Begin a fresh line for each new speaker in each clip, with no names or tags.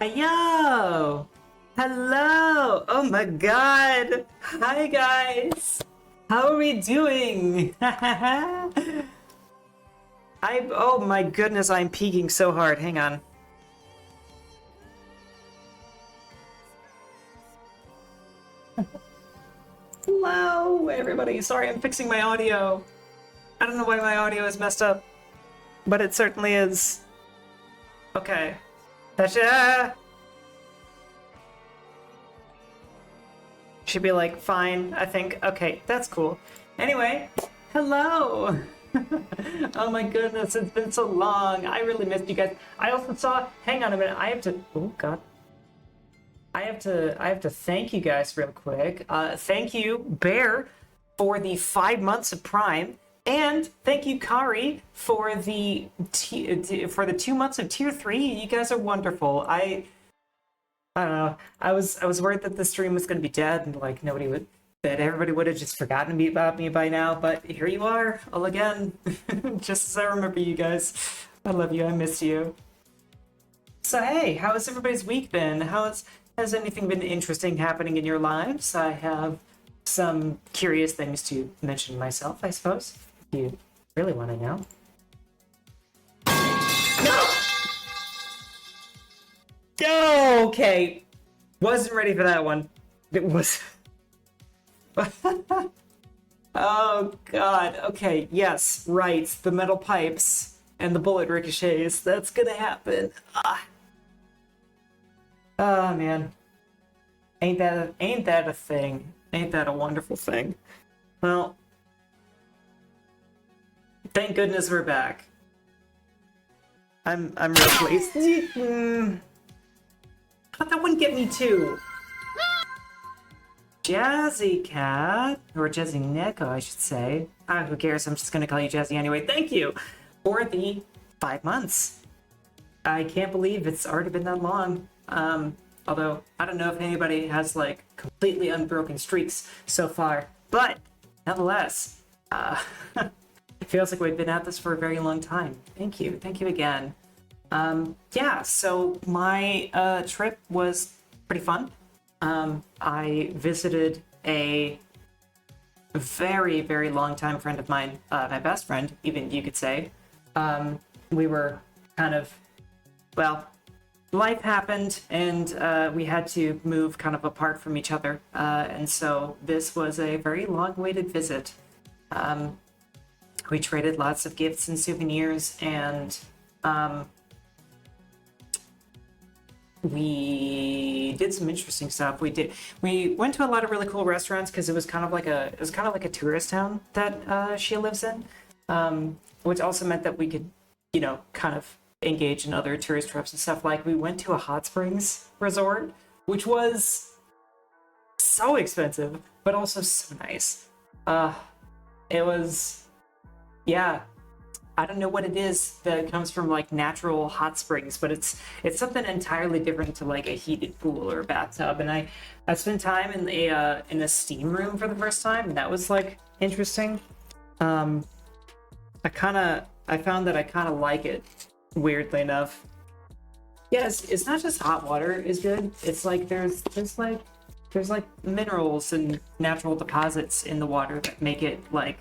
Yo! Hello! Oh my god! Hi guys! How are we doing? Oh my goodness, I'm peeking so hard. Hang on. Hello, everybody. Sorry, I'm fixing my audio. I don't know why my audio is messed up, but it certainly is. Okay. Tasha! Should be like, fine, I think. Okay, that's cool. Anyway, hello! Oh my goodness, it's been so long. I really missed you guys. I also saw, hang on a minute, I have to, oh god. I have to thank you guys real quick. Thank you, Bear, for the 5 months of Prime. And thank you, Kari, for the 2 months of Tier 3. You guys are wonderful. I don't know. I was worried that the stream was gonna be dead and like that everybody would have just forgotten about me by now. But here you are, all again, just as I remember you guys. I love you. I miss you. So hey, how has everybody's week been? Has anything been interesting happening in your lives? I have some curious things to mention myself, I suppose. If you really want to know. Okay, wasn't ready for that one. It was. Oh god. Okay. Yes. Right. The metal pipes and the bullet ricochets. That's gonna happen. Oh man. Ain't that a thing? Ain't that a wonderful thing? Well, thank goodness we're back. I'm real pleased. But that wouldn't get me too. Jazzy Cat, or Jazzy Neko, I should say. Who cares? I'm just gonna call you Jazzy anyway. Thank you for the 5 months. I can't believe it's already been that long. Although I don't know if anybody has like completely unbroken streaks so far, but nonetheless, it feels like we've been at this for a very long time. Thank you again. Yeah, so my trip was pretty fun. I visited a very, very long time friend of mine, my best friend, even you could say. We were kind of, well, life happened and we had to move kind of apart from each other. And so this was a very long-awaited visit. We traded lots of gifts and souvenirs, and we did some interesting stuff. We went to a lot of really cool restaurants because it was kind of like a tourist town that she lives in, which also meant that we could, kind of engage in other tourist trips and stuff. Like we went to a hot springs resort, which was so expensive, but also so nice. It was, yeah. I don't know what it is that comes from like natural hot springs, but it's something entirely different to like a heated pool or a bathtub. And I spent time in a steam room for the first time, and that was like interesting. I found that I kind of like it, weirdly enough. Yes, it's not just hot water is good. It's like there's like minerals and natural deposits in the water that make it like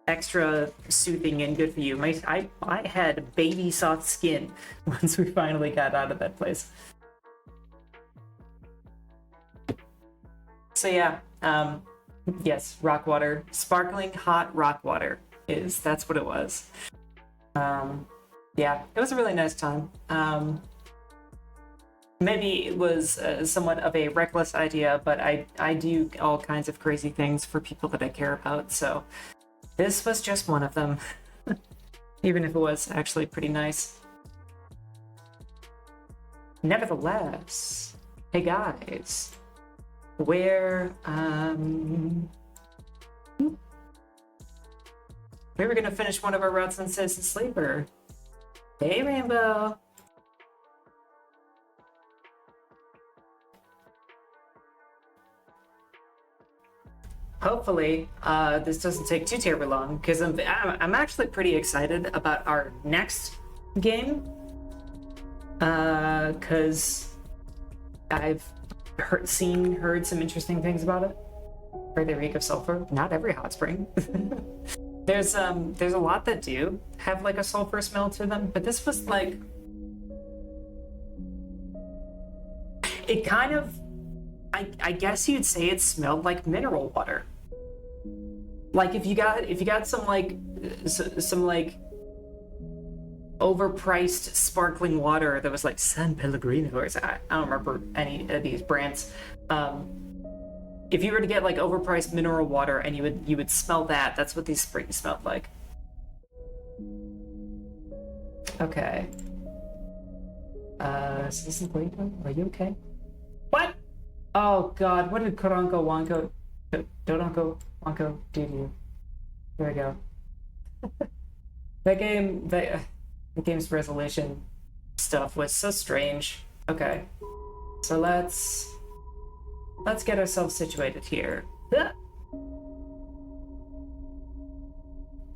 extra soothing and good for you. I had baby soft skin once we finally got out of that place. So yeah, yes, rock water, sparkling hot rock water that's what it was. Yeah, it was a really nice time. Maybe it was somewhat of a reckless idea, but I do all kinds of crazy things for people that I care about, so this was just one of them, even if it was actually pretty nice. Nevertheless, hey guys, we were gonna finish one of our routes on Citizen Sleeper. Hey Rainbow! Hopefully, this doesn't take too terribly long, because I'm actually pretty excited about our next game. Because I've heard some interesting things about it. Where they reek of sulfur. Not every hot spring. There's a lot that do have like a sulfur smell to them, but this was like, it kind of, I guess you'd say it smelled like mineral water. Like if you got some like overpriced sparkling water that was like San Pellegrino or I don't remember any of these brands. If you were to get like overpriced mineral water and you would smell that, that's what these springs smelled like. Okay. Citizen Plato, are you okay? What? Oh god, what did Koronko Wonko Dodonko Wonko do to you? There we go. The game's resolution stuff was so strange. Okay. So let's get ourselves situated here.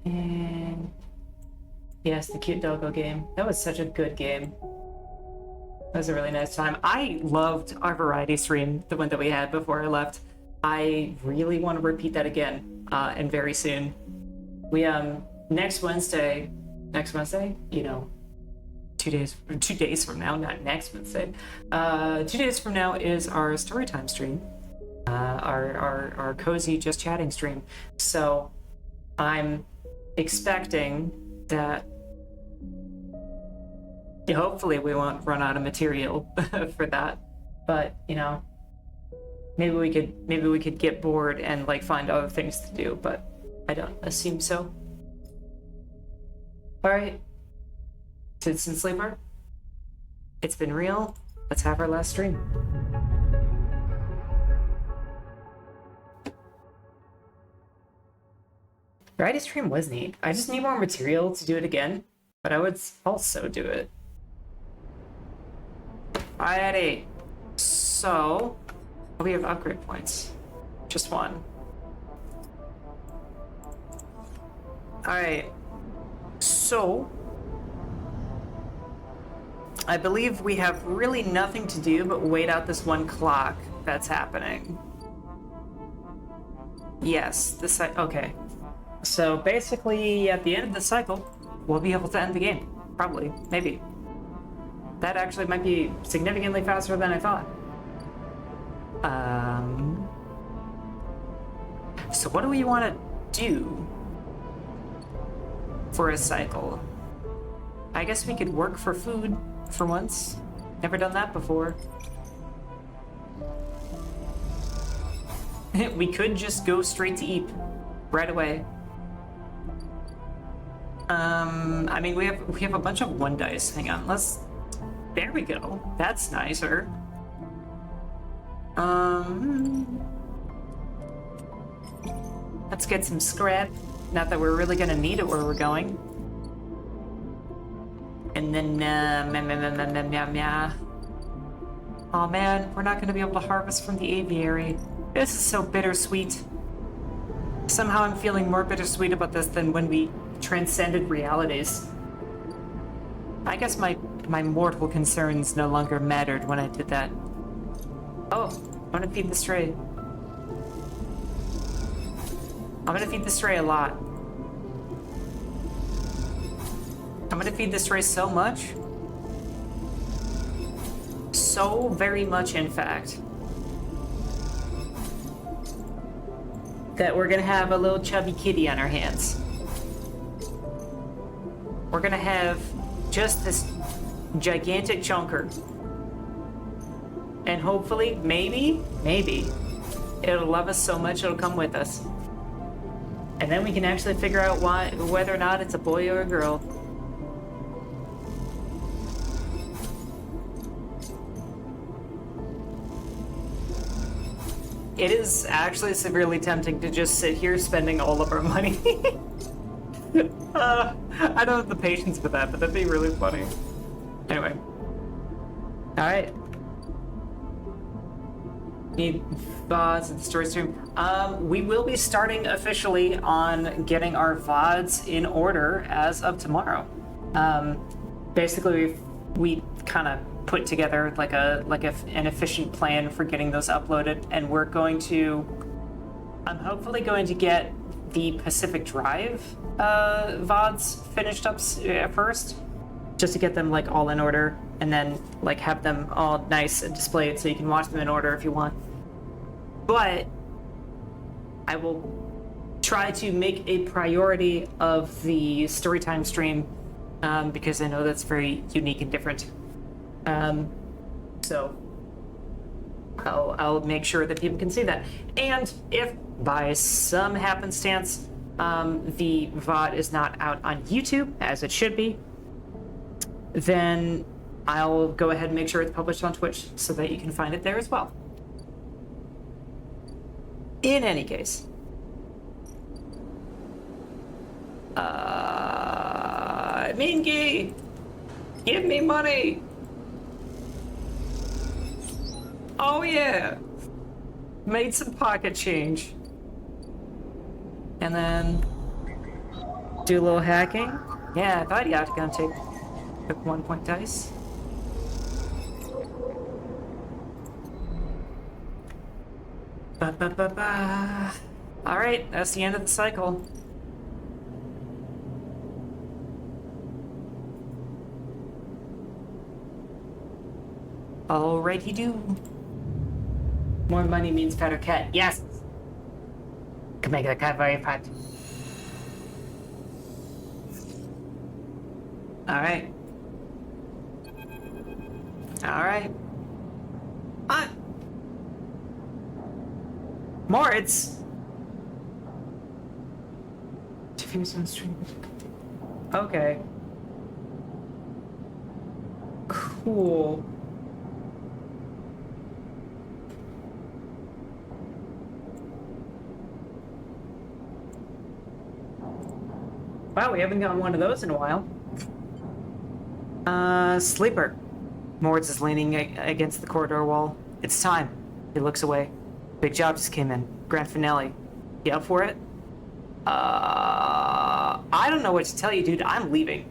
And yes, the cute doggo game. That was such a good game. That was a really nice time. I loved our variety stream, the one that we had before I left. I really want to repeat that again, and very soon. We next Wednesday, you know, 2 days from now, not next Wednesday. 2 days from now is our storytime stream, our cozy just chatting stream. So I'm expecting that hopefully we won't run out of material for that. But you know, maybe we could get bored and like find other things to do. But I don't assume so. All right. Citizen Sleeper, it's been real. Let's have our last stream. Variety stream was neat. I just need more material to do it again, but I would also do it. Alrighty. So, we have upgrade points. Just one. Alright. So, I believe we have really nothing to do but wait out this one clock that's happening. Yes, okay. So basically, at the end of the cycle, we'll be able to end the game. Probably. Maybe. That actually might be significantly faster than I thought. So what do we want to do for a cycle? I guess we could work for food. For once. Never done that before. We could just go straight to eat right away. I mean, we have a bunch of 1 dice. Hang on, there we go. That's nicer. Let's get some scrap. Not that we're really gonna need it where we're going. And then, oh man, we're not gonna be able to harvest from the aviary. This is so bittersweet. Somehow I'm feeling more bittersweet about this than when we transcended realities. I guess my mortal concerns no longer mattered when I did that. Oh, I'm gonna feed the stray. I'm gonna feed the stray a lot. I'm gonna feed this race so much. So very much, in fact. That we're gonna have a little chubby kitty on our hands. We're gonna have just this gigantic chunker. And hopefully, maybe, it'll love us so much it'll come with us. And then we can actually figure out whether or not it's a boy or a girl. It is actually severely tempting to just sit here spending all of our money. I don't have the patience for that, but that'd be really funny. Anyway. Alright. Need VODs at the story stream. We will be starting officially on getting our VODs in order as of tomorrow. Basically, we kind of put together like an efficient plan for getting those uploaded, and we're going to. I'm hopefully going to get the Pacific Drive VODs finished up first, just to get them like all in order, and then like have them all nice and displayed so you can watch them in order if you want. But I will try to make a priority of the Storytime stream because I know that's very unique and different. So I'll make sure that people can see that. And if by some happenstance the VOD is not out on YouTube, as it should be, then I'll go ahead and make sure it's published on Twitch so that you can find it there as well. In any case, Mingy, give me money. Oh yeah, made some pocket change. And then do a little hacking. Yeah, I thought you had to go and take 1 point dice. All right, that's the end of the cycle. Alrighty do. More money means fatter cat. Yes. Can make the cat very fat. All right. All right. Moritz. Okay. Cool. Wow, we haven't gotten one of those in a while. Sleeper. Moritz is leaning against the corridor wall. It's time. He looks away. Big job just came in. Grand finale. You up for it? I don't know what to tell you, dude. I'm leaving.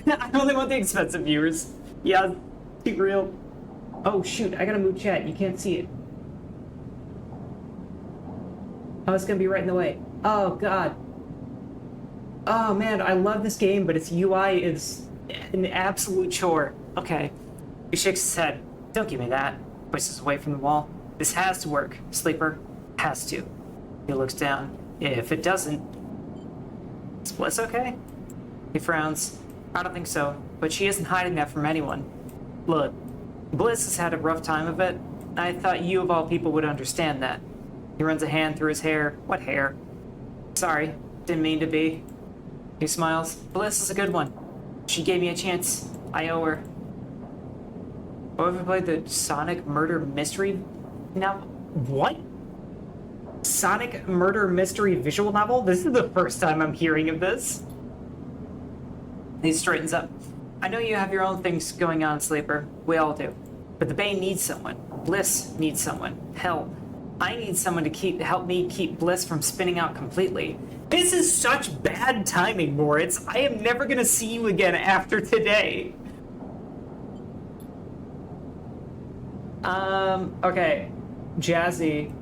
I only want the expensive viewers. Yeah, be real. Oh, shoot. I gotta move chat. You can't see it. Oh, it's gonna be right in the way. Oh, God. Oh, man. I love this game, but its UI is an absolute chore. Okay. He shakes his head. Don't give me that. Pushes away from the wall. This has to work. Sleeper. Has to. He looks down. If it doesn't... Is Bliss okay? He frowns. I don't think so, but she isn't hiding that from anyone. Look, Bliss has had a rough time of it. I thought you of all people would understand that. He runs a hand through his hair. What hair? Sorry, didn't mean to be. He smiles. Bliss is a good one. She gave me a chance. I owe her. Oh, ever played the Sonic Murder Mystery novel? What? Sonic Murder Mystery visual novel? This is the first time I'm hearing of this. He straightens up. I know you have your own things going on, Sleeper. We all do. But the Bay needs someone. Bliss needs someone. Hell, I need someone to help me keep Bliss from spinning out completely. This is such bad timing, Moritz. I am never gonna see you again after today. Okay. Jazzy,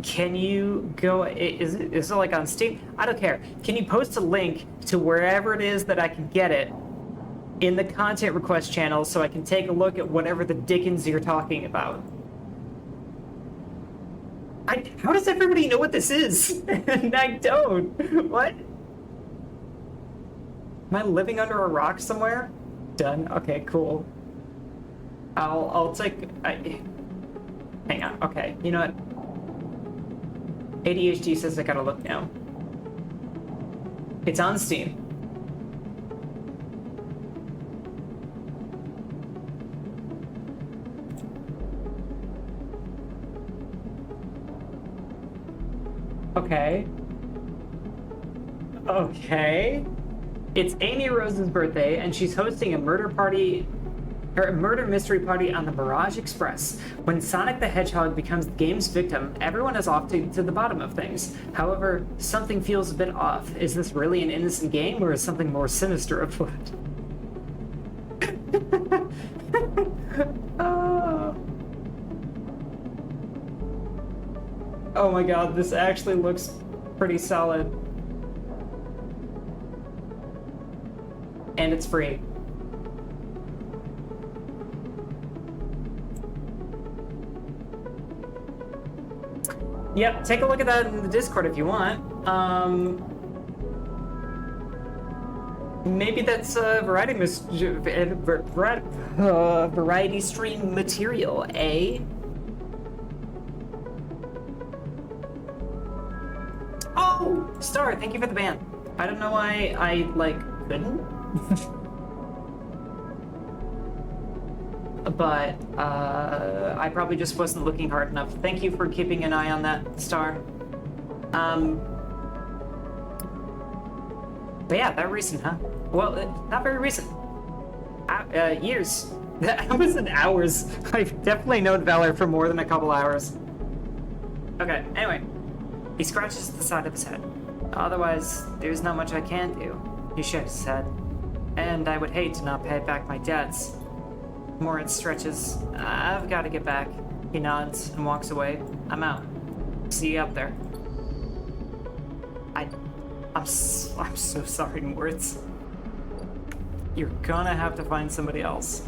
can you go, is it like on Steam? I don't care. Can you post a link to wherever it is that I can get it in the content request channel so I can take a look at whatever the dickens you're talking about? How does everybody know what this is? And I don't. What? Am I living under a rock somewhere? Done. Okay, cool. I'll take... hang on. Okay, you know what? ADHD says I gotta look now. It's on Steam. Okay. Okay. It's Amy Rose's birthday, and she's hosting a murder mystery party on the Mirage Express. When Sonic the Hedgehog becomes the game's victim, everyone is off to the bottom of things. However, something feels a bit off. Is this really an innocent game, or is something more sinister afoot? Oh. Oh my god, this actually looks pretty solid. And it's free. Yep, take a look at that in the Discord if you want. Maybe that's variety stream material, eh? Oh, Star, thank you for the ban. I don't know why I, like, couldn't. But, I probably just wasn't looking hard enough. Thank you for keeping an eye on that, Star. But yeah, that recent, huh? Well, not very recent. Years. That was in hours. I've definitely known Valor for more than a couple hours. Okay, anyway. He scratches the side of his head. Otherwise, there's not much I can do. He shakes his head. And I would hate to not pay back my debts. Moritz stretches. I've got to get back. He nods and walks away. I'm out. See you up there. I'm so sorry, Moritz. You're gonna have to find somebody else.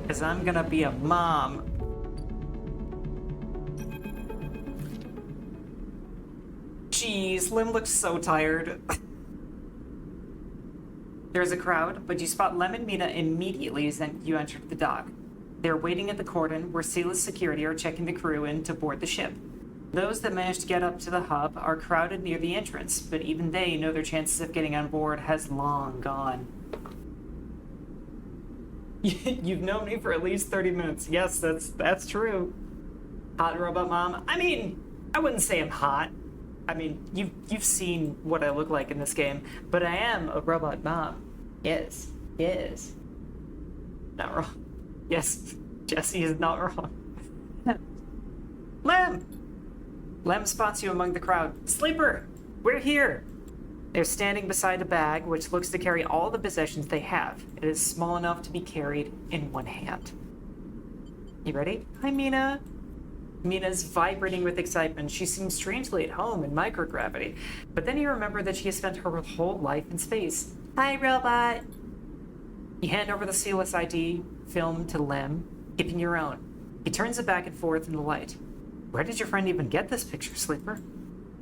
Because I'm gonna be a mom. Jeez, Lim looks so tired. There's a crowd, but you spot Lem and Mina immediately as you enter the dock. They're waiting at the cordon where Sealess security are checking the crew in to board the ship. Those that manage to get up to the hub are crowded near the entrance, but even they know their chances of getting on board has long gone. You've known me for at least 30 minutes. Yes, that's true. Hot robot mom. I mean, I wouldn't say I'm hot. I mean, you've seen what I look like in this game, but I am a robot mom. Yes. Not wrong. Yes, Jesse is not wrong. Lem! Lem spots you among the crowd. Sleeper! We're here! They're standing beside a bag which looks to carry all the possessions they have. It is small enough to be carried in one hand. You ready? Hi, Mina. Mina's vibrating with excitement. She seems strangely at home in microgravity. But then you remember that she has spent her whole life in space. Hi, robot. You hand over the Sealess ID film to Lem, keeping your own. He turns it back and forth in the light. Where did your friend even get this picture, Sleeper?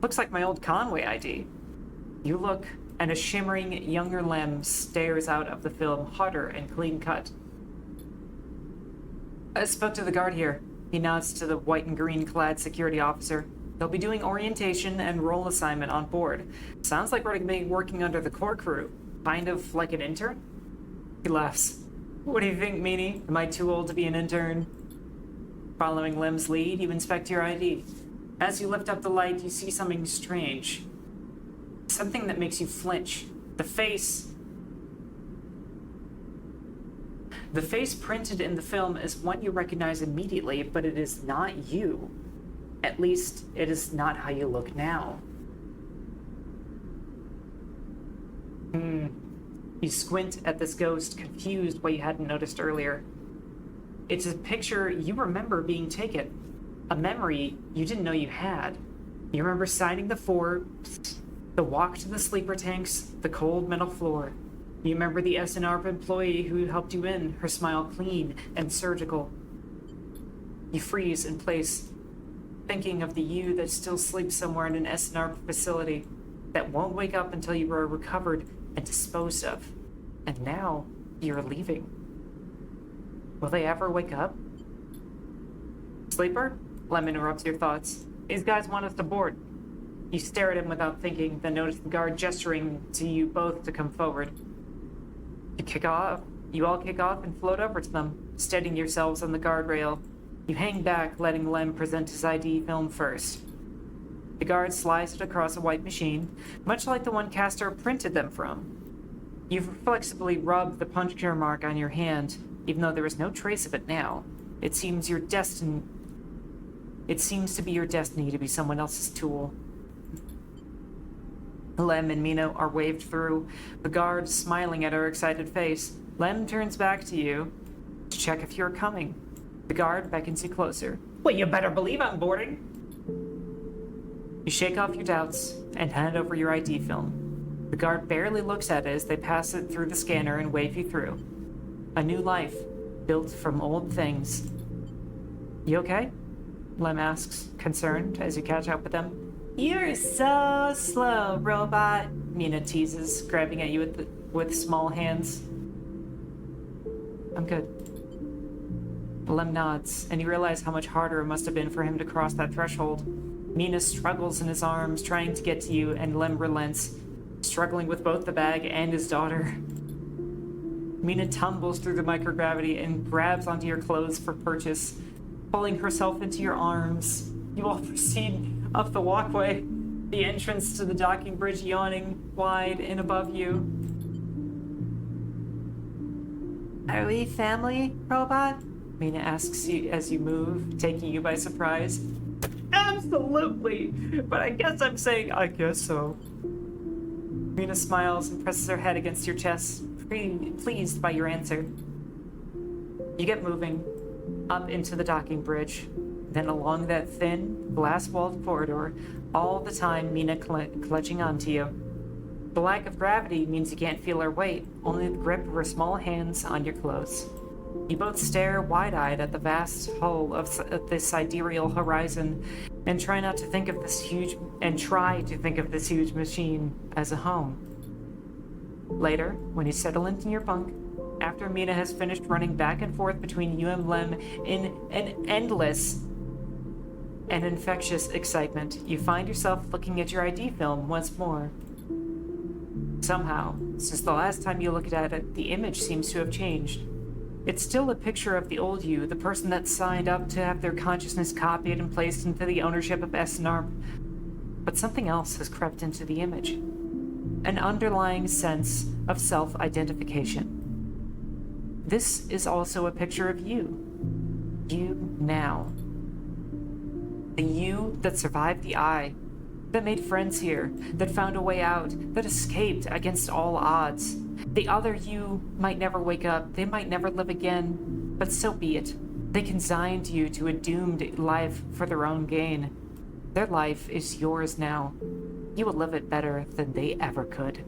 Looks like my old Conway ID. You look, and a shimmering younger Lem stares out of the film, harder and clean cut. I spoke to the guard here. He nods to the white and green clad security officer. They'll be doing orientation and role assignment on board. Sounds like we're going to be working under the core crew. Kind of like an intern? He laughs. What do you think, Meanie? Am I too old to be an intern? Following Lem's lead, you inspect your ID. As you lift up the light, you see something strange. Something that makes you flinch. The face printed in the film is one you recognize immediately, but it is not you. At least, it is not how you look now. You squint at this ghost, confused why you hadn't noticed earlier. It's a picture you remember being taken. A memory you didn't know you had. You remember signing the Forbes, the walk to the sleeper tanks, the cold metal floor. You remember the SNR employee who helped you in, her smile clean and surgical. You freeze in place, thinking of the you that still sleeps somewhere in an SNR facility, that won't wake up until you are recovered and disposed of. And now, you're leaving. Will they ever wake up? Sleeper? Lem interrupts your thoughts. These guys want us to board. You stare at him without thinking, then notice the guard gesturing to you both to come forward. You all kick off and float over to them, steadying yourselves on the guardrail. You hang back, letting Lem present his ID film first. The guard slides it across a white machine, much like the one Castor printed them from. You reflexively rub the puncture mark on your hand, even though there is no trace of it now. It seems to be your destiny to be someone else's tool. Lem and Mina are waved through, the guard smiling at her excited face. Lem turns back to you. check if you're coming. The guard beckons you closer. Well, you better believe I'm boarding. You shake off your doubts and hand over your ID film. The guard barely looks at it as they pass it through the scanner and wave you through. A new life, built from old things. You okay? Lem asks, concerned, as you catch up with them. You're so slow, robot, Mina teases, grabbing at you with small hands. I'm good. Lem nods, and you realize how much harder it must have been for him to cross that threshold. Mina struggles in his arms, trying to get to you, and Lem relents, struggling with both the bag and his daughter. Mina tumbles through the microgravity and grabs onto your clothes for purchase, pulling herself into your arms. You all proceed up the walkway, the entrance to the docking bridge yawning wide and above you. Are we family, robot? Mina asks you as you move, taking you by surprise. Absolutely, but I guess I'm saying I guess so. Mina smiles and presses her head against your chest, pleased by your answer. You get moving, up into the docking bridge, then along that thin, glass-walled corridor, all the time Mina clutching onto you. The lack of gravity means you can't feel her weight, only the grip of her small hands on your clothes. You both stare wide-eyed at the vast hull of the sidereal horizon and try to think of this huge machine as a home. Later, when you settle into your bunk, after Mina has finished running back and forth between you and Lem in an endless and infectious excitement, you find yourself looking at your ID film once more. Somehow, since the last time you looked at it, the image seems to have changed. It's still a picture of the old you, the person that signed up to have their consciousness copied and placed into the ownership of SNARP. But something else has crept into the image. An underlying sense of self-identification. This is also a picture of you. You now. The you that survived the eye, that made friends here, that found a way out, that escaped against all odds. The other you might never wake up, they might never live again, but so be it. They consigned you to a doomed life for their own gain. Their life is yours now. You will live it better than they ever could.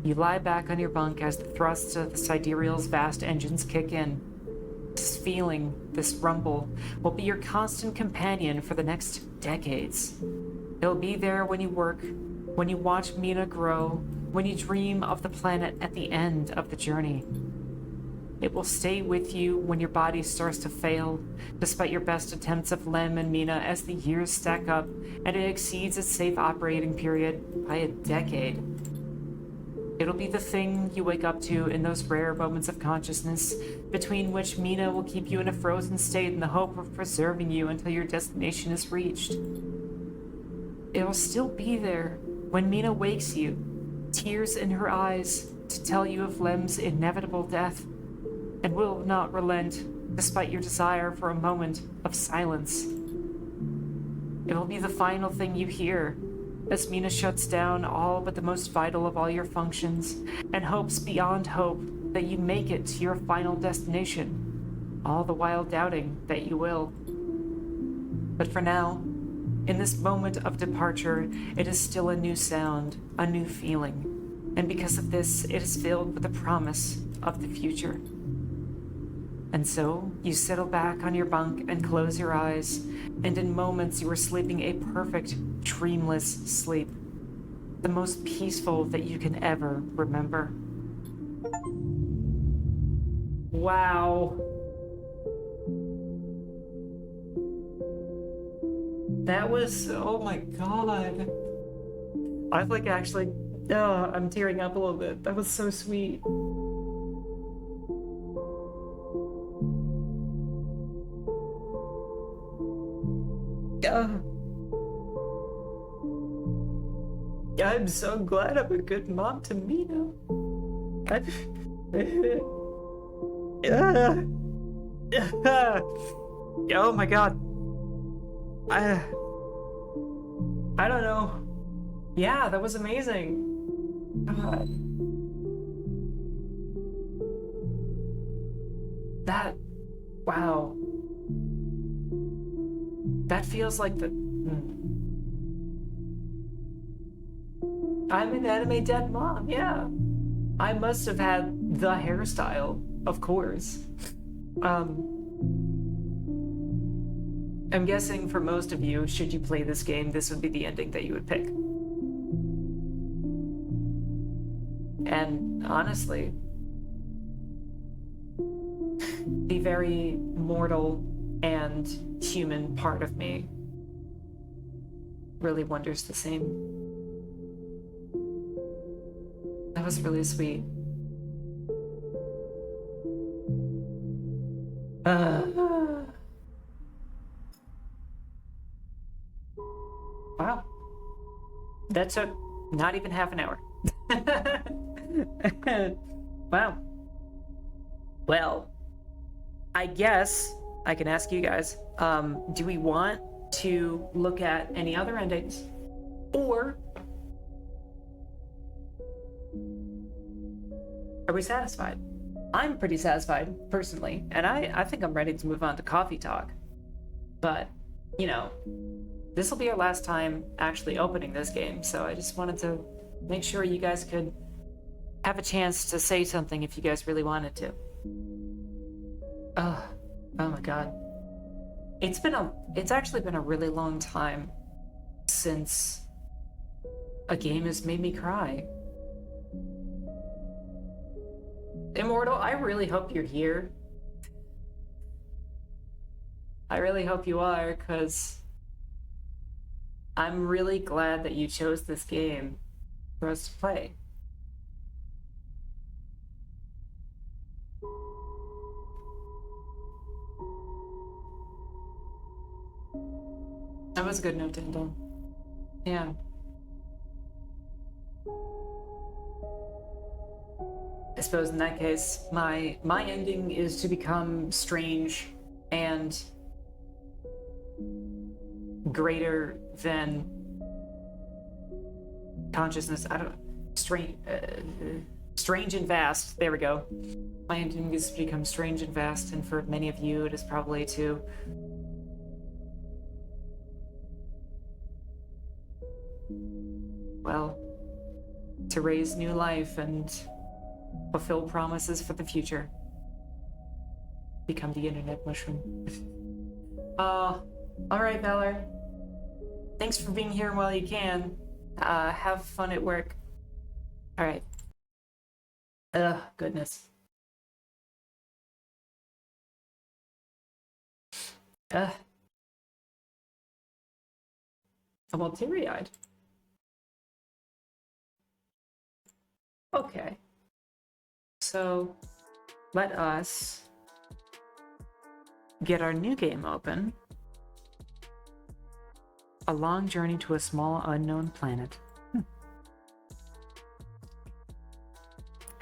You lie back on your bunk as the thrusts of the sidereal's vast engines kick in. This feeling, this rumble, will be your constant companion for the next decades. It'll be there when you work, when you watch Mina grow, when you dream of the planet at the end of the journey. It will stay with you when your body starts to fail, despite your best attempts of Lem and Mina as the years stack up and it exceeds its safe operating period by a decade. It'll be the thing you wake up to in those rare moments of consciousness, between which Mina will keep you in a frozen state in the hope of preserving you until your destination is reached. It'll still be there when Mina wakes you, tears in her eyes, to tell you of Lem's inevitable death, and will not relent despite your desire for a moment of silence. It'll be the final thing you hear as Mina shuts down all but the most vital of all your functions and hopes beyond hope that you make it to your final destination, all the while doubting that you will. But for now, in this moment of departure, it is still a new sound, a new feeling, and because of this, it is filled with the promise of the future. And so, you settle back on your bunk and close your eyes, and in moments you are sleeping a perfect, dreamless sleep, the most peaceful that you can ever remember. Wow. That was, oh my god. I've like actually, I'm tearing up a little bit. That was so sweet. I'm so glad I'm a good mom to Mina. Oh my god. I don't know. Yeah, that was amazing. God. That, wow. That feels like the. I'm an anime dead mom, yeah. I must have had the hairstyle, of course. Um, I'm guessing for most of you, should you play this game, this would be the ending that you would pick. And honestly, the very mortal and human part of me really wonders the same. That was really sweet. Wow. That took not even half an hour. Wow. Well, I guess I can ask you guys, do we want to look at any other endings? Or are we satisfied? I'm pretty satisfied, personally, and I think I'm ready to move on to coffee talk. But, you know, this will be our last time actually opening this game, so I just wanted to make sure you guys could have a chance to say something if you guys really wanted to. Oh, oh my god. It's actually been a really long time since a game has made me cry. Immortal, I really hope you're here. I really hope you are, because I'm really glad that you chose this game for us to play. That was a good note to end on. Yeah. I suppose in that case, my ending is to become strange and greater than consciousness. I don't know. Strange and vast. There we go. My ending is to become strange and vast, and for many of you, it is probably to well, to raise new life and fulfill promises for the future. Become the internet mushroom. Alright, Valor. Thanks for being here while you can. Have fun at work. Alright. Ugh, goodness. I'm all teary-eyed. Okay. So, let us get our new game open. A long journey to a small unknown planet.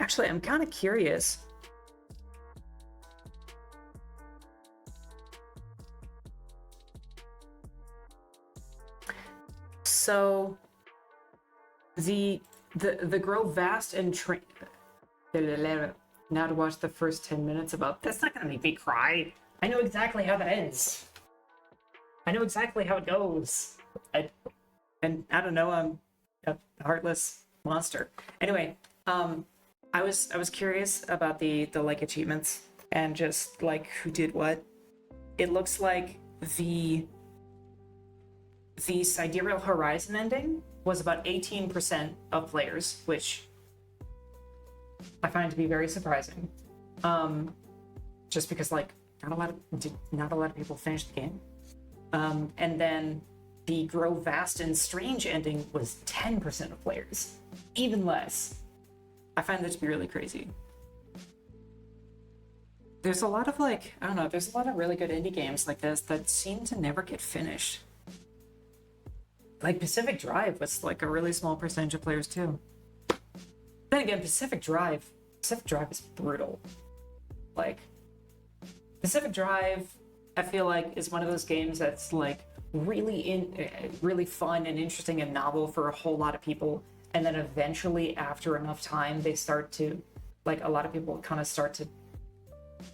Actually, I'm kind of curious. So, the grow vast and now to watch the first 10 minutes about that's not gonna make me cry. I know exactly how that ends. I know exactly how it goes. And I don't know, I'm a heartless monster. Anyway, I was curious about the like achievements and just like who did what. It looks like the Sidereal Horizon ending was about 18% of players, which I find to be very surprising. Just because like not a lot of people finished the game. And then the Grow Vast and Strange ending was 10% of players, even less. I find that to be really crazy. There's a lot of like, I don't know, there's a lot of really good indie games like this that seem to never get finished. Like Pacific Drive was like a really small percentage of players too. Then again, Pacific Drive is brutal. Like, Pacific Drive, I feel like is one of those games that's like really fun and interesting and novel for a whole lot of people, and then eventually after enough time they start to like a lot of people kind of start to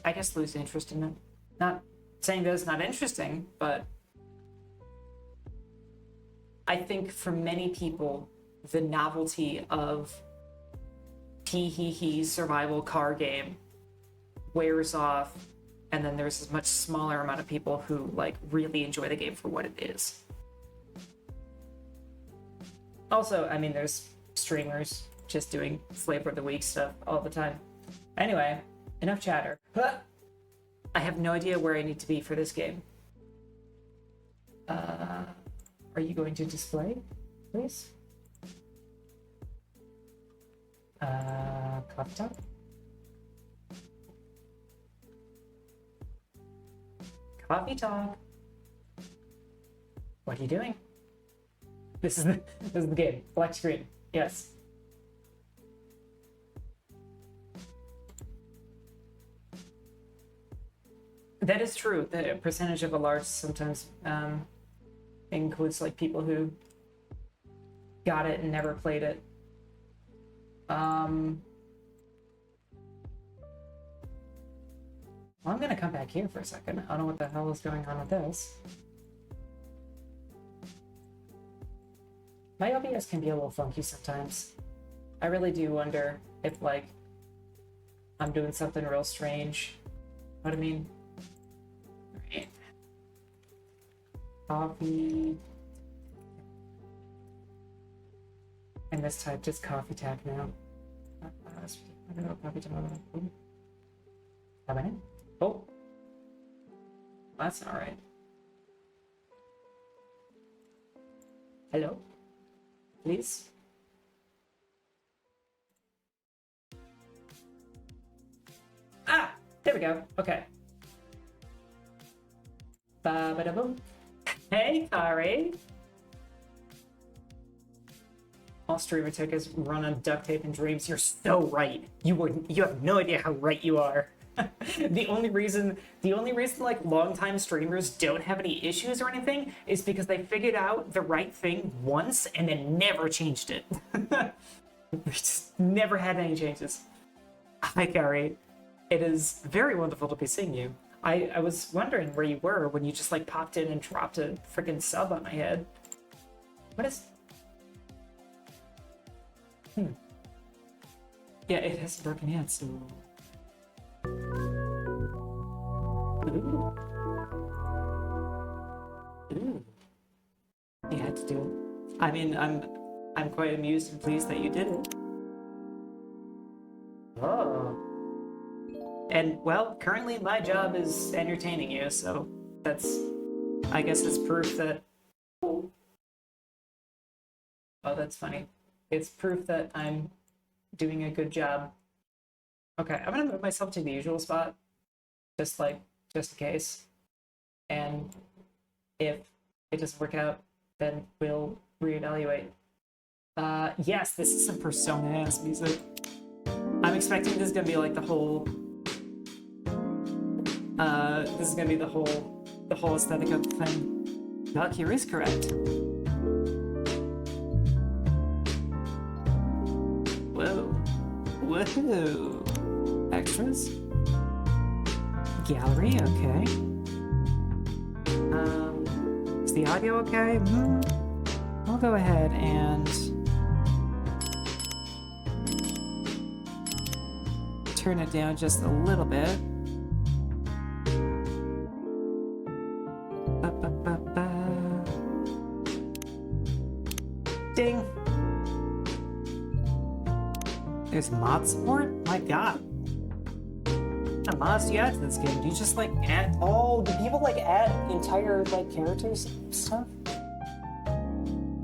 I guess, lose interest in it. Not saying that it's not interesting, but I think for many people, the novelty of tee-hee-hee survival car game wears off, and then there's a much smaller amount of people who like really enjoy the game for what it is. Also, I mean, there's streamers just doing flavor of the week stuff all the time. Anyway, enough chatter. I have no idea where I need to be for this game. Are you going to display, please? Coffee talk? Coffee talk. What are you doing? This is the game. Black screen. Yes. That is true. The percentage of a large sometimes includes like people who got it and never played it. Well, I'm gonna come back here for a second. I don't know what the hell is going on with this. My OBS can be a little funky sometimes. I really do wonder if, like, I'm doing something real strange. Know what I mean? Alright. Coffee. And this type just coffee tag now. I don't know, coffee tag. Have I? Oh. That's alright. Hello? Please? Ah! There we go. Okay. Ba-ba-da-boom. Hey, Kari! All streamer tickets run on duct tape and dreams. You're so right. You have no idea how right you are. The only reason like longtime streamers don't have any issues or anything is because they figured out the right thing once and then never changed it. They just never had any changes. Hi, Kari. It is very wonderful to be seeing you. I was wondering where you were when you just like popped in and dropped a freaking sub on my head. What is... Yeah, it has broken yet, so... Ooh. Ooh. You had to do it. I mean, I'm quite amused and pleased that you did it. Oh. And, well, currently my job is entertaining you, so that's... I guess it's proof that... Oh, that's funny. It's proof that I'm doing a good job. Okay, I'm gonna move myself to the usual spot. Just in case. And if it doesn't work out, then we'll reevaluate. Yes, this is some Persona-ass music. I'm expecting this is gonna be like the whole... this is gonna be the whole aesthetic of the thing. Valkyrie is correct. Whoa. Woohoo! Extras? Gallery, okay. Is the audio okay? I'll go ahead and turn it down just a little bit. Ding! There's mod support? My god. What kind of mods do you add to this game? Do you just like add... Oh, do people like add entire like characters and stuff?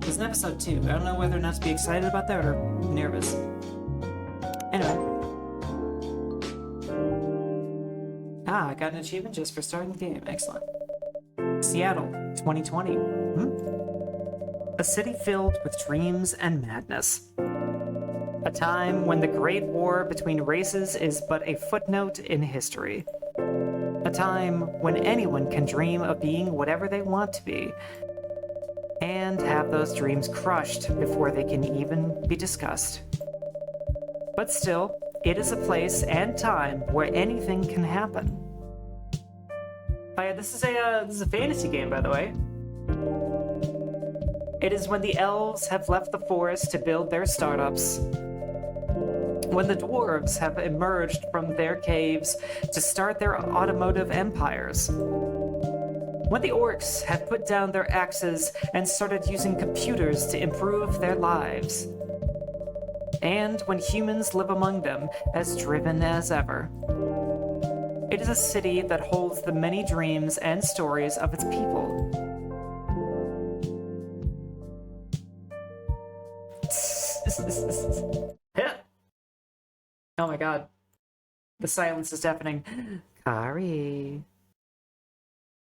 There's an episode 2. I don't know whether or not to be excited about that or nervous. Anyway. Ah, I got an achievement just for starting the game. Excellent. Seattle, 2020. A city filled with dreams and madness. A time when the Great War between races is but a footnote in history. A time when anyone can dream of being whatever they want to be, and have those dreams crushed before they can even be discussed. But still, It is a place and time where anything can happen. Oh yeah, this is a fantasy game, by the way. It is when the elves have left the forest to build their startups. When the dwarves have emerged from their caves to start their automotive empires. When the orcs have put down their axes and started using computers to improve their lives. And when humans live among them as driven as ever. It is a city that holds the many dreams and stories of its people. Oh my god. The silence is deafening. Kari.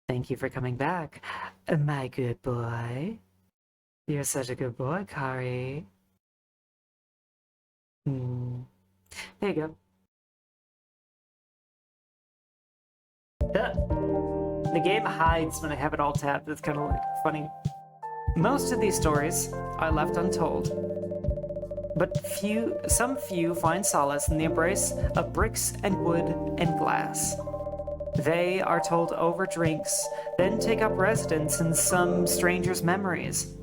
Thank you for coming back, my good boy. You're such a good boy, Kari. There you go. The game hides when I have it all tapped. It's kind of like funny. Most of these stories are left untold. But some few find solace in the embrace of bricks and wood and glass. They are told over drinks, then take up residence in some stranger's memories.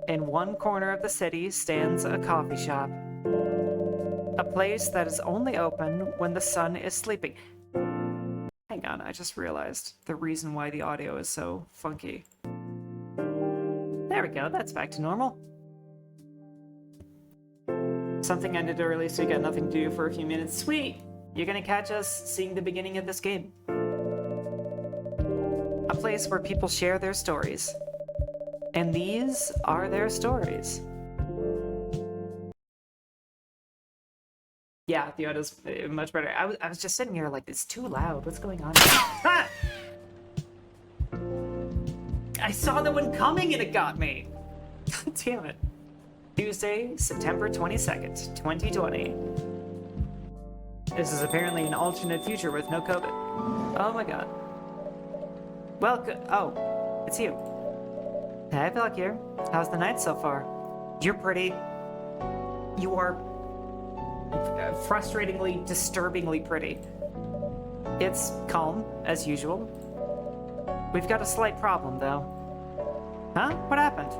In one corner of the city stands a coffee shop. A place that is only open when the sun is sleeping. Hang on, I just realized the reason why the audio is so funky. There we go, that's back to normal. Something ended early, so you got nothing to do for a few minutes. Sweet! You're gonna catch us seeing the beginning of this game. A place where people share their stories. And these are their stories. Yeah, the audio's much better. I was just sitting here like, it's too loud. What's going on? Ah! I saw that one coming and it got me. God damn it. Tuesday, September 22nd, 2020. This is apparently an alternate future with no COVID. Oh my god. Welcome. Oh, it's you. Hey, Valkyr. How's the night so far? You're pretty. You are frustratingly, disturbingly pretty. It's calm, as usual. We've got a slight problem, though. Huh? What happened?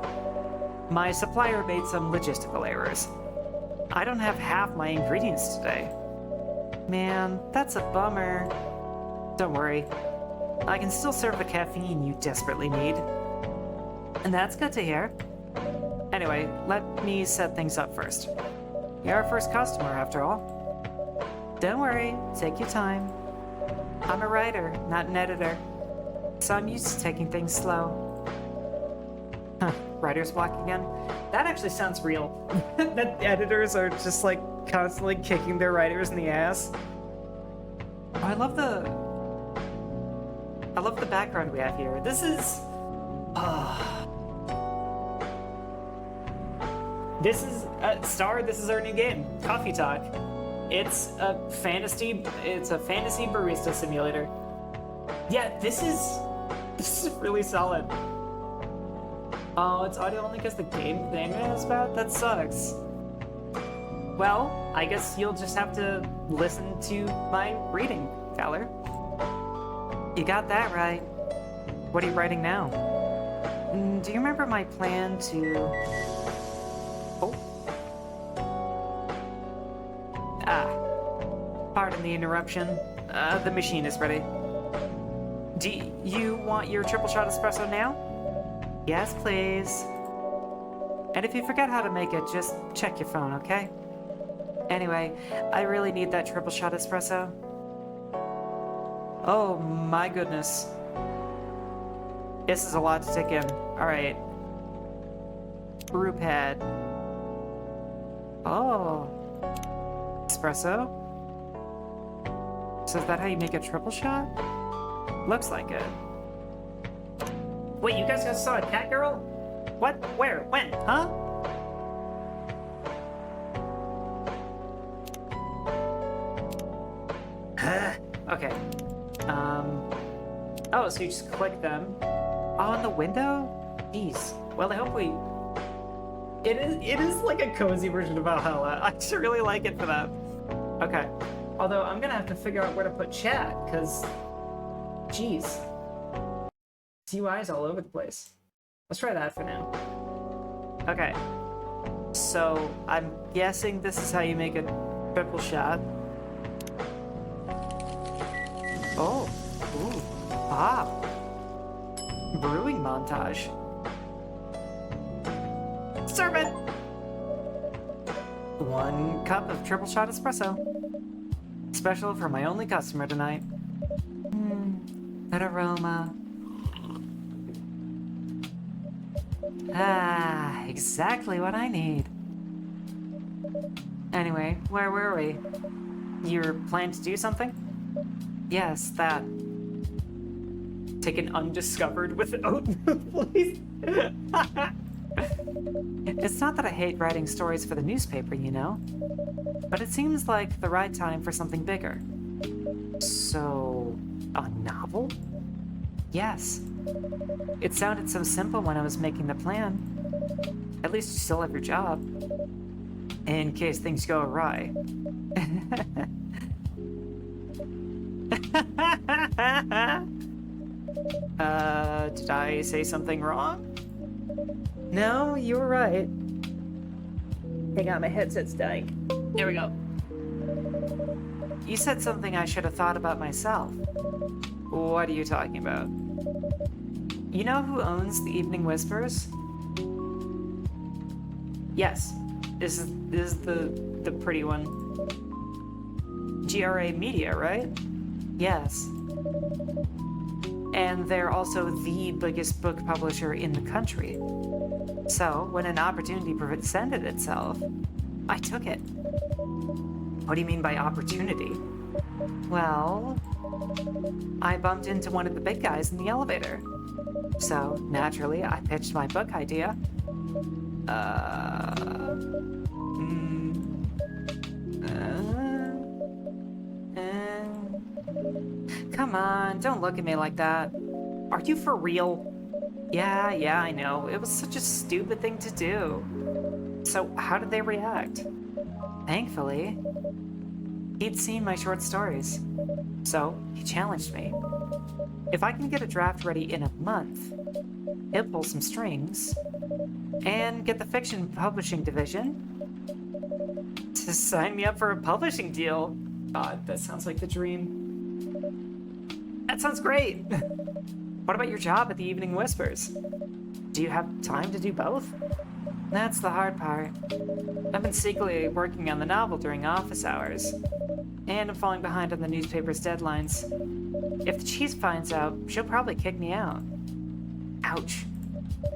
My supplier made some logistical errors. I don't have half my ingredients today. Man, that's a bummer. Don't worry. I can still serve the caffeine you desperately need. And that's good to hear. Anyway, let me set things up first. You're our first customer, after all. Don't worry, take your time. I'm a writer, not an editor. So I'm used to taking things slow. Huh, writer's block again? That actually sounds real. That editors are just like constantly kicking their writers in the ass. Oh, I love the background we have here. This is... This is Star. This is our new game, Coffee Talk. It's a fantasy barista simulator. Yeah, this is really solid. Oh, it's audio only because the game name is about? That sucks. Well, I guess you'll just have to listen to my reading, Valor. You got that right. What are you writing now? Do you remember my plan to... Oh. Pardon the interruption. The machine is ready. Do you want your triple shot espresso now? Yes, please. And if you forget how to make it, just check your phone, okay? Anyway, I really need that triple shot espresso. Oh my goodness. This is a lot to take in. Alright. Brew pad. Oh. Espresso? So is that how you make a triple shot? Looks like it. Wait, you guys just saw a cat girl? What? Where? When? Huh? Okay. Oh, so you just click them. Oh, on the window? Jeez. Well, I hope we... It is like a cozy version of Valhalla. I just really like it for that. Okay. Although, I'm gonna have to figure out where to put chat, because... Jeez. UI's all over the place. Let's try that for now. Okay. So, I'm guessing this is how you make a triple shot. Oh. Ooh. Ah. Brewing montage. Serve it! 1 cup of triple shot espresso. Special for my only customer tonight. That aroma. Ah, exactly what I need. Anyway, where were we? You were planning to do something? Yes, that. Take an undiscovered with oat milk, please. It's not that I hate writing stories for the newspaper, you know, but it seems like the right time for something bigger. So, a novel? Yes. It sounded so simple when I was making the plan. At least you still have your job. In case things go awry. Did I say something wrong? No, you were right. Hang on, my headset's dying. There we go. You said something I should have thought about myself. What are you talking about? You know who owns the Evening Whispers? Yes. This is the pretty one. GRA Media, right? Yes. And they're also the biggest book publisher in the country. So, when an opportunity presented itself, I took it. What do you mean by opportunity? Well, I bumped into one of the big guys in the elevator. So, naturally, I pitched my book idea. Come on, don't look at me like that. Are you for real? Yeah, I know. It was such a stupid thing to do. So, how did they react? Thankfully, he'd seen my short stories. So, he challenged me. If I can get a draft ready in a month, he'll pull some strings and get the fiction publishing division to sign me up for a publishing deal. God, that sounds like the dream. That sounds great. What about your job at the Evening Whispers? Do you have time to do both? That's the hard part. I've been secretly working on the novel during office hours, and I'm falling behind on the newspaper's deadlines. If the chief finds out, she'll probably kick me out. Ouch.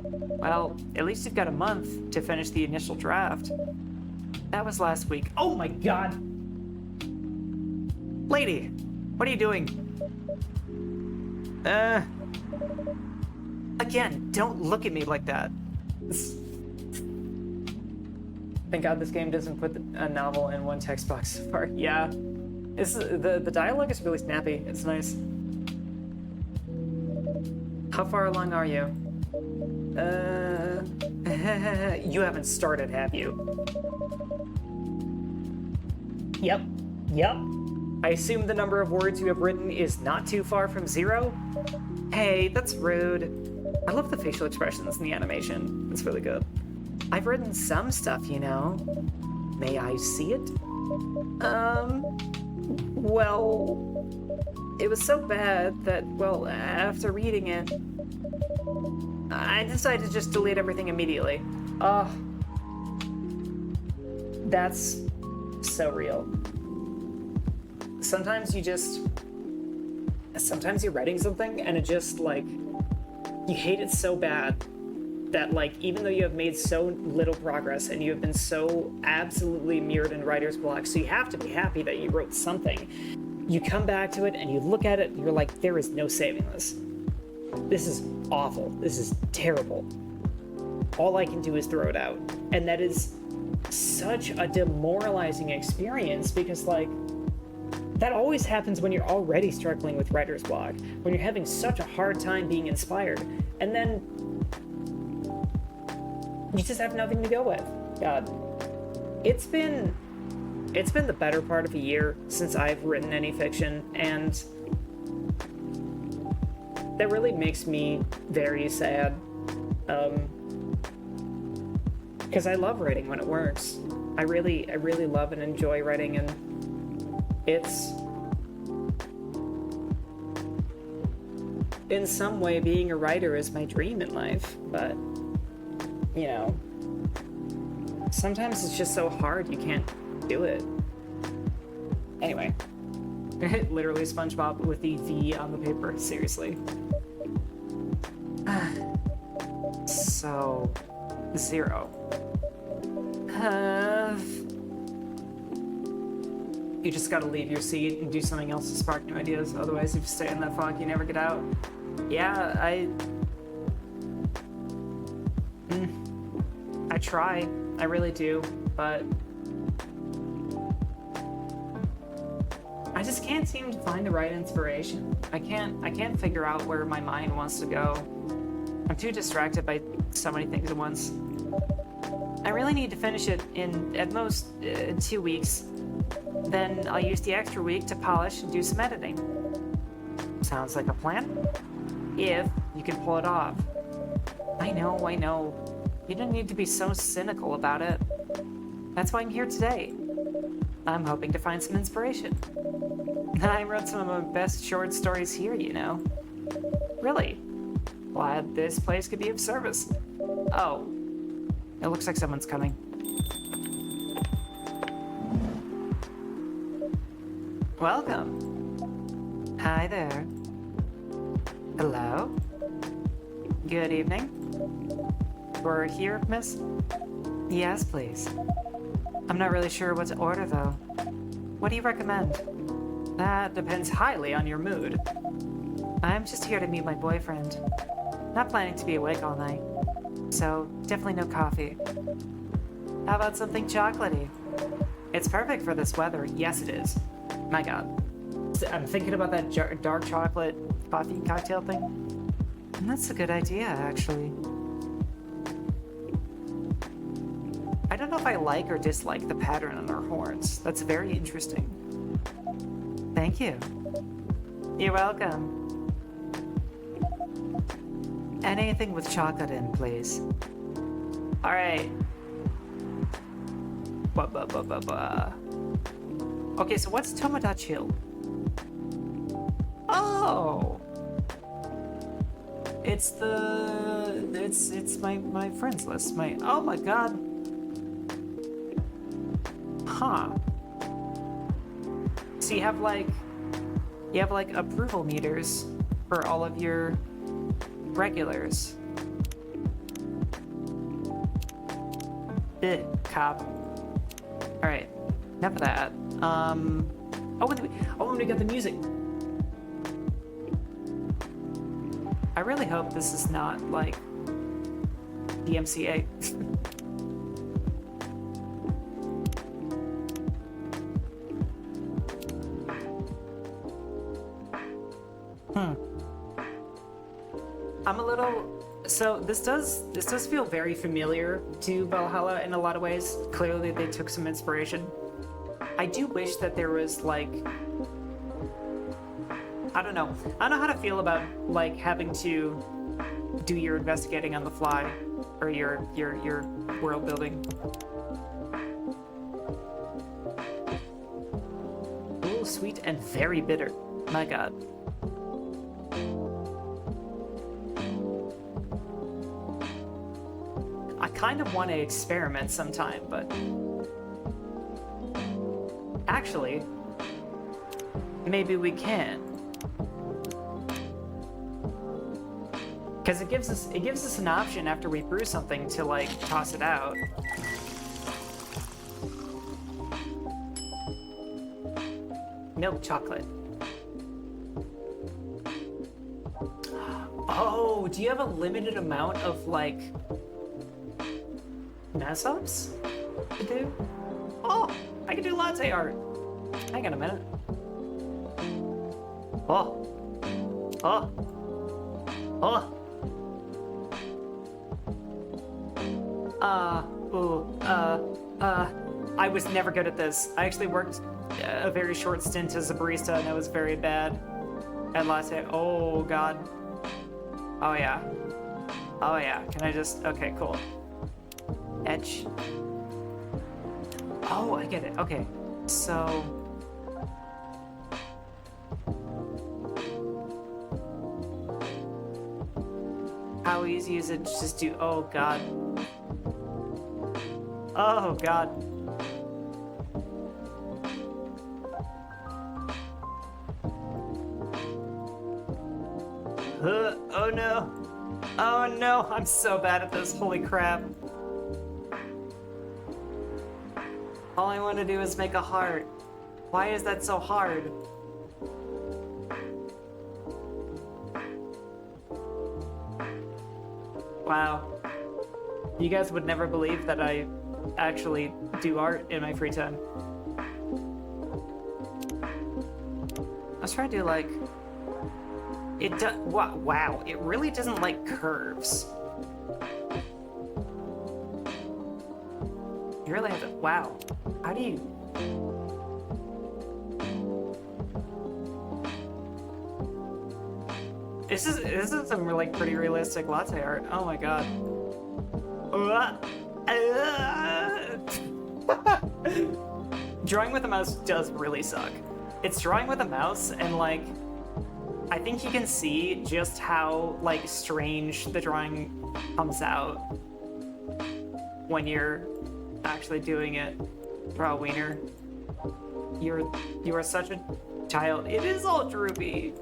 Well, at least you've got a month to finish the initial draft. That was last week. Oh my god! Lady, what are you doing? Again, don't look at me like that. Thank God this game doesn't put a novel in one text box so far. Yeah. The dialogue is really snappy. It's nice. How far along are you? You haven't started, have you? Yep. I assume the number of words you have written is not too far from 0? Hey, that's rude. I love the facial expressions in the animation. It's really good. I've written some stuff, you know. May I see it? Well, it was so bad that, well, after reading it, I decided to just delete everything immediately. That's so real. Sometimes you're writing something and it just, like, you hate it so bad that, like, even though you have made so little progress and you have been so absolutely mirrored in writer's block, so you have to be happy that you wrote something, you come back to it and you look at it and you're like, there is no saving this. This is awful. This is terrible. All I can do is throw it out. And that is such a demoralizing experience because, like, that always happens when you're already struggling with writer's block, when you're having such a hard time being inspired. And then You just have nothing to go with. God. It's been the better part of a year since I've written any fiction, and that really makes me very sad. Because I love writing when it works. I really love and enjoy writing, and it's in some way being a writer is my dream in life, but you know, sometimes it's just so hard you can't do it. Anyway, literally SpongeBob with the V on the paper, seriously. So, 0. You just gotta leave your seat and do something else to spark new ideas, otherwise if you stay in that fog, you never get out. Yeah, I try, I really do, but I just can't seem to find the right inspiration. I can't figure out where my mind wants to go. I'm too distracted by so many things at once. I really need to finish it in, at most, 2 weeks. Then I'll use the extra week to polish and do some editing. Sounds like a plan? If you can pull it off. I know. You don't need to be so cynical about it. That's why I'm here today. I'm hoping to find some inspiration. I wrote some of my best short stories here, you know. Really? Glad this place could be of service. Oh, it looks like someone's coming. Welcome. Hi there. Hello? Good evening. We're here, miss? Yes, please. I'm not really sure what to order, though. What do you recommend? That depends highly on your mood. I'm just here to meet my boyfriend. Not planning to be awake all night. So, definitely no coffee. How about something chocolatey? It's perfect for this weather. Yes, it is. My god. I'm thinking about that dark chocolate coffee cocktail thing. And that's a good idea, actually. I don't know if I like or dislike the pattern on their horns. That's very interesting. Thank you. You're welcome. Anything with chocolate in, please. Alright. Okay, so what's Tomodachi Hill? Oh! It's my friends list. Oh my god. Huh. So you have like approval meters for all of your regulars. Cop. Alright, enough of that. And we got the music. I really hope this is not like DMCA. I'm a little. So this does feel very familiar to Valhalla in a lot of ways. Clearly, they took some inspiration. I do wish that there was like, I don't know how to feel about like having to do your investigating on the fly or your world building. Ooh, sweet and very bitter. My god. I kind of want to experiment sometime, but actually, maybe we can. Because it gives us an option after we brew something to like toss it out. Milk chocolate. Oh, do you have a limited amount of like mess ups to do? Oh, I can do latte art. Hang on a minute. Oh. Ooh, I was never good at this. I actually worked a very short stint as a barista, and I was very bad at latte. Oh, God. Oh, yeah. Oh, yeah. Can I just... Okay, cool. Etch. Oh, I get it. Okay. So... How easy is it to just do... Oh, God. Oh, God. Oh, no. Oh, no. I'm so bad at this. Holy crap. All I want to do is make a heart. Why is that so hard? Wow. You guys would never believe that I actually do art in my free time. I was trying to do like... It does... Wow, it really doesn't like curves. You really have to... Wow. How do you... This is some like pretty realistic latte art. Oh my god. Drawing with a mouse does really suck. It's drawing with a mouse, and like I think you can see just how like strange the drawing comes out when you're actually doing it. Bro, Wiener, you are such a child. It is all droopy.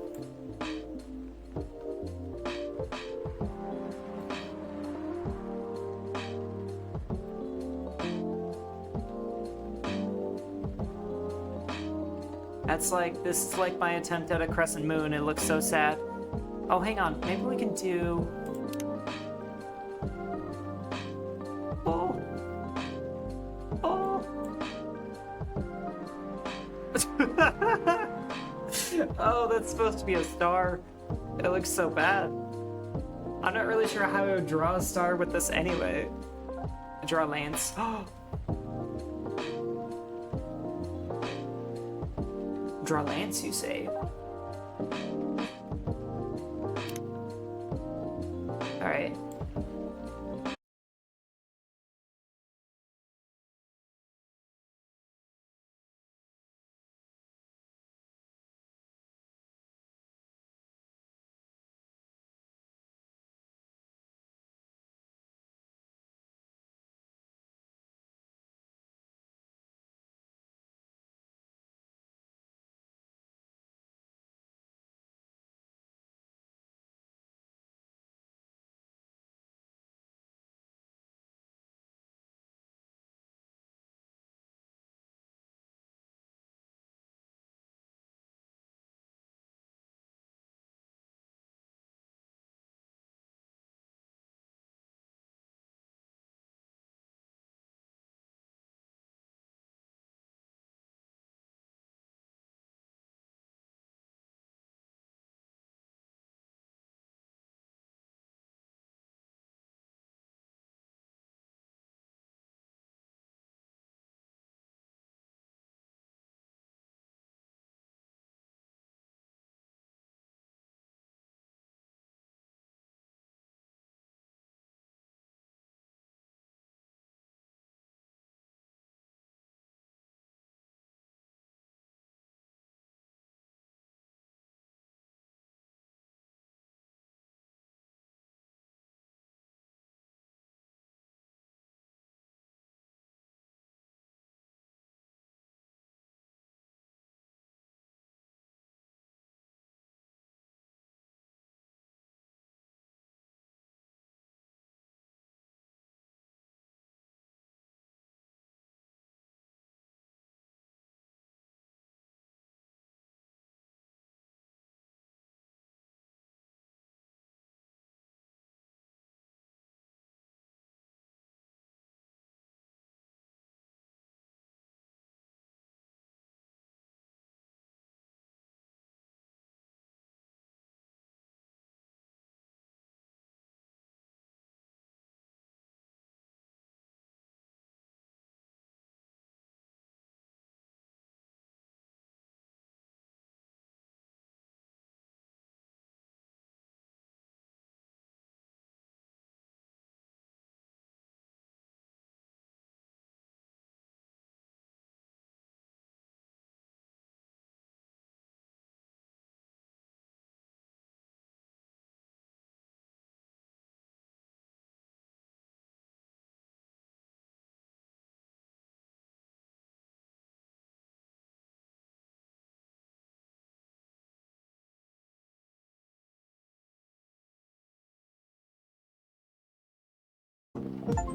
That's like, this is like my attempt at a crescent moon. It looks so sad. Oh, hang on. Maybe we can do... Oh. Oh. Oh, that's supposed to be a star. It looks so bad. I'm not really sure how I would draw a star with this anyway. Draw Lance. Draw Lance, you say? Alright.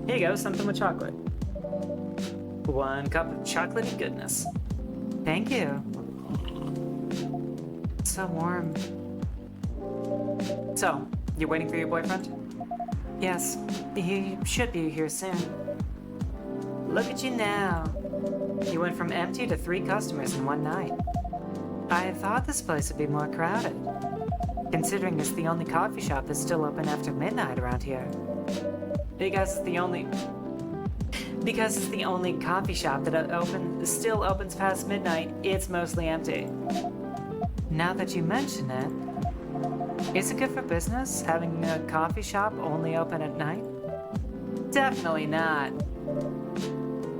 Here you go, something with chocolate. 1 cup of chocolatey goodness. Thank you. It's so warm. So, you're waiting for your boyfriend? Yes, he should be here soon. Look at you now. You went from empty to 3 customers in one night. I thought this place would be more crowded, considering it's the only coffee shop that's still open after midnight around here. Because it's the only coffee shop that still opens past midnight, it's mostly empty. Now that you mention it, is it good for business having a coffee shop only open at night? Definitely not.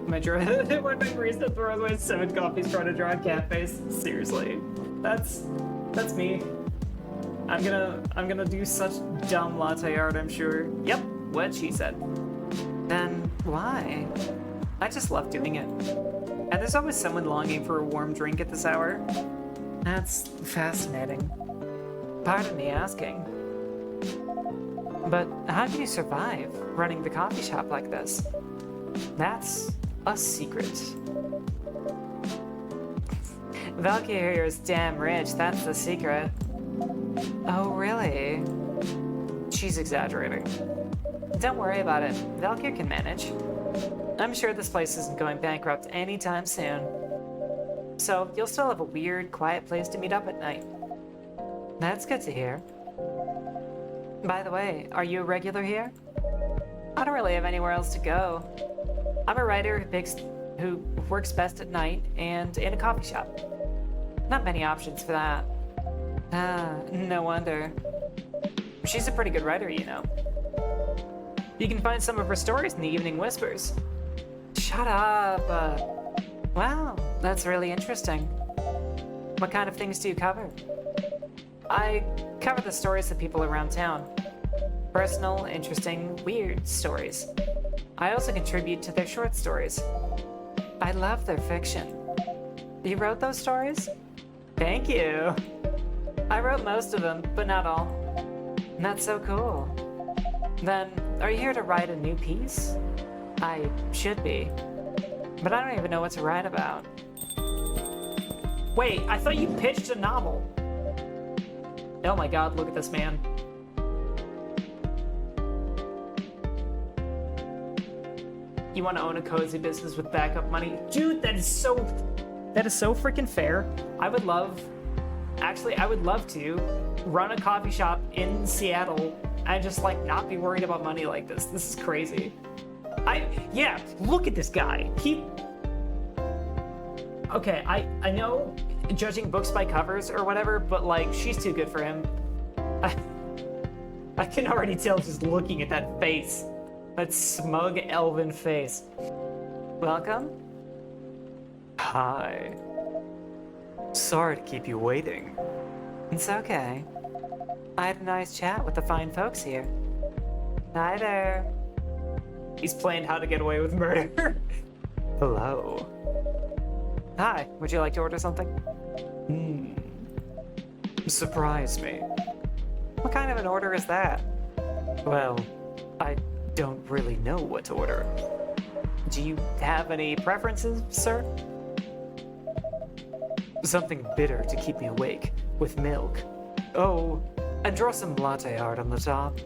When my barista throws away 7 coffees trying to draw a cat face. Seriously, that's me. I'm gonna do such dumb latte art, I'm sure. Yep, what she said. Then why? I just love doing it. And there's always someone longing for a warm drink at this hour. That's fascinating. Pardon me asking. But how do you survive running the coffee shop like this? That's a secret. Valkyrie here is damn rich, that's the secret. Oh, really? She's exaggerating. Don't worry about it, Valkyrie can manage. I'm sure this place isn't going bankrupt anytime soon. So, you'll still have a weird, quiet place to meet up at night. That's good to hear. By the way, are you a regular here? I don't really have anywhere else to go. I'm a writer who works best at night and in a coffee shop. Not many options for that. Ah, no wonder. She's a pretty good writer, you know. You can find some of her stories in the Evening Whispers. Shut up. Wow, that's really interesting. What kind of things do you cover? I cover the stories of people around town. Personal, interesting, weird stories. I also contribute to their short stories. I love their fiction. You wrote those stories? Thank you. I wrote most of them, but not all. That's so cool. Then, are you here to write a new piece? I should be. But I don't even know what to write about. Wait, I thought you pitched a novel. Oh my god, look at this man. You want to own a cozy business with backup money? Dude, that is so freaking fair. I would love to run a coffee shop in Seattle and just like not be worried about money like this. This is crazy. Yeah, look at this guy. Okay, I know judging books by covers or whatever, but like she's too good for him. I can already tell just looking at that face. That smug elven face. Welcome? Hi. Sorry to keep you waiting. It's okay. I had a nice chat with the fine folks here. Hi there. He's playing How to Get Away with Murder. Hello. Hi, would you like to order something? Surprise me. What kind of an order is that? Well, I don't really know what to order. Do you have any preferences, sir? Something bitter to keep me awake, with milk. Oh, and draw some latte art on the top.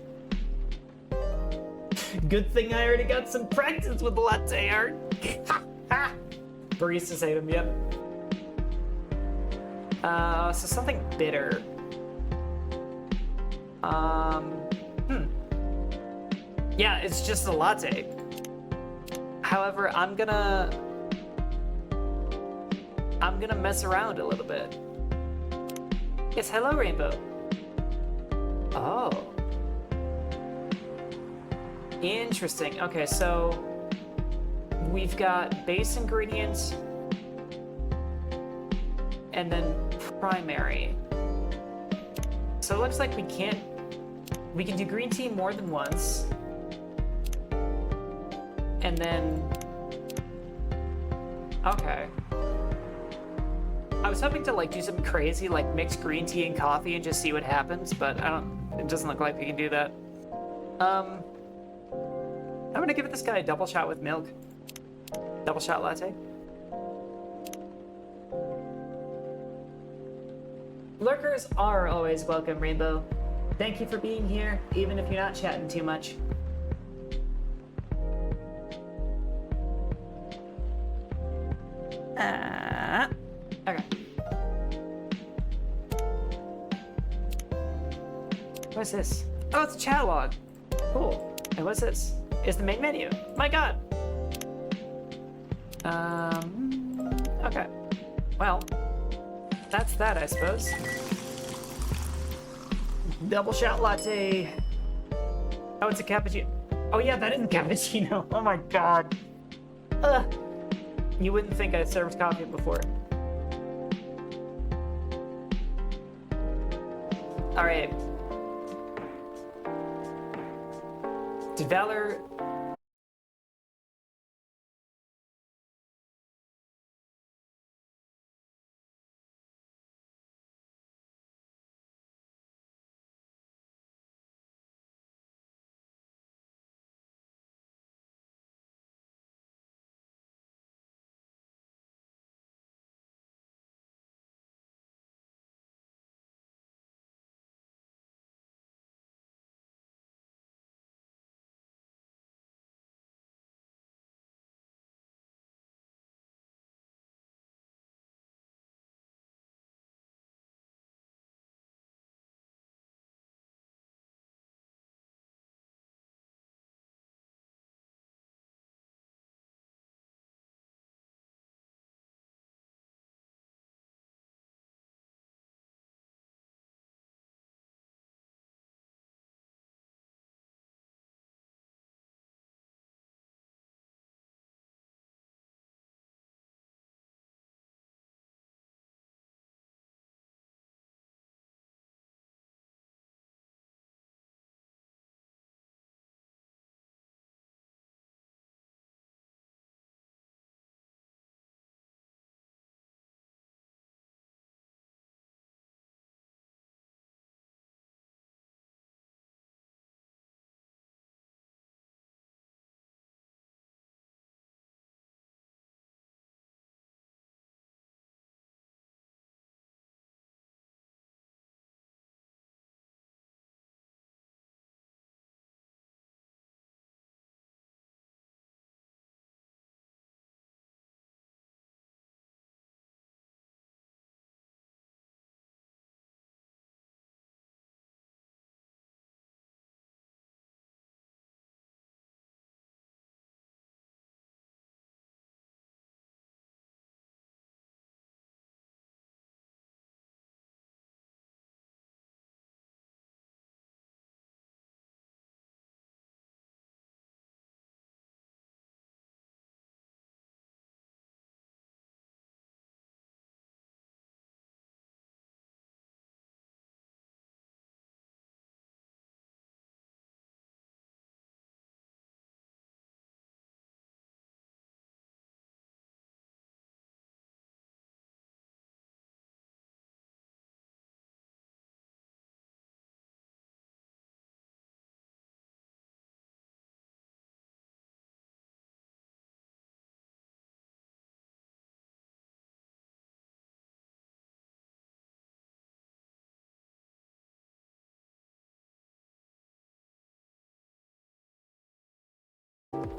Good thing I already got some practice with latte art. Baristas hate him, yep. So something bitter. Yeah, it's just a latte. However, I'm gonna mess around a little bit. Yes, hello, Rainbow. Oh. Interesting. Okay, so we've got base ingredients and then primary. So it looks like we can do green tea more than once. And then, okay. I was hoping to like do something crazy, like mix green tea and coffee and just see what happens, but it doesn't look like we can do that. I'm gonna give this guy a double shot with milk. Double shot latte. Lurkers are always welcome, Rainbow. Thank you for being here, even if you're not chatting too much. Okay. What's this? Oh, it's a chat log. Cool. And what's this? It's the main menu. My god. Okay. Well, that's that, I suppose. Double shot latte. Oh, it's a cappuccino. Oh yeah, that is a cappuccino. Oh my god. You wouldn't think I served coffee before. Alright. Did Valor...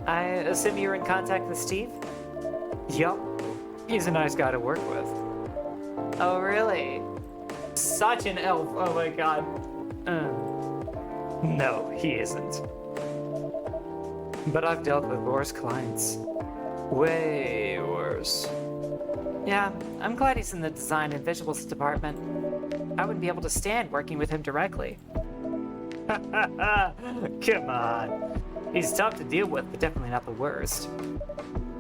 I assume you were in contact with Steve? Yup. He's a nice guy to work with. Oh, really? Such an elf. Oh my god. No, he isn't. But I've dealt with worse clients. Way worse. Yeah, I'm glad he's in the design and visuals department. I wouldn't be able to stand working with him directly. Come on. He's tough to deal with, but definitely not the worst.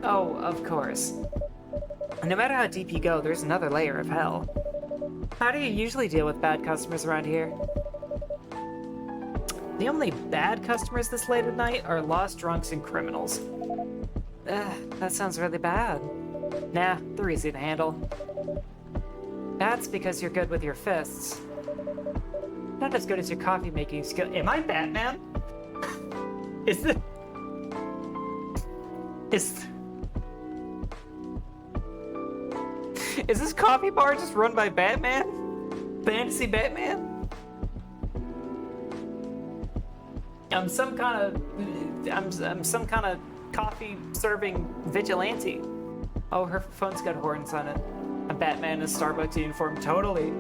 Oh, of course. No matter how deep you go, there's another layer of hell. How do you usually deal with bad customers around here? The only bad customers this late at night are lost drunks and criminals. That sounds really bad. Nah, they're easy to handle. That's because you're good with your fists. Not as good as your coffee making skill. Am I Batman? Is
Is this coffee bar just run by Batman? Fantasy Batman? I'm some kind of coffee serving vigilante. Oh, her phone's got horns on it. A Batman in a Starbucks uniform, totally.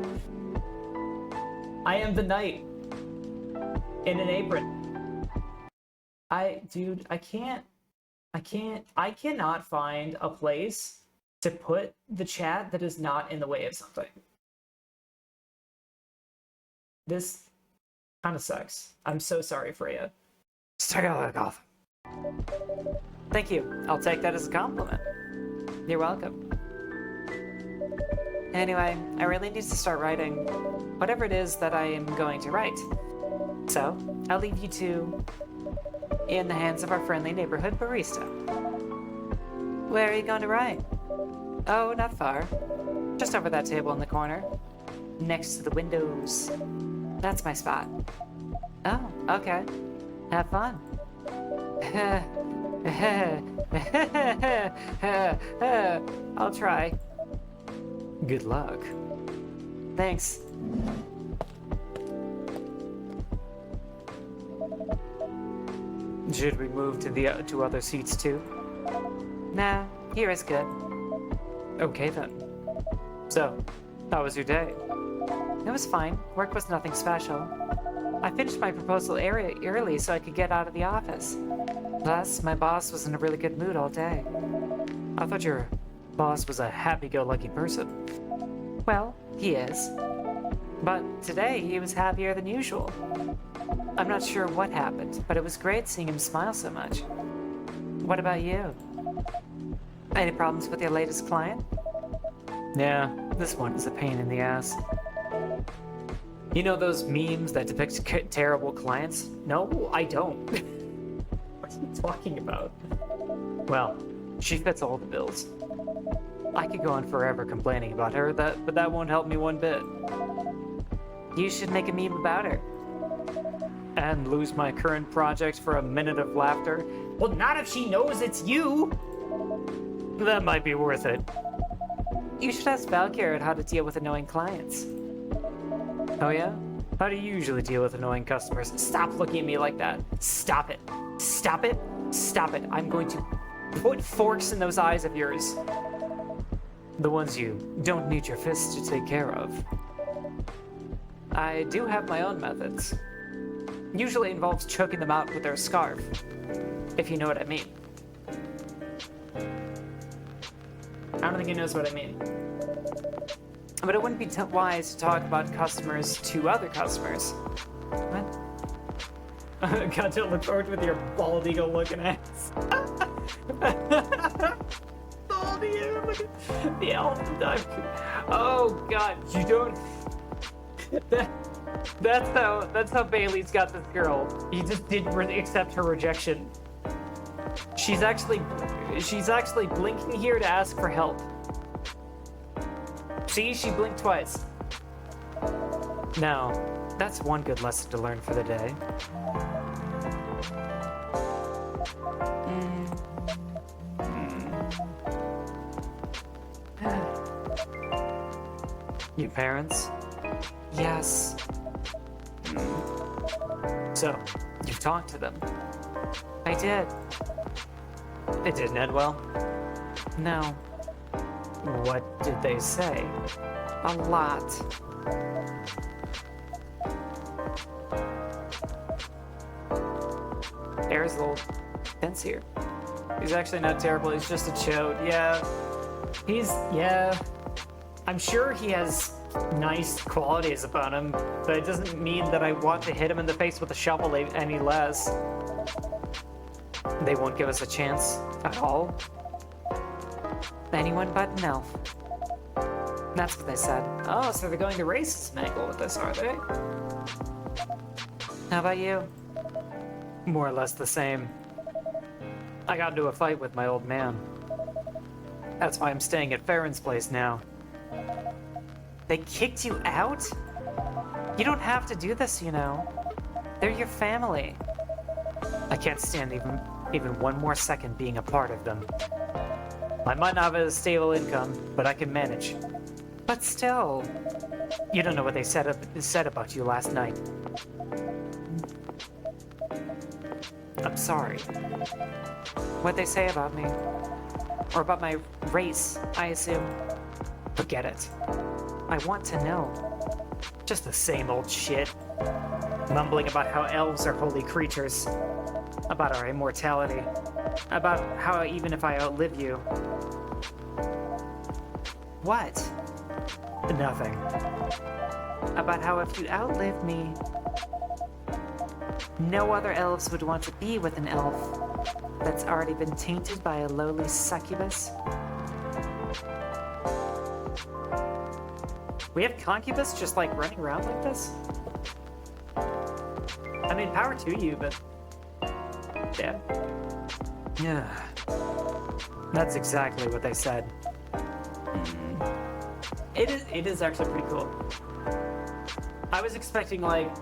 I am the knight in an apron. I cannot find a place to put the chat that is not in the way of something. This kind of sucks. I'm so sorry for you. Thank you. I'll take that as a compliment. You're welcome. Anyway, I really need to start writing whatever it is that I am going to write. So, I'll leave you two in the hands of our friendly neighborhood barista. Where are you going to write? Oh, not far. Just over that table in the corner. Next to the windows. That's my spot. Oh, okay. Have fun. I'll try. Good luck. Thanks. Should we move to the two other seats too? Nah, here is good. Okay then. So, how was your day? It was fine. Work was nothing special. I finished my proposal early so I could get out of the office. Plus, my boss was in a really good mood all day. I thought your boss was a happy-go-lucky person. Well, he is. But today, he was happier than usual. I'm not sure what happened, but it was great seeing him smile so much. What about you? Any problems with your latest client? Yeah, this one is a pain in the ass. You know those memes that depict terrible clients? No, I don't. What are you talking about? Well, she fits all the bills. I could go on forever complaining about her, but that won't help me one bit. You should make a meme about her. And lose my current project for a minute of laughter? Well, not if she knows it's you! That might be worth it. You should ask Valkyrie how to deal with annoying clients. Oh yeah? How do you usually deal with annoying customers? Stop looking at me like that. Stop it. Stop it. Stop it. I'm going to put forks in those eyes of yours. The ones you don't need your fists to take care of. I do have my own methods. Usually involves choking them out with their scarf, if you know what I mean. I don't think he knows what I mean. But it wouldn't be wise to talk about customers to other customers. What? God, don't look forward with your bald eagle looking ass. Bald eagle looking. The elf. Oh God, you don't. That's how Bailey's got this girl. He just didn't accept her rejection. She's actually blinking here to ask for help. See, she blinked twice. Now, that's one good lesson to learn for the day. Your parents? Yes. So, you've talked to them? I did. It didn't end well? No. What did they say? A lot. There's a little fence here. He's actually not terrible, he's just a chode. Yeah. I'm sure he has nice qualities about him, but it doesn't mean that I want to hit him in the face with a shovel any less. They won't give us a chance at all. Anyone but an elf. That's what they said. Oh, so they're going to racist angle with this, are they? How about you? More or less the same. I got into a fight with my old man. That's why I'm staying at Farron's place now. They kicked you out? You don't have to do this, you know. They're your family. I can't stand even one more second being a part of them. I might not have a stable income, but I can manage. But still, you don't know what they said about you last night. I'm sorry. What they say about me, or about my race, I assume. Forget it. I want to know. Just the same old shit. Mumbling about how elves are holy creatures, about our immortality, about how even if I outlive you. What? Nothing. About how if you outlive me, no other elves would want to be with an elf that's already been tainted by a lowly succubus. We have concubus just like running around like this? I mean, power to you, but yeah. Yeah. That's exactly what they said.
It is actually pretty cool. I was expecting like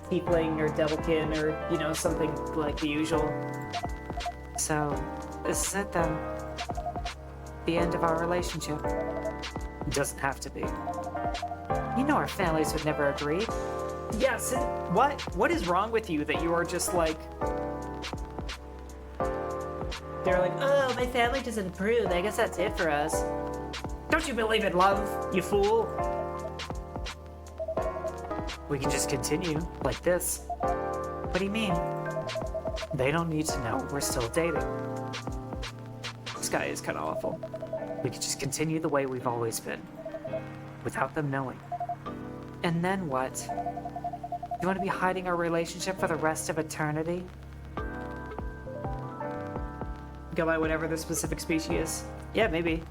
tiefling or devilkin or something like the usual.
So, this is it then. The end of our relationship. It doesn't have to be. You know our families would never agree.
Yes. What is wrong with you that you are just like? They're like, oh, my family doesn't approve. I guess that's it for us. Don't you believe in love, you fool?
We can just continue like this. What do you mean? They don't need to know we're still dating.
This guy is kind of awful.
We could just continue the way we've always been, without them knowing. And then what? You want to be hiding our relationship for the rest of eternity?
Go by whatever the specific species is. Yeah, maybe.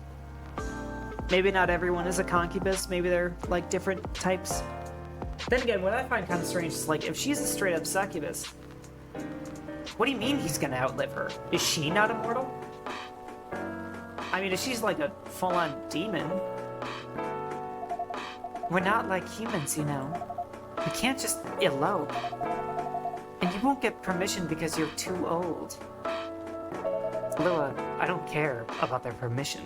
Maybe not everyone is a concubus. Maybe they're like different types. Then again, what I find kind of strange is like if she's a straight up succubus, what do you mean he's gonna outlive her? Is she not immortal? I mean, if she's like a full-on demon.
We're not like humans, you know. We can't just elope. And you won't get permission because you're too old. Lua, I don't care about their permission.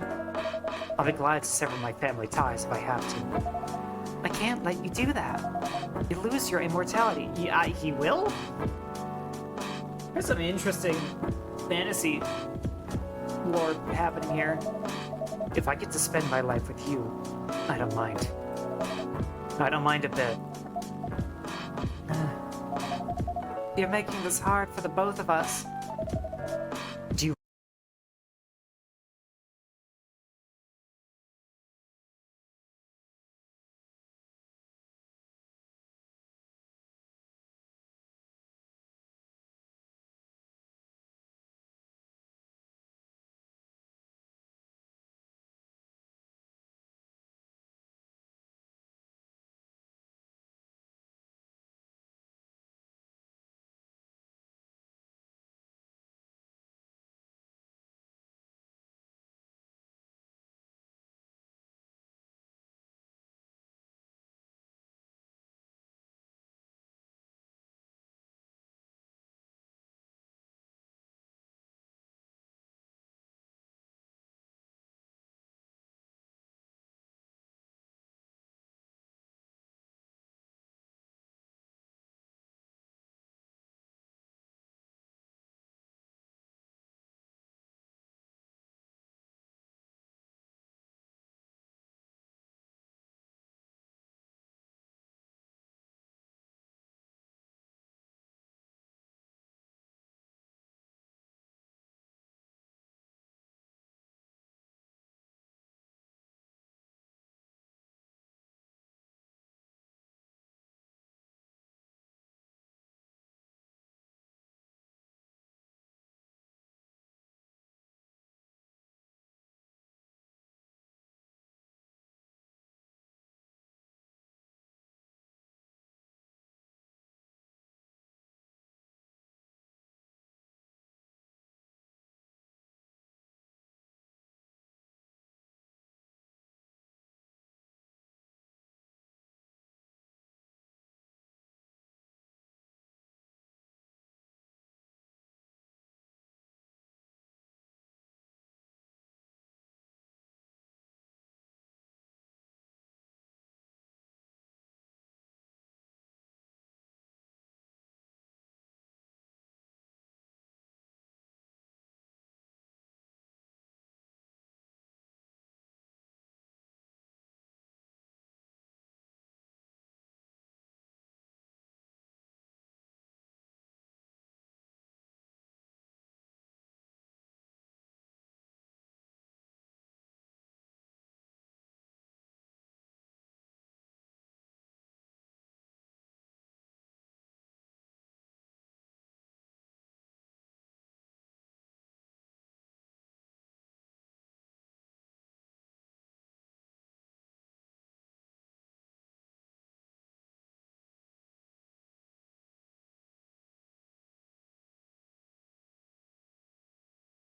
I'll be glad to sever my family ties if I have to. I can't let you do that. You lose your immortality.
Yeah, he will? There's some interesting fantasy lore happening here.
If I get to spend my life with you, I don't mind. I don't mind a bit. You're making this hard for the both of us. Do you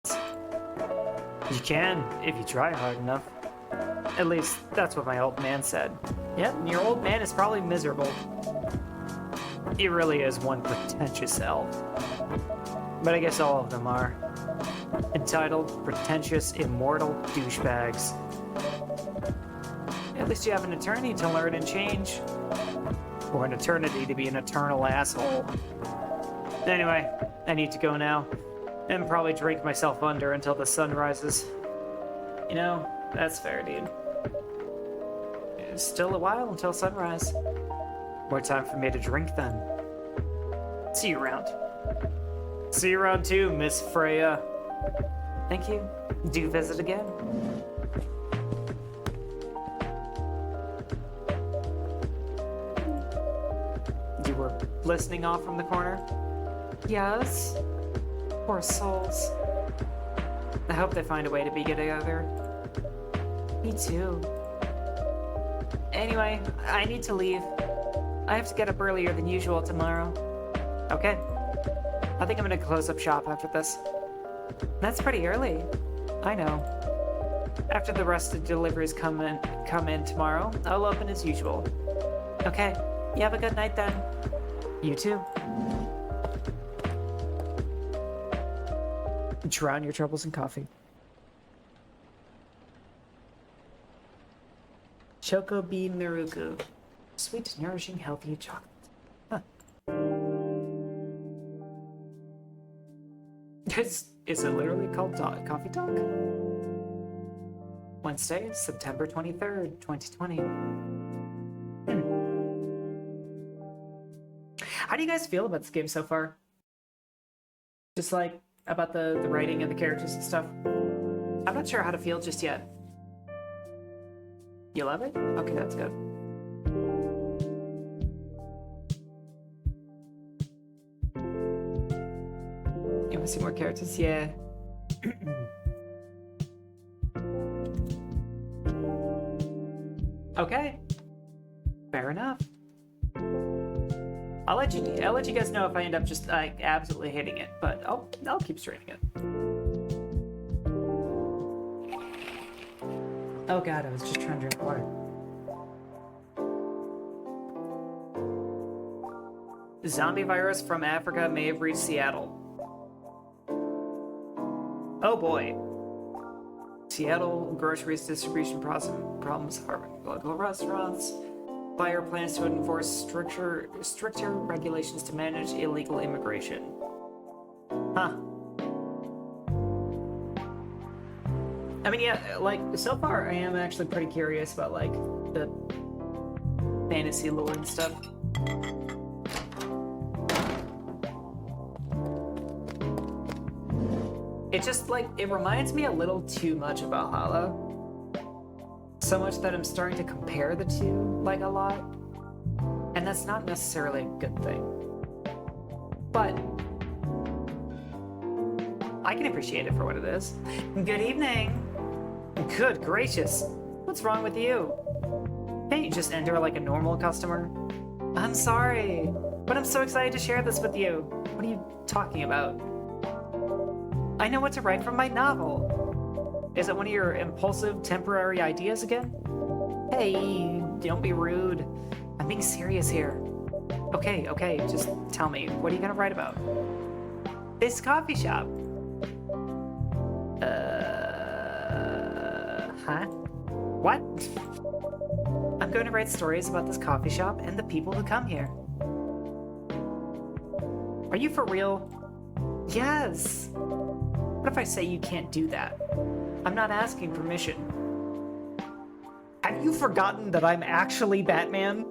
You can, if you try hard enough. At least, that's what my old man said. Yep, your old man is probably miserable. He really is one pretentious elf. But I guess all of them are. Entitled, pretentious, immortal douchebags. At least you have an eternity to learn and change. Or an eternity to be an eternal asshole. Anyway, I need to go now. And probably drink myself under until the sun rises. You know, that's fair, dude. It's still a while until sunrise. More time for me to drink then. See you around. See you around too, Miss Freya. Thank you. Do visit again. You were listening off from the corner? Yes. Poor souls. I hope they find a way to be together. Me too. Anyway, I need to leave. I have to get up earlier than usual tomorrow. Okay. I think I'm gonna close up shop after this. That's pretty early. I know. After the rest of the deliveries come in tomorrow, I'll open as usual. Okay. You have a good night then. You too. Drown your troubles in coffee. Choco Bean Marugu. Sweet, nourishing, healthy chocolate. Huh. Is it literally called Coffee Talk? Wednesday, September 23rd, 2020. How do you guys feel about this game so far? Just like about the writing and the characters and stuff? I'm not sure how to feel just yet. You love it? Okay, that's good. You want to see more characters? Yeah. Okay. Fair enough. I'll let you guys know if I end up just like absolutely hating it, but I'll keep streaming it. Oh god, I was just trying to drink water. Zombie virus from Africa may have reached Seattle. Oh boy. Seattle groceries distribution problems harming local restaurants. Fire plans to enforce stricter regulations to manage illegal immigration. Huh. I mean, yeah, like, so far I am actually pretty curious about, like, the fantasy lore and stuff. It just, like, it reminds me a little too much of Valhalla. So much that I'm starting to compare the two, like, a lot. And that's not necessarily a good thing. But I can appreciate it for what it is. Good evening. Good gracious. What's wrong with you? Can't you just enter like a normal customer? I'm sorry, but I'm so excited to share this with you. What are you talking about? I know what to write from my novel. Is it one of your impulsive, temporary ideas again? Hey, don't be rude. I'm being serious here. Okay, just tell me, what are you gonna write about? This coffee shop. Huh? What? I'm going to write stories about this coffee shop and the people who come here. Are you for real? Yes. What if I say you can't do that? I'm not asking permission. Have you forgotten that I'm actually Batman?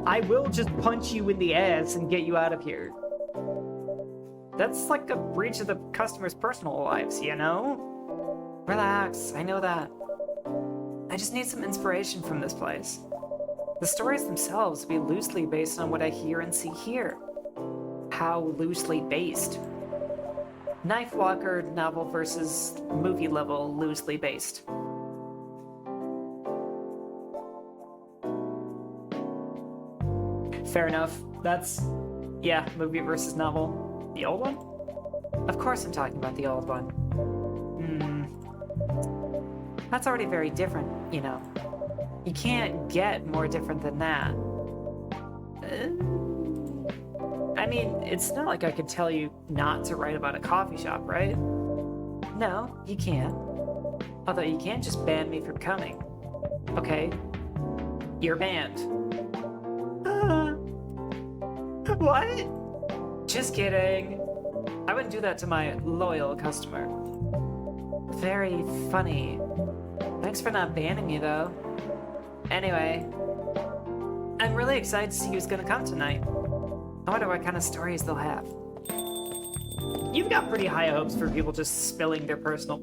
I will just punch you in the ass and get you out of here. That's like a breach of the customer's personal lives, you know? Relax, I know that. I just need some inspiration from this place. The stories themselves will be loosely based on what I hear and see here. How loosely based? Knife Walker novel versus movie level loosely based. Fair enough. That's, yeah, movie versus novel. The old one? Of course I'm talking about the old one.
Hmm.
That's already very different, you know. You can't get more different than that. I mean, it's not like I could tell you not to write about a coffee shop, right? No, you can't. Although you can't just ban me from coming. Okay? You're banned.
What?
Just kidding. I wouldn't do that to my loyal customer. Very funny. Thanks for not banning me, though. Anyway, I'm really excited to see who's gonna come tonight. I wonder what kind of stories they'll have.
You've got pretty high hopes for people just spilling their personal.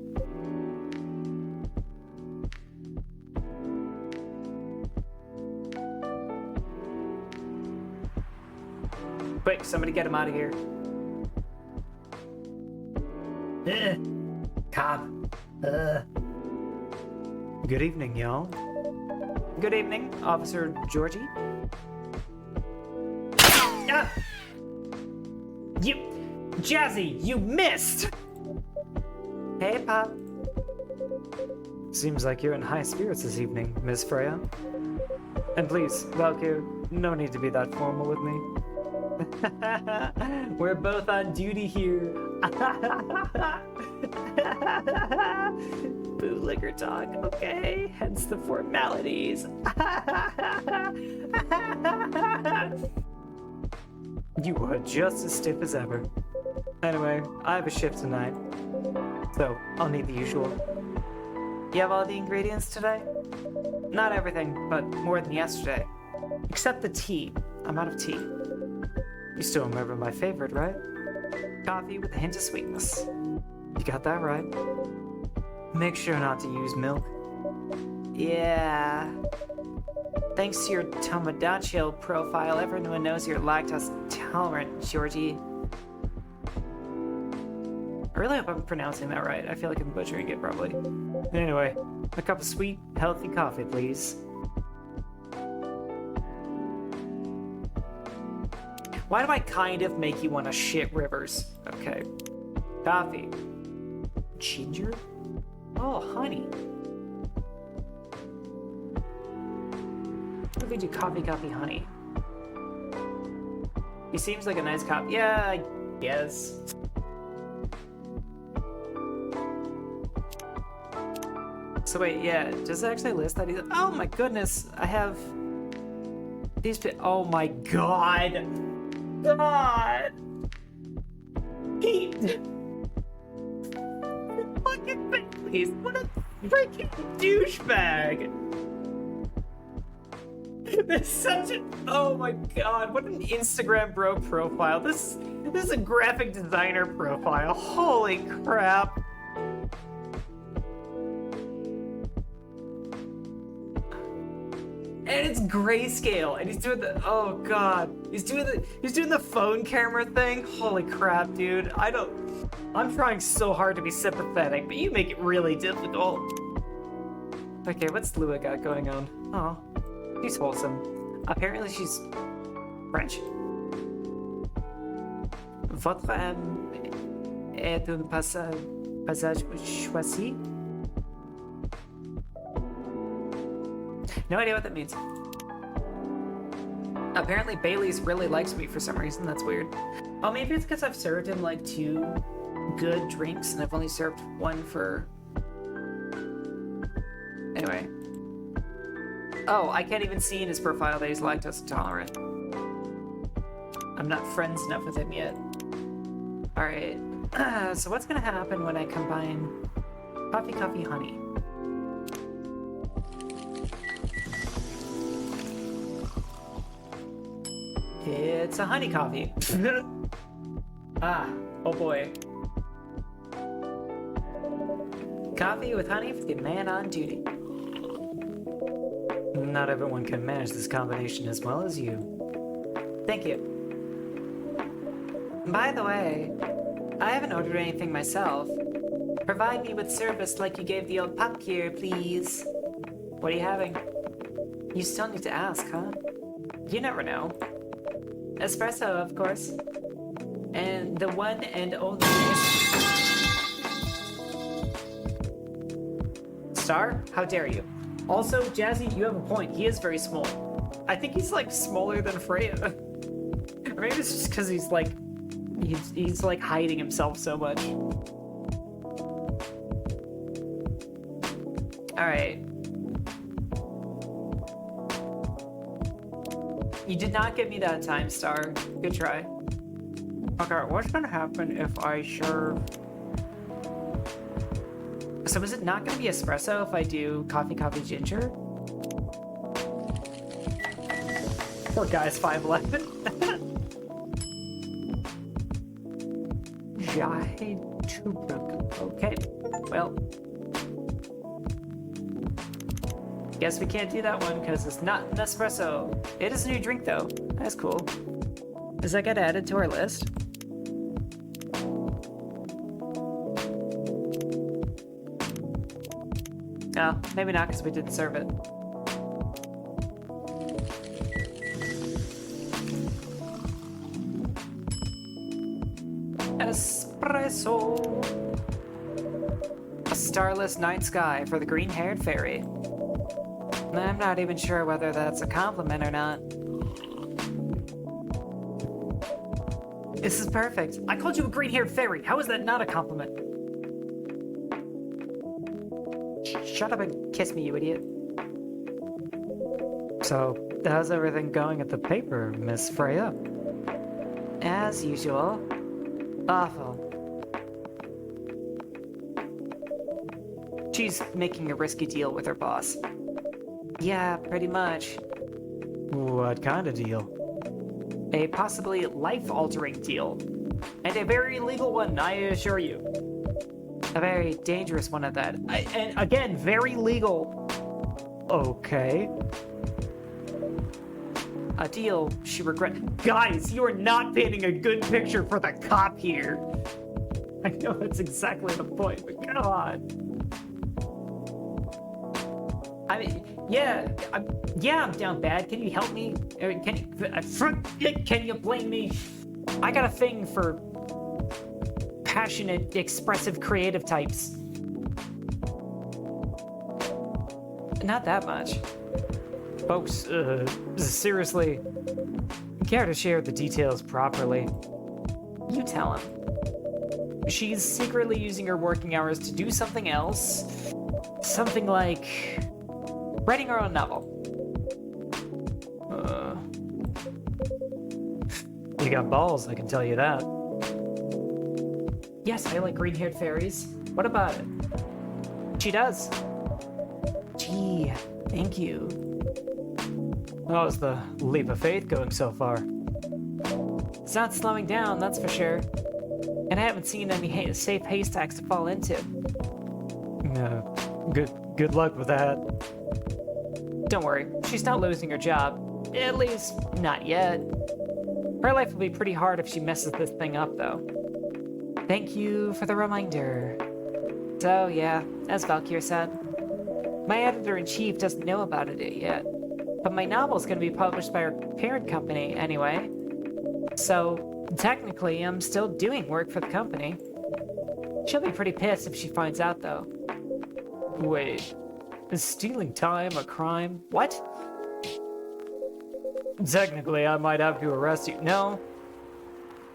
Quick, somebody get him out of here. Cop.
Good evening, y'all.
Good evening, Officer Georgie. Ah! Jazzy, you missed!
Hey, Pop. Seems like you're in high spirits this evening, Miss Freya. And please, Valkyr, no need to be that formal with me.
We're both on duty here. Bootlicker talk, okay? Hence the formalities.
You are just as stiff as ever. Anyway, I have a shift tonight, so I'll need the usual. You have all the ingredients today? Not everything, but more than yesterday. Except the tea. I'm out of tea. You still remember my favorite, right? Coffee with a hint of sweetness. You got that right. Make sure not to use milk. Yeah. Thanks to your Tomodachi profile, everyone knows you're lactose tolerant, Georgie. I really hope I'm pronouncing that right. I feel like I'm butchering it probably. Anyway, a cup of sweet, healthy coffee, please.
Why do I kind of make you want to shit rivers? Okay. Coffee. Ginger? Oh, honey. What if we do coffee, honey? He seems like a nice cop. Yeah, I guess. So wait, yeah, does it actually list that he's... Oh my goodness, I have... These... Oh my god! God! He... Fucking Baileys! What a freaking douchebag! This is such a... Oh my god, what an Instagram bro profile. This is a graphic designer profile. Holy crap. And it's grayscale, and he's doing the... Oh god. He's doing the phone camera thing. Holy crap, dude. I'm trying so hard to be sympathetic, but you make it really difficult. Okay, what's Lua got going on? Oh. She's wholesome. Apparently she's French. Votre âme est un passage choisi? No idea what that means. Apparently Bailey's really likes me for some reason. That's weird. Oh, maybe it's because I've served him like 2 good drinks and I've only served 1 for... Anyway. Oh, I can't even see in his profile that he's lactose intolerant. I'm not friends enough with him yet. Alright, so what's gonna happen when I combine coffee, honey? It's a honey coffee. Ah, oh boy. Coffee with honey for the man on duty. Not everyone can manage this combination as well as you. Thank you. By the way, I haven't ordered anything myself. Provide me with service like you gave the old pup here, please. What are you having? You still need to ask, huh? You never know. Espresso, of course. And the one and only...
Star, how dare you? Also, Jazzy, you have a point. He is very small. I think he's like smaller than Freya. Or maybe it's just because he's like hiding himself so much. Alright. You did not get me that time, Star. Good try. Okay, what's gonna happen if I serve... So is it not gonna be espresso if I do coffee ginger? Poor guy's 5'11". Jai Tubruk. Okay, well... Guess we can't do that one because it's not an espresso. It is a new drink though. That's cool. Does that get added to our list? No, maybe not because we didn't serve it. Espresso. A starless night sky for the green-haired fairy. I'm not even sure whether that's a compliment or not. This is perfect. I called you a green-haired fairy. How is that not a compliment? Shut up and kiss me, you idiot. So, how's everything going at the paper, Miss Freya? As usual. Awful. She's making a risky deal with her boss. Yeah, pretty much. What kind of deal? A possibly life-altering deal. And a very illegal one, I assure you. A very dangerous one at that. And again, very legal. Okay. A deal she regret. Guys, you are not painting a good picture for the cop here. I know that's exactly the point, but come on. I mean, yeah, I'm down bad. Can you help me? Can you blame me? I got a thing for passionate, expressive, creative types. Not that much. Folks, seriously, care to share the details properly? You tell him. She's secretly using her working hours to do something else. Something like writing her own novel. You got balls, I can tell you that. Yes, I like green-haired fairies. What about it? She does. Gee, thank you. How's the leap of faith going so far? It's not slowing down, that's for sure. And I haven't seen any safe haystacks to fall into. Good luck with that. Don't worry, she's not losing her job. At least, not yet. Her life will be pretty hard if she messes this thing up, though. Thank you for the reminder. So, yeah, as Valkyr said, my editor-in-chief doesn't know about it yet. But my novel's gonna be published by our parent company anyway. So, technically, I'm still doing work for the company. She'll be pretty pissed if she finds out, though. Wait, is stealing time a crime? What? Technically, I might have to arrest you. No,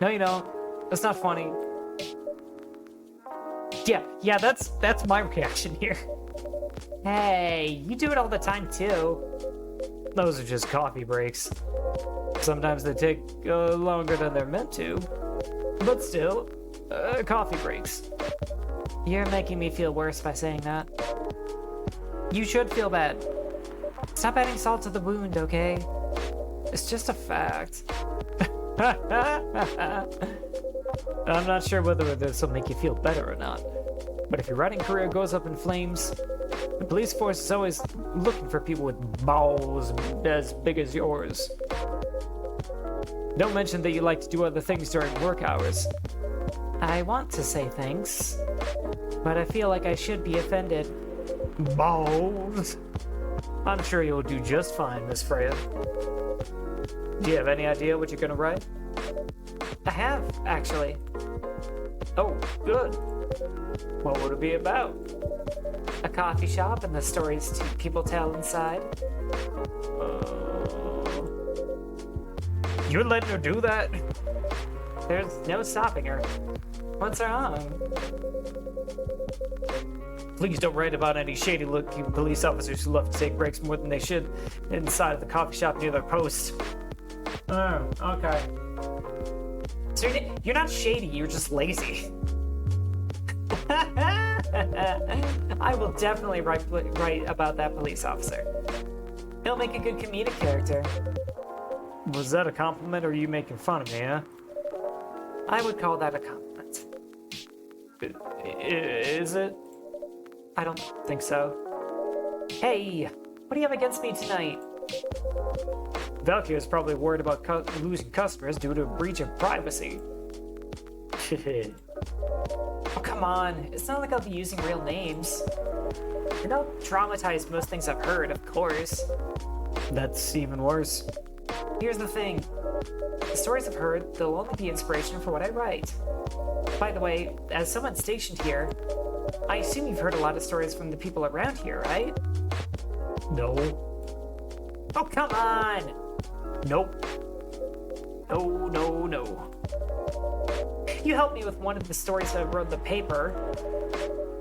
you don't. That's not funny. Yeah, that's my reaction here. Hey, you do it all the time, too. Those are just coffee breaks. Sometimes they take longer than they're meant to. But still, coffee breaks. You're making me feel worse by saying that. You should feel bad. Stop adding salt to the wound, okay? It's just a fact. I'm not sure whether this will make you feel better or not. But if your writing career goes up in flames, the police force is always looking for people with balls as big as yours. Don't mention that you like to do other things during work hours. I want to say thanks, but I feel like I should be offended. Balls? I'm sure you'll do just fine, Miss Freya. Do you have any idea what you're gonna write? I have, actually. Oh, good. What would it be about? A coffee shop and the stories people tell inside.
You're letting her do that?
There's no stopping her. What's wrong?
Please don't write about any shady-looking police officers who love to take breaks more than they should inside of the coffee shop near their post. Oh, okay.
So you're not shady, you're just lazy. I will definitely write about that police officer. He'll make a good comedic character.
Was that a compliment or are you making fun of me, huh?
I would call that a compliment.
Is it?
I don't think so. Hey, what do you have against me tonight?
Valkyrie is probably worried about losing customers due to a breach of privacy.
Oh, come on. It's not like I'll be using real names. And I'll traumatize most things I've heard, of course.
That's even worse.
Here's the thing. The stories I've heard, they'll only be inspiration for what I write. By the way, as someone stationed here, I assume you've heard a lot of stories from the people around here, right?
No.
Oh, come on!
Nope.
No. You helped me with one of the stories I wrote in the paper.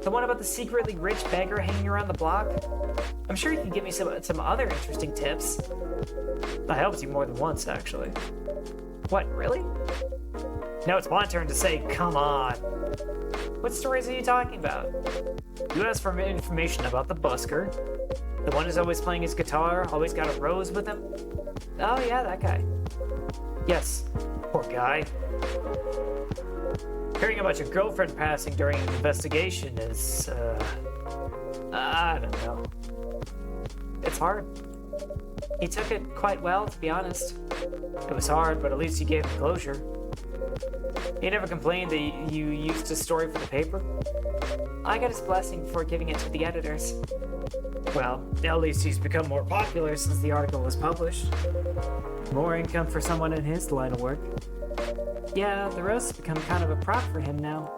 The one about the secretly rich beggar hanging around the block. I'm sure you can give me some other interesting tips.
I helped you more than once, actually.
What, really?
Now it's my turn to say, come on.
What stories are you talking about?
You asked for information about the busker. The one who's always playing his guitar, always got a rose with him.
Oh yeah, that guy.
Yes, poor guy. Hearing about your girlfriend passing during an investigation is, I don't know.
It's hard. He took it quite well, to be honest.
It was hard, but at least you gave him closure. He never complained that you used his story for the paper?
I got his blessing before giving it to the editors.
Well, at least he's become more popular since the article was published. More income for someone in his line of work.
Yeah, the rose has become kind of a prop for him now.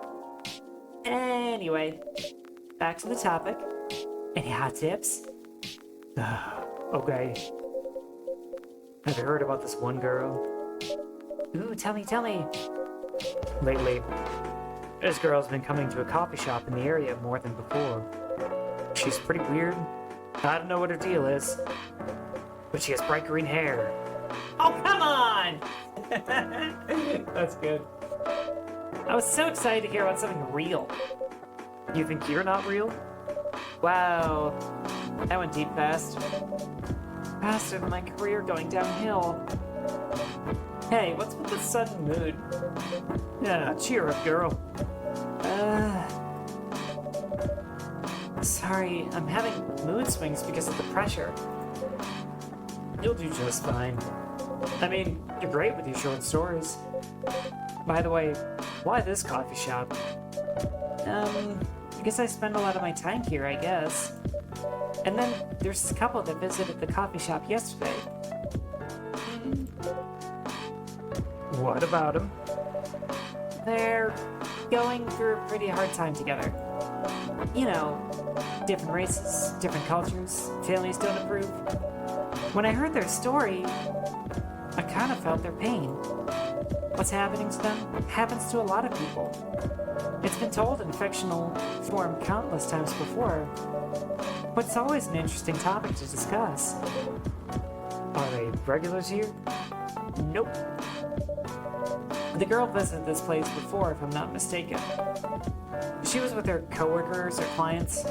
Anyway, back to the topic. Any hot tips?
Okay. Have you heard about this one girl?
Ooh, tell me.
Lately, this girl's been coming to a coffee shop in the area more than before. She's pretty weird. I don't know what her deal is, but she has bright green hair.
Oh, come on!
That's good.
I was so excited to hear about something real.
You think you're not real?
Wow, that went deep fast. Faster than my career going downhill. Hey, what's with the sudden mood?
Yeah, cheer up, girl.
Sorry, I'm having mood swings because of the pressure.
You'll do just fine. I mean, you're great with your short stories. By the way, why this coffee shop?
Because I spend a lot of my time here, I guess. And then there's this couple that visited the coffee shop yesterday.
What about them?
They're going through a pretty hard time together. You know, different races, different cultures, families don't approve. When I heard their story, I kind of felt their pain. What's happening to them happens to a lot of people. It's been told in fictional form countless times before, but it's always an interesting topic to discuss.
Are they regulars here?
Nope. The girl visited this place before, if I'm not mistaken. She was with her coworkers or clients,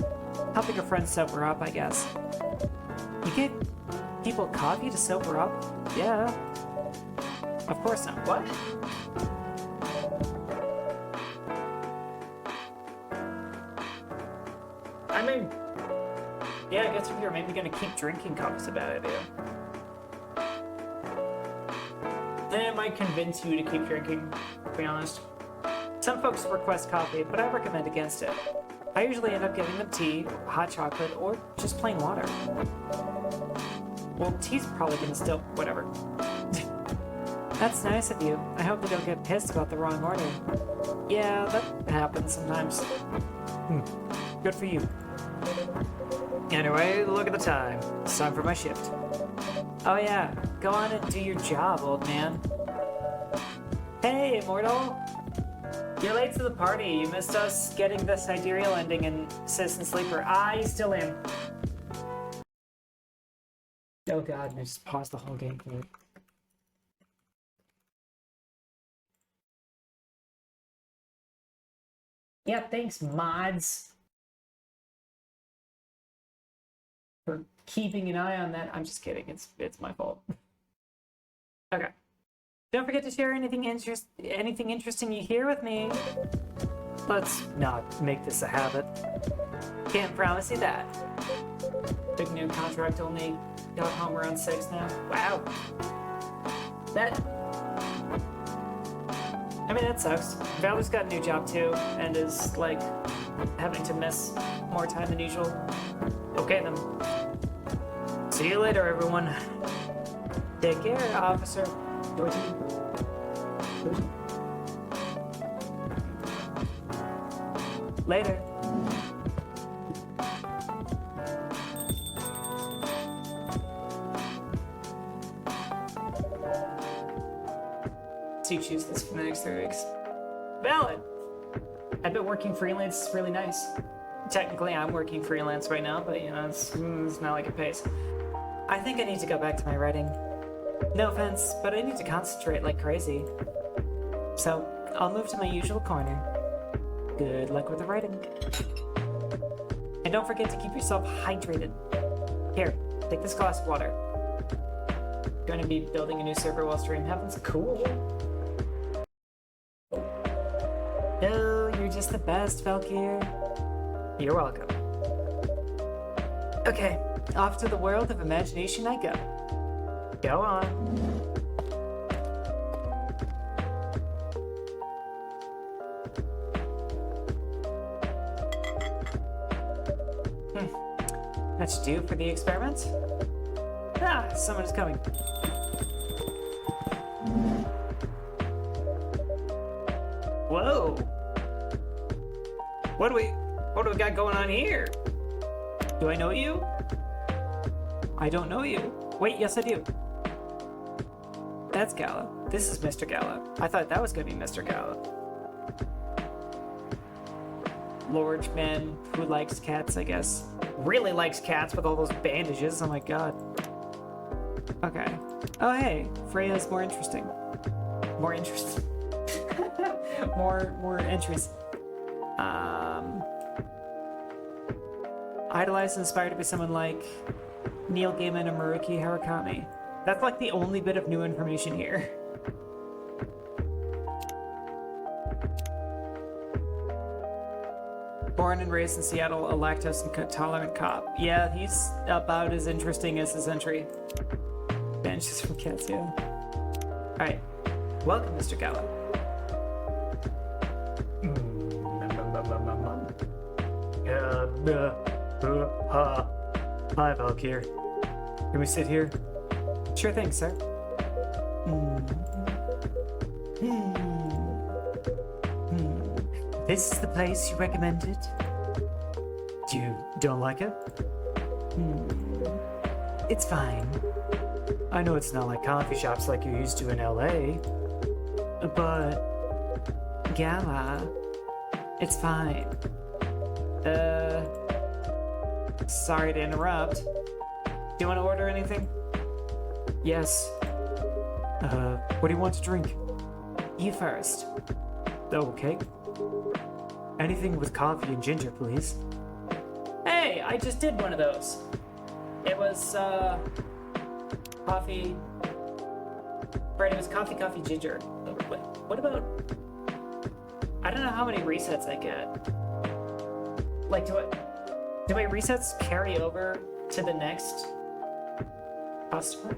helping her friend sober up, I guess. You get people coffee to sober up? Yeah. Of course not. What?
I mean, yeah, I guess if you're maybe gonna keep drinking coffee, it's a bad idea. Then it might convince you to keep drinking, to be honest.
Some folks request coffee, but I recommend against it. I usually end up giving them tea, hot chocolate, or just plain water. Well, tea's probably gonna still... whatever. That's nice of you. I hope they don't get pissed about the wrong order. Yeah, that happens sometimes.
Good for you.
Anyway, look at the time. It's time for my shift. Oh yeah, go on and do your job, old man. Hey, Immortal!
You're late to the party. You missed us getting the sidereal ending in Citizen Sleeper. I still am. Oh god, I just paused the whole game for it. Yeah, thanks, mods, for keeping an eye on that. I'm just kidding. It's my fault. Okay. Don't forget to share anything interesting you hear with me.
Let's not make this a habit.
Can't promise you that. Big new contract only got home around 6 now. Wow. That sucks. Valer's got a new job too, and is like having to miss more time than usual. Okay then. See you later, everyone. Take care, officer. Later. So you choose this for the next 3 weeks. Valid. I've been working freelance. It's really nice. Technically, I'm working freelance right now, but you know, it's not like it pays. I think I need to go back to my writing. No offense, but I need to concentrate like crazy. So, I'll move to my usual corner. Good luck with the writing. And don't forget to keep yourself hydrated. Here, take this glass of water. Going to be building a new server while stream happens. Cool. Oh, you're just the best, Valkyr. You're welcome. Okay, off to the world of imagination I go. Go on. That should do for the experiment. Ah, someone is coming. Whoa! What do we got going on here? Do I know you? I don't know you. Wait, yes I do. That's Gala. This is Mr. Gala. I thought that was gonna be Mr. Gala. Large man who likes cats, I guess. Really likes cats with all those bandages. Oh my god. Okay. Oh hey, Freya's more interesting. More interesting. more entries. Idolized and inspired to be someone like Neil Gaiman and Maruki Harakami. That's like the only bit of new information here. Born and raised in Seattle, a lactose intolerant cop. Yeah, he's about as interesting as his entry. Banishes from cats, yeah. Alright. Welcome, Mr. Gala. Hi, Valkyr. Can we sit here? Sure thing, sir. This is the place you recommended? You don't like it? It's fine. I know it's not like coffee shops like you're used to in LA, but Gala, it's fine. Sorry to interrupt. Do you want to order anything? Yes. What do you want to drink? You first. Okay. Anything with coffee and ginger, please. Hey, I just did one of those. It was, coffee... Right, it was coffee, ginger. What about... I don't know how many resets I get. Like, do my resets carry over to the next customer?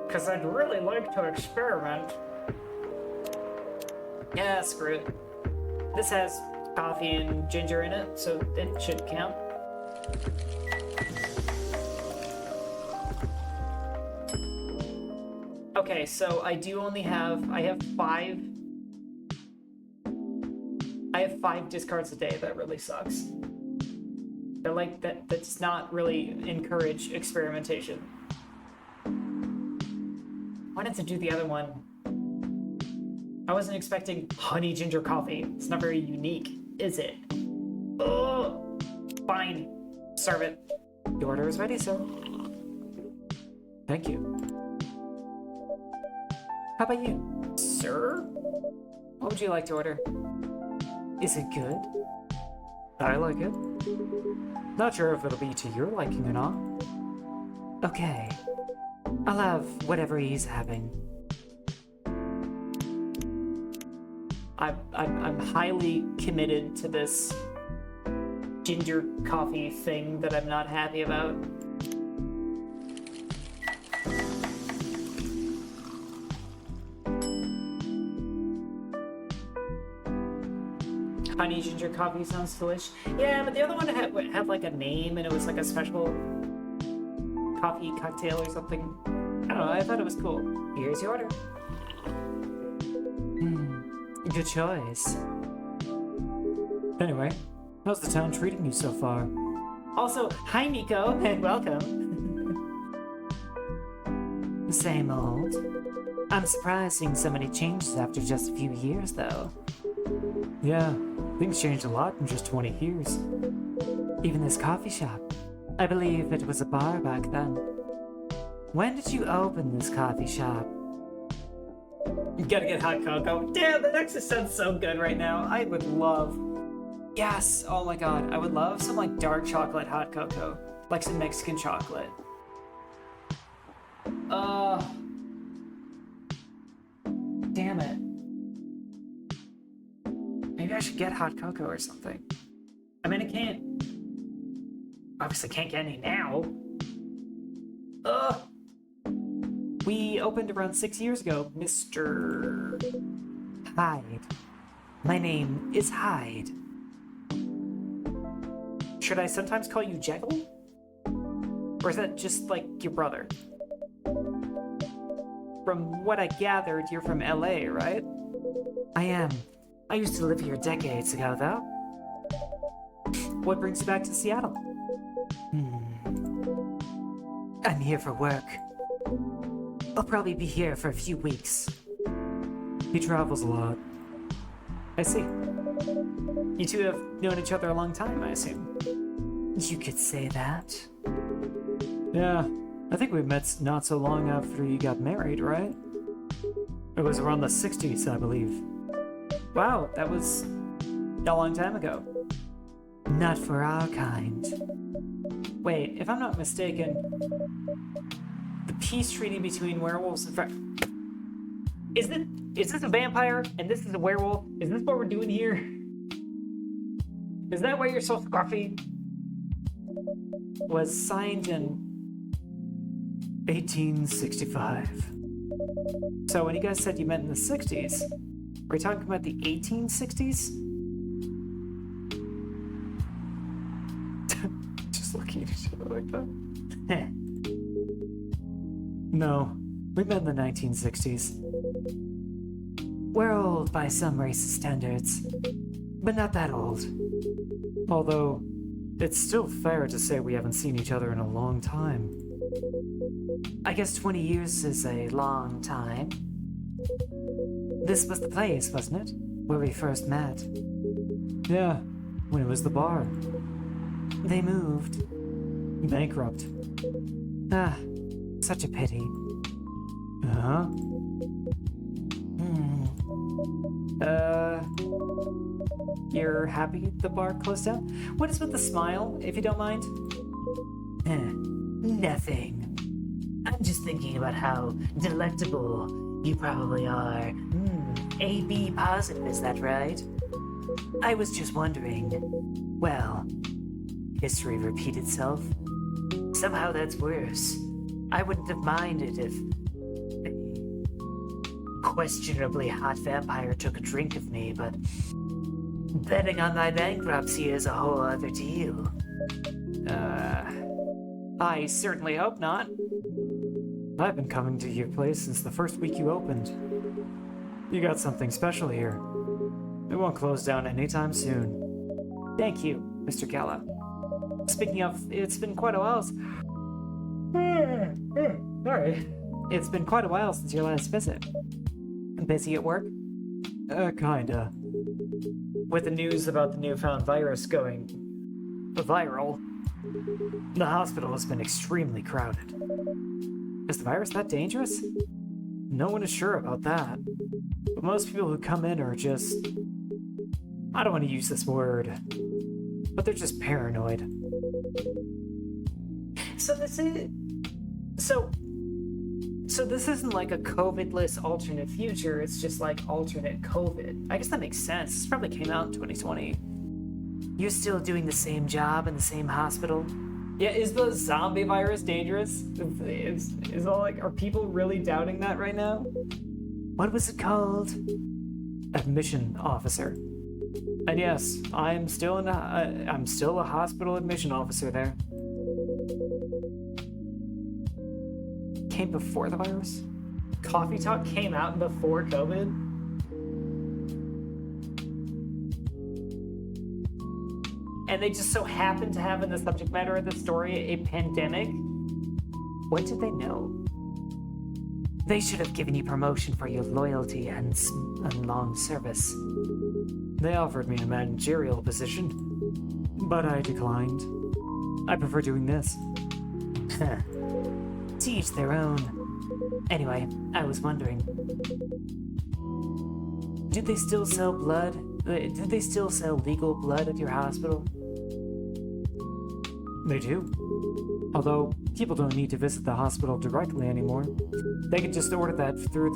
Because I'd really like to experiment. Yeah, screw it. This has coffee and ginger in it, so it should count. Okay, so I have 5 discards a day. That really sucks. They're like that's not really encourage experimentation. Wanted to do the other one. I wasn't expecting honey ginger coffee. It's not very unique, is it? Oh, fine. Serve it.
Your order is ready, sir. Thank you. How about you?
Sir?
What would you like to order? Is it good? I like it. Not sure if it'll be to your liking or not. Okay. I'll have whatever he's having.
I'm highly committed to this ginger coffee thing that I'm not happy about. Honey ginger coffee sounds delish. Yeah, but the other one had like a name and it was like a special coffee cocktail or something. I don't know, I thought it was cool.
Here's your order. Good choice. Anyway, how's the town treating you so far?
Also, hi Nico, and welcome.
Same old. I'm surprised seeing so many changes after just a few years, though. Yeah, things changed a lot in just 20 years. Even this coffee shop. I believe it was a bar back then. When did you open this coffee shop?
You gotta get hot cocoa. Damn, that actually sounds so good right now. I would love. Yes, oh my god, I would love some like dark chocolate hot cocoa. Like some Mexican chocolate. Damn it. Maybe I should get hot cocoa or something. I mean, I can't. Obviously can't get any now. Ugh. We opened around 6 years ago, Mr.
Hyde. My name is Hyde.
Should I sometimes call you Jekyll? Or is that just like your brother? From what I gathered, you're from LA, right?
I am. I used to live here decades ago, though.
What brings you back to Seattle?
I'm here for work. I'll probably be here for a few weeks. He travels a lot.
I see. You two have known each other a long time, I assume.
You could say that.
Yeah, I think we met not so long after you got married, right? It was around the 60s, I believe.
Wow, that was a long time ago.
Not for our kind.
Wait, if I'm not mistaken, the peace treaty between werewolves and is this a vampire and this is a werewolf? Is this what we're doing here? Is that why you're so scruffy?
Was signed in 1865.
So when you guys said you met in the 60s, were you talking about the 1860s?
Just looking at each other like that. No, we met in the 1960s.
We're old by some racist standards, but not that old.
Although, it's still fair to say we haven't seen each other in a long time.
I guess 20 years is a long time. This was the place, wasn't it? Where we first met.
Yeah, when it was the bar.
They moved.
Bankrupt.
Ah, such a pity.
Uh-huh.
You're happy the bar closed down? What is with the smile, if you don't mind?
Nothing. I'm just thinking about how delectable you probably are. AB positive, is that right? I was just wondering. Well, history repeat itself. Somehow that's worse. I wouldn't have minded if a questionably hot vampire took a drink of me, but betting on my bankruptcy is a whole other deal.
I certainly hope not.
I've been coming to your place since the first week you opened. You got something special here. It won't close down anytime soon.
Thank you, Mr. Gala.
Speaking of, it's been quite a while. Sorry. It's been quite a while since your last visit. Busy at work?
Kinda.
With the news about the newfound virus going
Viral.
The hospital has been extremely crowded.
Is the virus that dangerous?
No one is sure about that. But most people who come in are just... I don't want to use this word, but they're just paranoid.
So this is so this isn't like a COVID-less alternate future, it's just like alternate COVID.
I guess that makes sense. This probably came out in 2020. You're still doing the same job in the same hospital?
Yeah, is the zombie virus dangerous? Is all like, are people really doubting that right now?
What was it called?
Admission officer. And yes, I'm still a hospital admission officer there.
Came before the virus?
Coffee Talk came out before COVID? And they just so happened to have in the subject matter of the story a pandemic?
What did they know? They should have given you promotion for your loyalty and long service.
They offered me a managerial position, but I declined. I prefer doing this.
To each their own. Anyway, I was wondering. Did they still sell blood? Did they still sell legal blood at your hospital?
They do. Although people don't need to visit the hospital directly anymore. They can just order that through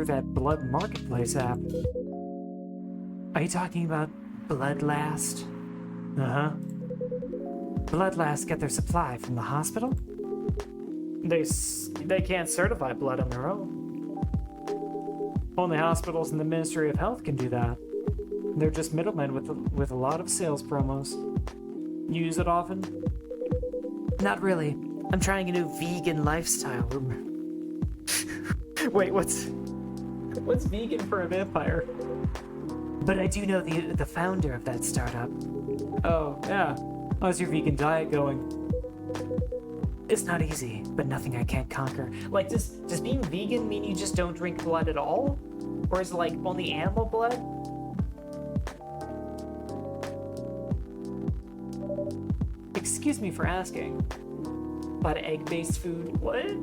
that blood marketplace app.
Are you talking about Bloodlast?
Uh-huh.
Bloodlast get their supply from the hospital?
They can't certify blood on their own. Only hospitals and the Ministry of Health can do that. They're just middlemen with a lot of sales promos. You use it often?
Not really. I'm trying a new vegan lifestyle.
Wait, what's vegan for a vampire?
But I do know the founder of that startup.
Oh, yeah. How's your vegan diet going?
It's not easy, but nothing I can't conquer.
Like, does being vegan mean you just don't drink blood at all? Or is it like only animal blood? Excuse me for asking. But egg-based food? What?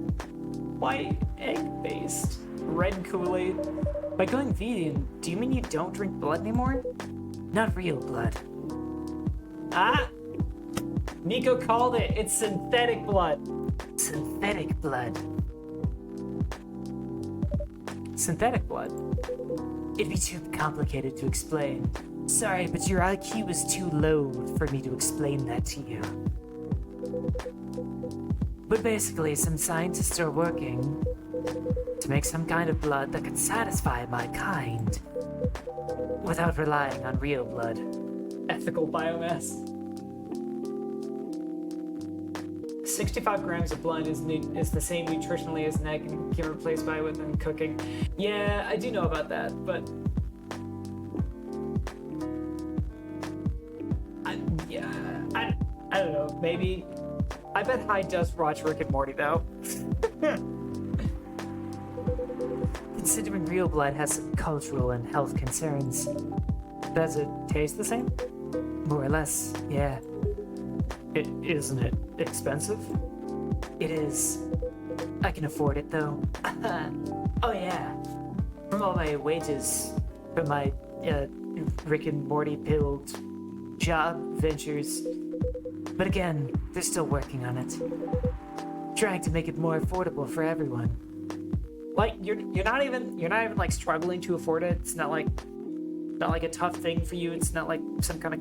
Why egg-based? Red Kool-Aid? By going vegan, do you mean you don't drink blood anymore?
Not real blood.
Ah! Nico called it. It's synthetic blood.
Synthetic blood.
Synthetic blood?
It'd be too complicated to explain. Sorry, but your IQ is too low for me to explain that to you. But basically, some scientists are working to make some kind of blood that could satisfy my kind without relying on real blood.
Ethical biomass. 65 grams of blood is the same nutritionally as an egg and can replace by within cooking. Yeah, I do know about that, but I don't know, maybe. I bet Hyde does watch Rick and Morty though.
Considering real blood has some cultural and health concerns.
Does it taste the same?
More or less, yeah.
Isn't it expensive?
It is. I can afford it though. Oh yeah. From all my wages, from my Rick and Morty pilled job ventures. But again, they're still working on it. Trying to make it more affordable for everyone.
Like you're not even like struggling to afford it. It's not like a tough thing for you. It's not like some kind of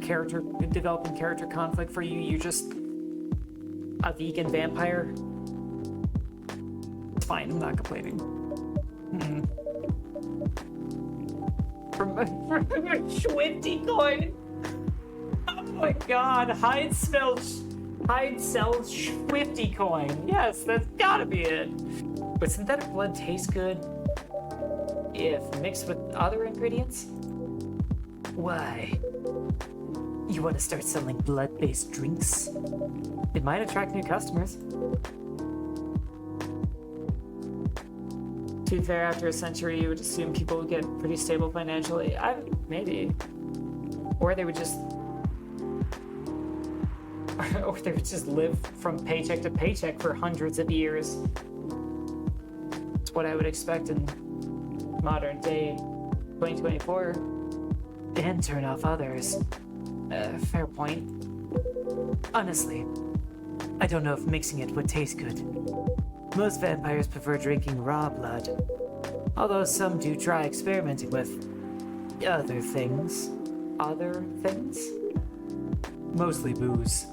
developing character conflict for you. You're just a vegan vampire. It's fine. I'm not complaining. From Schwifty coin. Oh my God! Hyde sells Schwifty coin. Yes, that's gotta be it. But synthetic blood tastes good if mixed with other ingredients.
Why? You want to start selling blood-based drinks? It might attract new customers.
To be fair, after a century, you would assume people would get pretty stable financially. Maybe. Or they would just... or they would just live from paycheck to paycheck for hundreds of years. It's what I would expect in modern day 2024.
And turn off others. Fair point. Honestly, I don't know if mixing it would taste good. Most vampires prefer drinking raw blood, although some do try experimenting with other things.
Other things?
Mostly booze.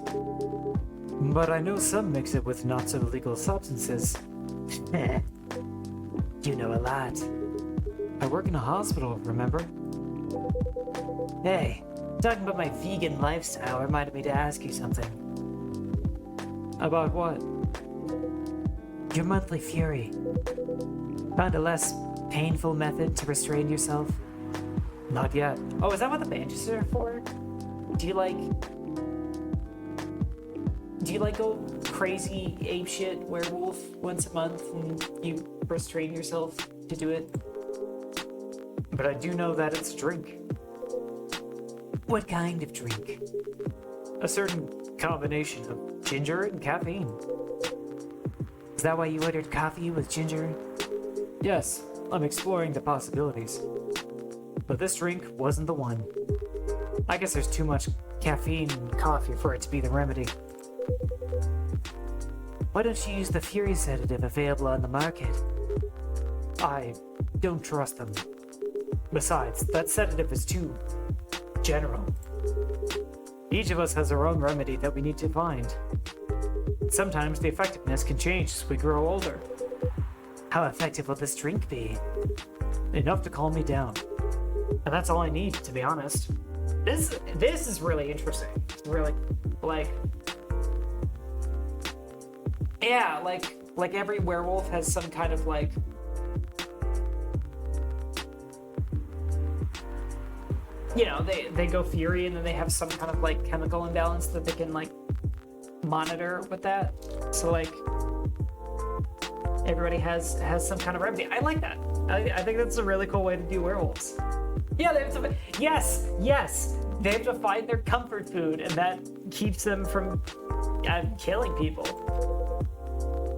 But I know some mix it with not so legal substances.
You know a lot.
I work in a hospital, remember?
Hey, talking about my vegan lifestyle reminded me to ask you something.
About what?
Your monthly fury. Found a less painful method to restrain yourself?
Not yet. Oh, is that what the bandages are for? Do you like go crazy apeshit werewolf once a month and you restrain yourself to do it? But I do know that it's a drink.
What kind of drink?
A certain combination of ginger and caffeine.
Is that why you ordered coffee with ginger?
Yes, I'm exploring the possibilities. But this drink wasn't the one. I guess there's too much caffeine in coffee for it to be the remedy.
Why don't you use the fury sedative available on the market?
I don't trust them. Besides, that sedative is too general. Each of us has our own remedy that we need to find. Sometimes the effectiveness can change as we grow older.
How effective will this drink be?
Enough to calm me down. And that's all I need, to be honest. This is really interesting. It's really, yeah, like every werewolf has some kind of they go fury and then they have some kind of chemical imbalance that they can monitor with that. So everybody has some kind of remedy. I like that. I think that's a really cool way to do werewolves. Yeah, they have to. Yes. They have to find their comfort food, and that keeps them from killing people.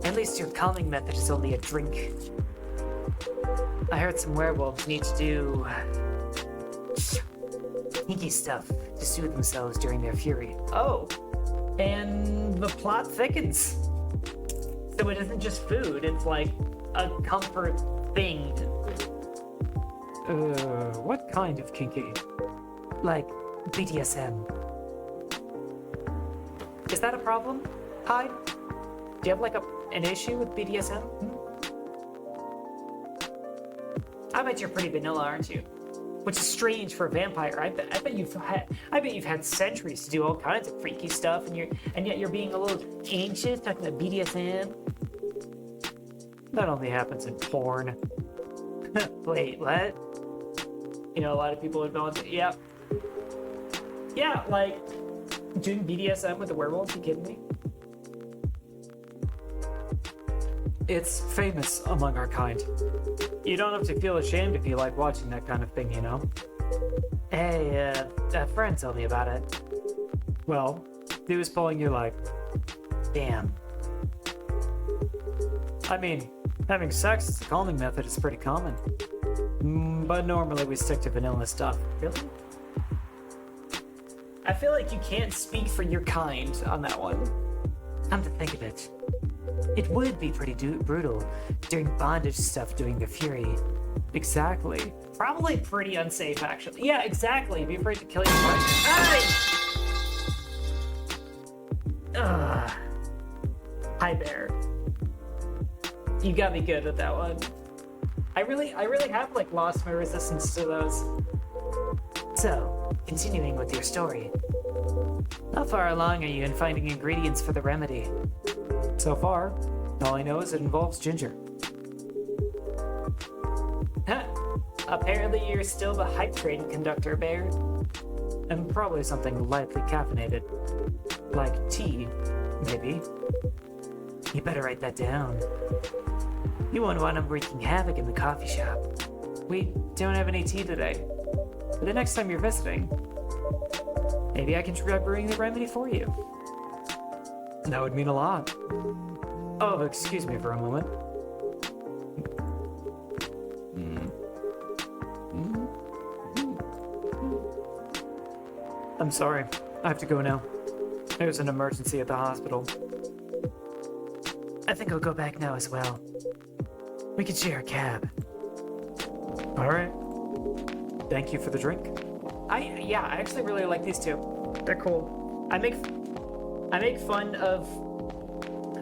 At least your calming method is only a drink. I heard some werewolves need to do kinky stuff to soothe themselves during their fury.
Oh, and the plot thickens. So it isn't just food, it's like a comfort thing. What kind of kinky?
Like BDSM.
Is that a problem, Hyde? Do you have an issue with BDSM? I bet you're pretty vanilla, aren't you? Which is strange for a vampire. I bet you've had centuries to do all kinds of freaky stuff, and yet you're being a little anxious talking about BDSM. That only happens in porn. Wait, what? A lot of people would know. Yeah, doing BDSM with a werewolf. You kidding me? It's famous among our kind. You don't have to feel ashamed if you like watching that kind of thing,
Hey, a friend told me about it.
Well, he was pulling your leg.
Damn.
I mean, having sex as a calming method is pretty common. But normally we stick to vanilla stuff. Really? I feel like you can't speak for your kind on that one.
Come to think of it, it would be pretty brutal doing bondage stuff during the fury.
Exactly. Probably pretty unsafe, actually. Yeah, exactly. Be afraid to kill your partner. Hey! Ugh. Hi, Bear. You got me good with that one. I really have lost my resistance to those.
So, continuing with your story, how far along are you in finding ingredients for the remedy?
So far, all I know is it involves ginger.
Apparently you're still the hype train conductor, Bear.
and probably something lightly caffeinated. Like tea, maybe. You better write that down. You won't want him wreaking havoc in the coffee shop. We don't have any tea today. But the next time you're visiting, maybe I can try brewing the remedy for you. That would mean a lot. Oh, excuse me for a moment. I'm sorry. I have to go now. There's an emergency at the hospital. I think I'll go back now as well. We could share a cab. All right. Thank you for the drink.
I actually really like these two. They're cool. I make fun of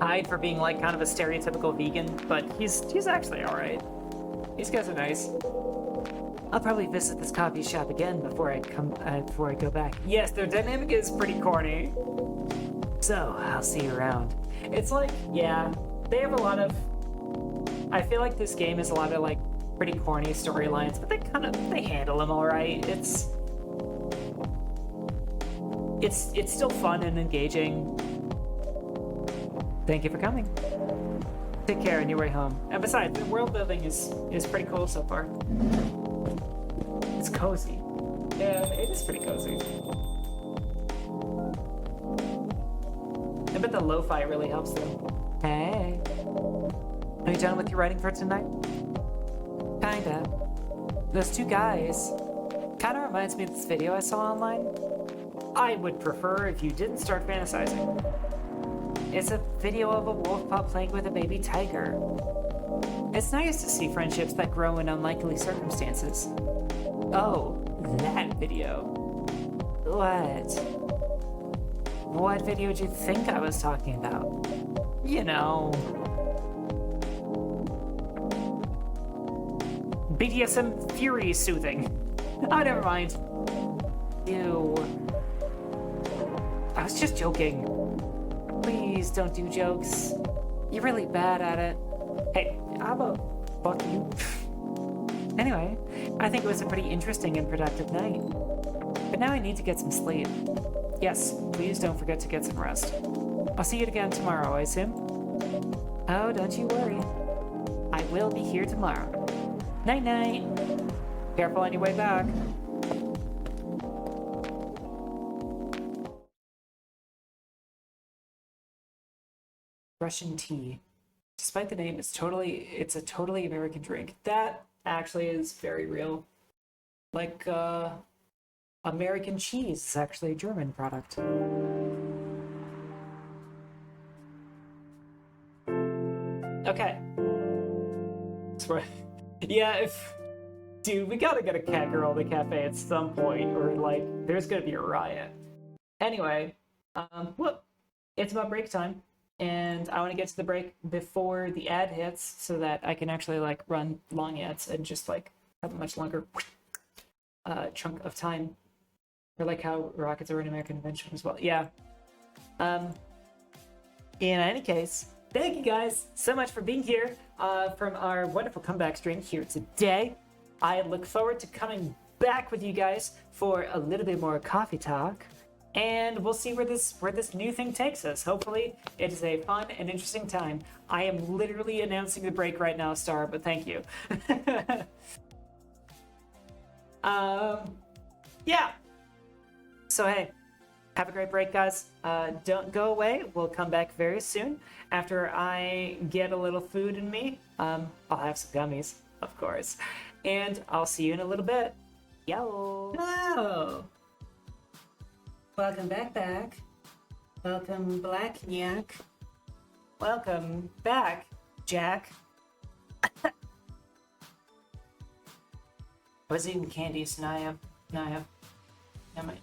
Hyde for being like kind of a stereotypical vegan, but he's actually all right. These guys are nice.
I'll probably visit this coffee shop again before I go back.
Yes, their dynamic is pretty corny.
So I'll see you around.
It's like, yeah, they have a lot of. I feel like this game is a lot of like pretty corny storylines, but they handle them all right. It's still fun and engaging.
Thank you for coming.
Take care on your way home. And besides, the world building is pretty cool so far. It's cozy. Yeah, it is pretty cozy. I bet the lo-fi really helps them.
Hey. Are you done with your writing for tonight? Kinda. Those two guys. Kinda reminds me of this video I saw online.
I would prefer if you didn't start fantasizing.
It's a video of a wolf pup playing with a baby tiger. It's nice to see friendships that grow in unlikely circumstances.
Oh, that video.
What? What video do you think I was talking about?
You know. BDSM fury soothing. Oh, never mind.
Ew.
I was just joking.
Please don't do jokes. You're really bad at it.
Hey, how about fuck you?
Anyway, I think it was a pretty interesting and productive night. But now I need to get some sleep. Yes, please don't forget to get some rest. I'll see you again tomorrow, I assume? Oh, don't you worry. I will be here tomorrow. Night-night.
Careful on your way back.
Russian tea.
Despite the name, it's a totally American drink. That actually is very real. Like, American cheese is actually a German product. Okay. That's right. Yeah, dude, we gotta get a cat girl to the cafe at some point, or like, there's gonna be a riot. Anyway, well, it's about break time. And I want to get to the break before the ad hits so that I can actually like run long ads and just like have a much longer chunk of time. Or like how rockets are an American invention as well. Yeah. In any case, thank you guys so much for being here from our wonderful comeback stream here today. I look forward to coming back with you guys for a little bit more coffee talk. And we'll see where this new thing takes us. Hopefully, it is a fun and interesting time. I am literally announcing the break right now, Star, but thank you. Yeah. So hey, have a great break, guys. Don't go away. We'll come back very soon after I get a little food in me. I'll have some gummies, of course, and I'll see you in a little bit. Yo. Hello. Welcome back. Welcome, Blackyak. Welcome back, Jack. I was eating candy, so now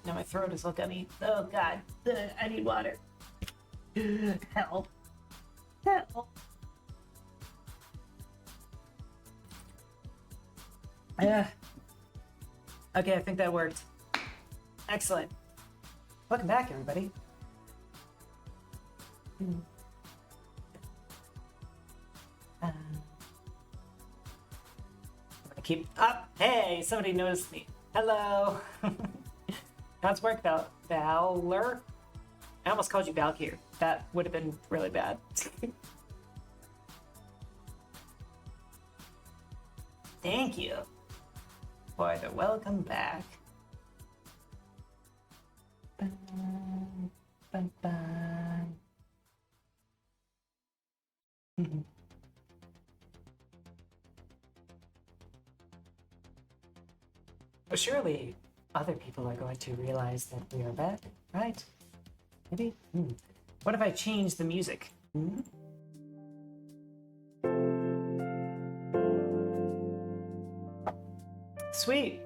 my throat is all gummy. Oh God, I need water. Help. Yeah. Okay, I think that worked. Excellent. Welcome back, everybody. I'm gonna keep up. Hey, somebody noticed me. Hello.
How's work, Valor? I almost called you Valkyr. That would have been really bad. Thank you for the welcome back. Bum, bum, bum. But surely other people are going to realize that we are back, right? Maybe? What if I change the music? Sweet.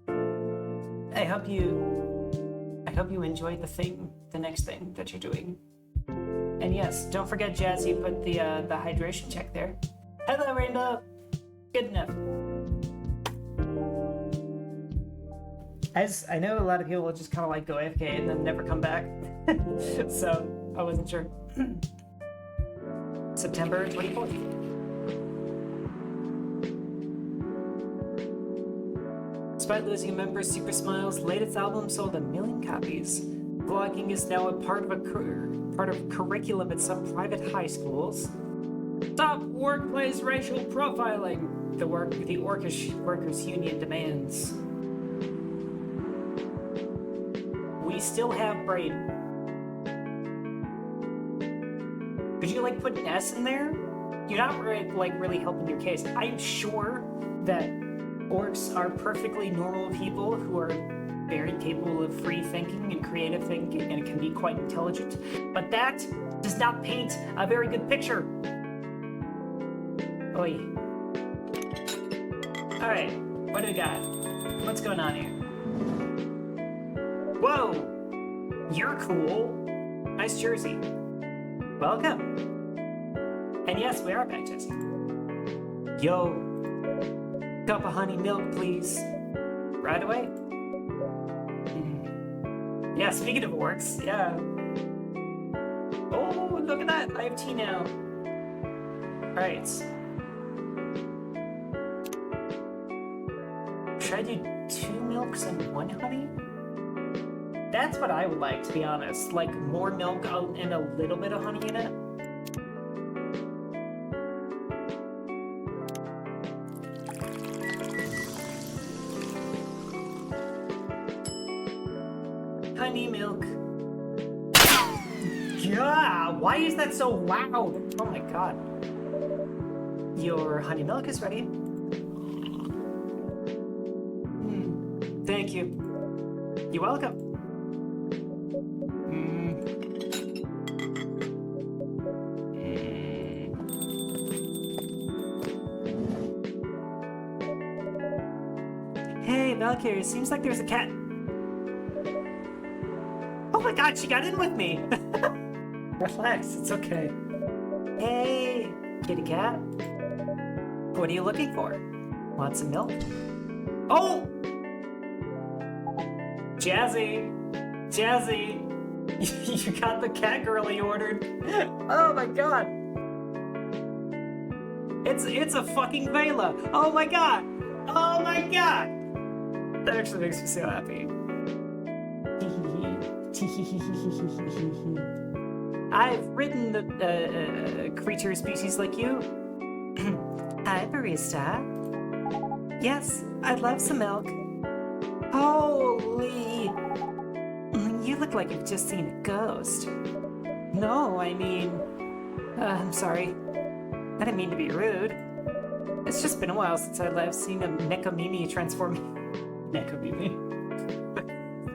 I hope you enjoyed the next thing that you're doing. And yes, don't forget, Jazzy, put the hydration check there. Hello, Rainbow. Good enough. As I know, a lot of people will just kind of like go AFK and then never come back. So I wasn't sure. September 24th. Despite losing a member, Super Smile's latest album sold 1 million copies. Vlogging is now a part of curriculum at some private high schools. Stop workplace racial profiling. The workers' union demands. We still have Braid. Could you like put an S in there? You're not really helping your case. I'm sure that orcs are perfectly normal people who are very capable of free thinking and creative thinking and can be quite intelligent. But that does not paint a very good picture. Oi. Alright, what do we got? What's going on here? Whoa! You're cool. Nice jersey. Welcome. And yes, we are back, Jesse. Yo. Cup of honey milk, please. Right away. Yeah, speaking of orcs, yeah. Oh, look at that. I have tea now. Alright. Should I do 2 milks and 1 honey? That's what I would like, to be honest. Like, more milk and a little bit of honey in it. Honey milk. Yeah, why is that so loud? Oh my god. Your honey milk is ready. Thank you. You're welcome. Hey, Valkyrie, seems like there's a cat. Oh my god, she got in with me! Relax, it's okay. Hey, kitty cat. What are you looking for? Want some milk? Oh! Jazzy! Jazzy! You got the cat girl you ordered. Oh my god! It's a fucking Vela! Oh my god! Oh my god! That actually makes me so happy. I've ridden the creature species like you. Hi, barista. Yes, I'd love some milk. Holy! You look like you've just seen a ghost. No, I mean... I'm sorry. I didn't mean to be rude. It's just been a while since I've last seen a Nekomimi transform... Nekomimi?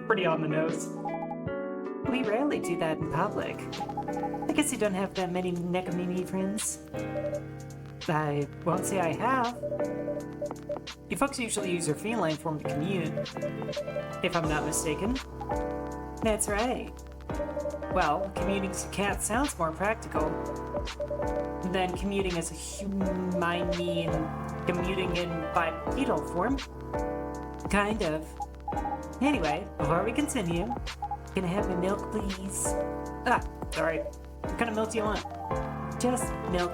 Pretty on the nose. We rarely do that in public. I guess you don't have that many Nekomimi friends. I won't say I have. You folks usually use your feline form to commute, if I'm not mistaken. That's right. Well, commuting as a cat sounds more practical than commuting as a human, I mean, commuting in bipedal form. Kind of. Anyway, before we continue, can I have my milk, please? Ah, sorry. What kind of milk do you want? Just milk.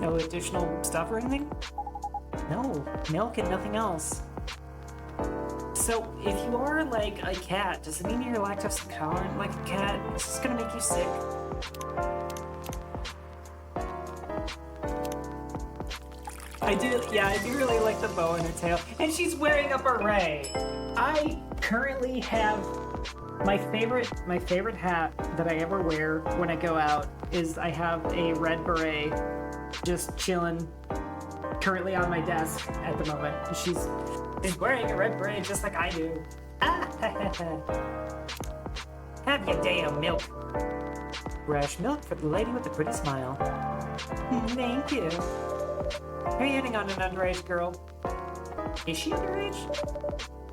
No additional stuff or anything? No, milk and nothing else.
So, if you are like a cat, does it mean you're lactose intolerant like a cat? Is this gonna make you sick? I do really like the bow in her tail. And she's wearing a beret. I currently have my favorite hat that I ever wear when I go out is I have a red beret just chilling currently on my desk at the moment. She's wearing a red beret just like I do. Have your day of milk. Fresh milk for the lady with the pretty smile. Thank you. Are you hitting on an underage girl? Is she underage?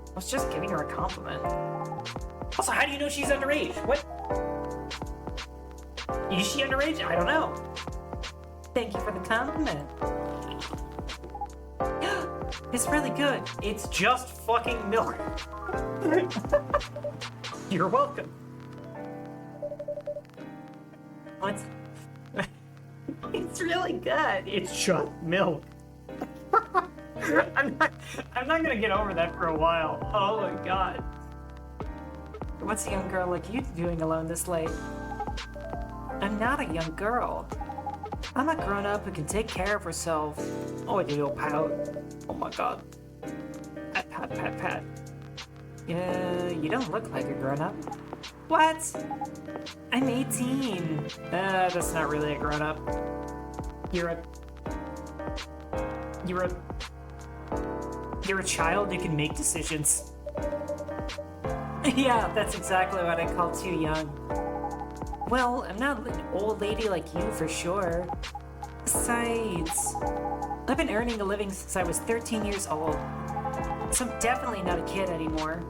I was just giving her a compliment. Also, how do you know she's underage? What? Is she underage? I don't know. Thank you for the compliment. It's really good. It's just fucking milk. You're welcome. What? It's really good. It's just milk. I'm not gonna get over that for a while. Oh my god. What's a young girl like you doing alone this late? I'm not a young girl. I'm a grown-up who can take care of herself. Oh, I did a pout. Oh my god. Pat. Yeah, you don't look like a grown-up. What? I'm 18. That's not really a grown-up. You're a child who can make decisions. Yeah, that's exactly what I call too young. Well, I'm not an old lady like you for sure. Besides, I've been earning a living since I was 13 years old. So I'm definitely not a kid anymore.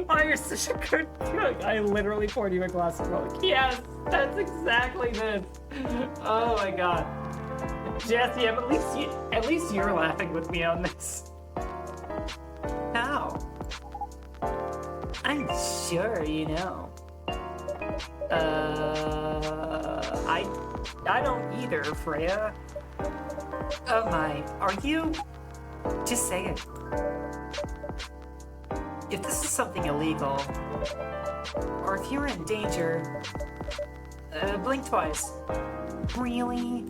Oh, you're such a good cook. I literally poured you a glass of milk. Yes, that's exactly this. Oh my god. Jesse, at least you're laughing with me on this. How? I'm sure you know. I don't either, Freya. Oh my, are you? Just say it. If this is something illegal, or if you're in danger, blink twice. Really?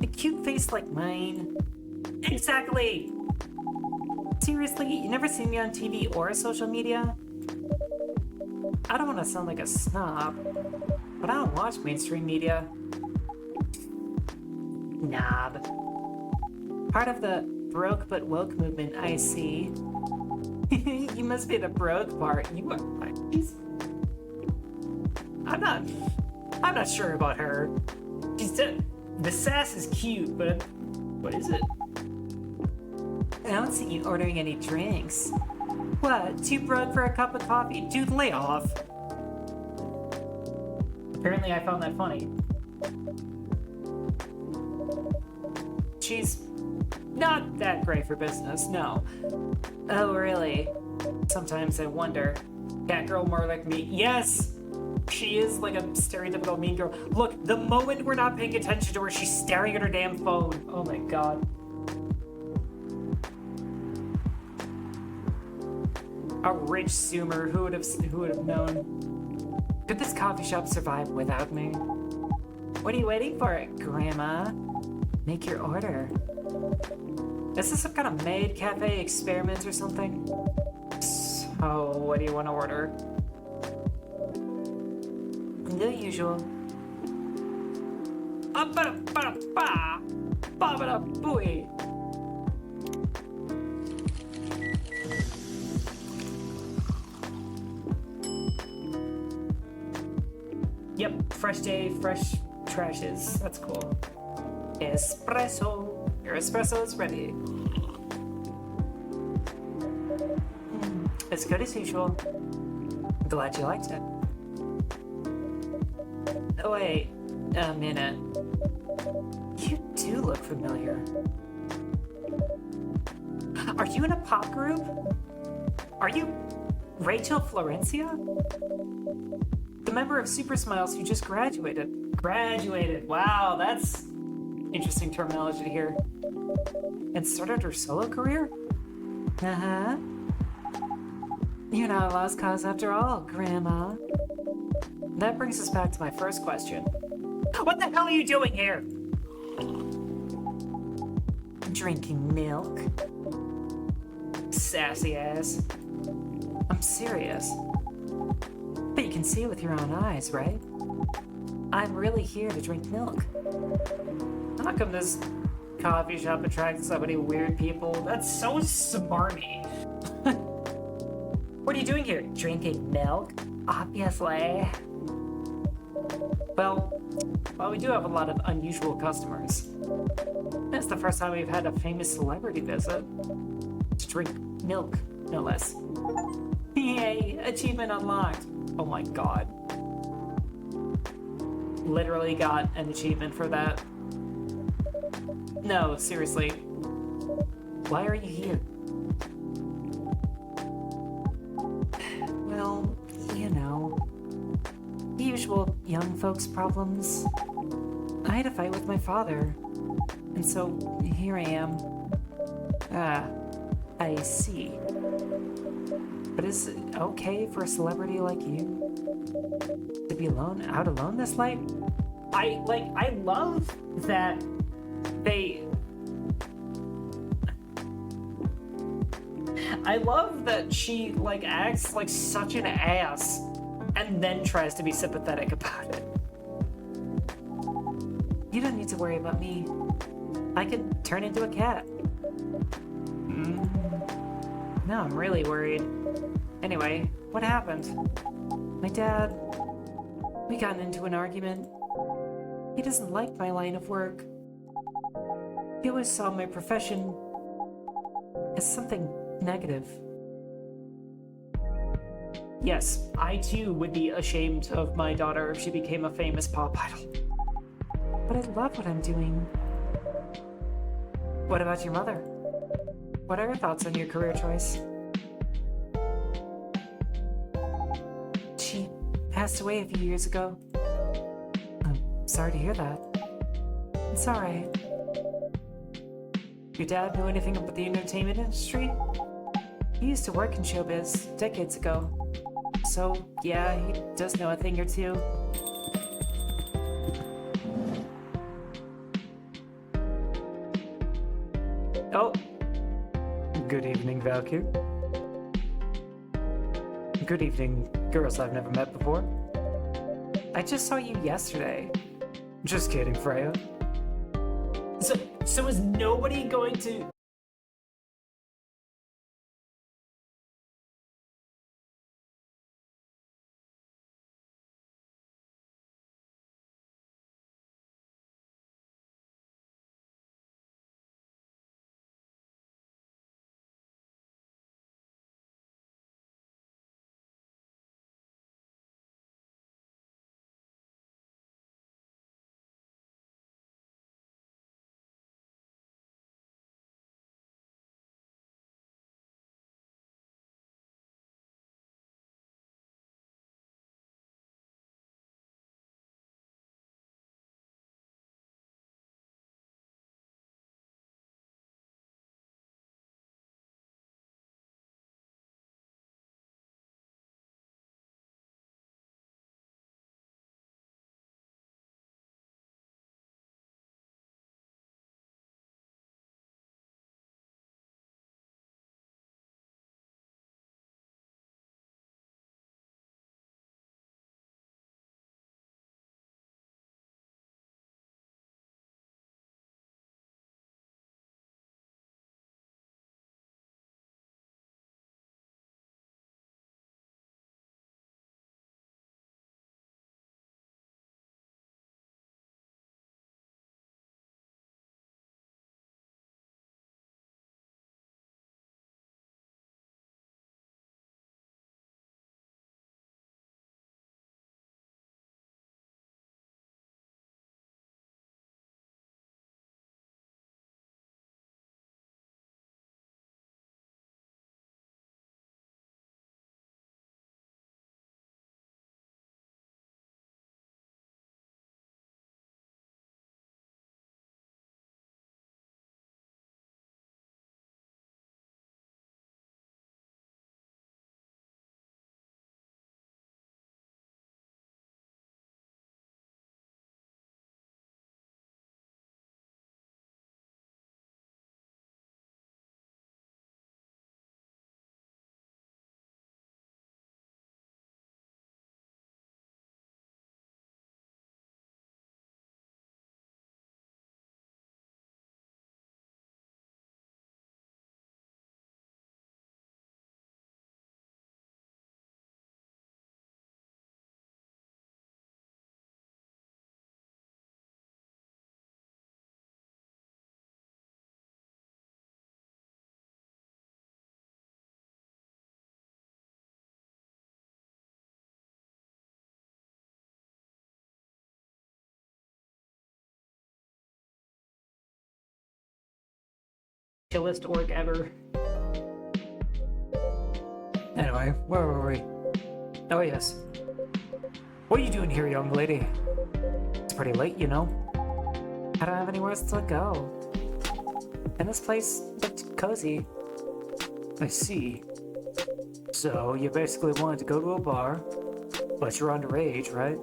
A cute face like mine? Exactly! Seriously, you never seen me on TV or social media? I don't want to sound like a snob, but I don't watch mainstream media. Knob. Part of the broke but woke movement, I see. You must be the broke part. You are. I'm not sure about her. The sass is cute, but what is it? I don't see you ordering any drinks. What? Too broke for a cup of coffee? Dude, lay off. Apparently I found that funny. She's not that great for business, no. Oh, really? Sometimes I wonder. Cat girl more like me. Yes! She is like a stereotypical mean girl. Look, the moment we're not paying attention to her, she's staring at her damn phone. Oh my god. A rich Sumer, who would have known? Could this coffee shop survive without me? What are you waiting for, Grandma? Make your order. Is this some kind of maid cafe experiment or something? So, what do you want to order? The usual. Ba-ba-da-ba-ba-ba-ba-da-booey. Yep, fresh day, fresh trashes. That's cool. Espresso. Your espresso is ready. As good as usual. Glad you liked it. Oh, wait a minute. You do look familiar. Are you in a pop group? Are you Rachel Florencia? The member of Super Smiles who just graduated. Graduated. Wow, that's interesting terminology here. And started her solo career?
Uh-huh. You're not a lost cause after all, Grandma. That brings us back to my first question.
What the hell are you doing here?
Drinking milk?
Sassy ass.
I'm serious. But you can see with your own eyes, right? I'm really here to drink milk.
How come this coffee shop attracts so many weird people? That's so smarmy. What are you doing here? Drinking milk? Obviously. Well, we do have a lot of unusual customers. It's the first time we've had a famous celebrity visit to drink milk, no less. Yay, achievement unlocked. Oh my god. Literally got an achievement for that. No, seriously. Why are you here?
Well, you know, the usual young folks' problems. I had a fight with my father, and so here I am. Ah, I see. But is it okay for a celebrity like you to be out alone this late?
I love that I love that she acts like such an ass and then tries to be sympathetic about it.
You don't need to worry about me. I could turn into a cat.
Now I'm really worried. Anyway, what happened?
My dad, we got into an argument. He doesn't like my line of work. He always saw my profession as something negative.
Yes, I too would be ashamed of my daughter if she became a famous pop idol.
But I love what I'm doing.
What about your mother? What are your thoughts on your career choice?
She passed away a few years ago. I'm sorry to hear that. It's alright.
Your dad know anything about the entertainment industry?
He used to work in showbiz decades ago. So, yeah, he does know a thing or two.
Oh. Good evening, Valkyrie. Good evening, girls I've never met before.
I just saw you yesterday.
Just kidding, Freya. So is nobody going to
chillest orc ever.
Anyway, where were we? Oh, yes. What are you doing here, young lady? It's pretty late, you know. I don't have anywhere else to go. And this place looked cozy. I see. So, you basically wanted to go to a bar, but you're underage, right?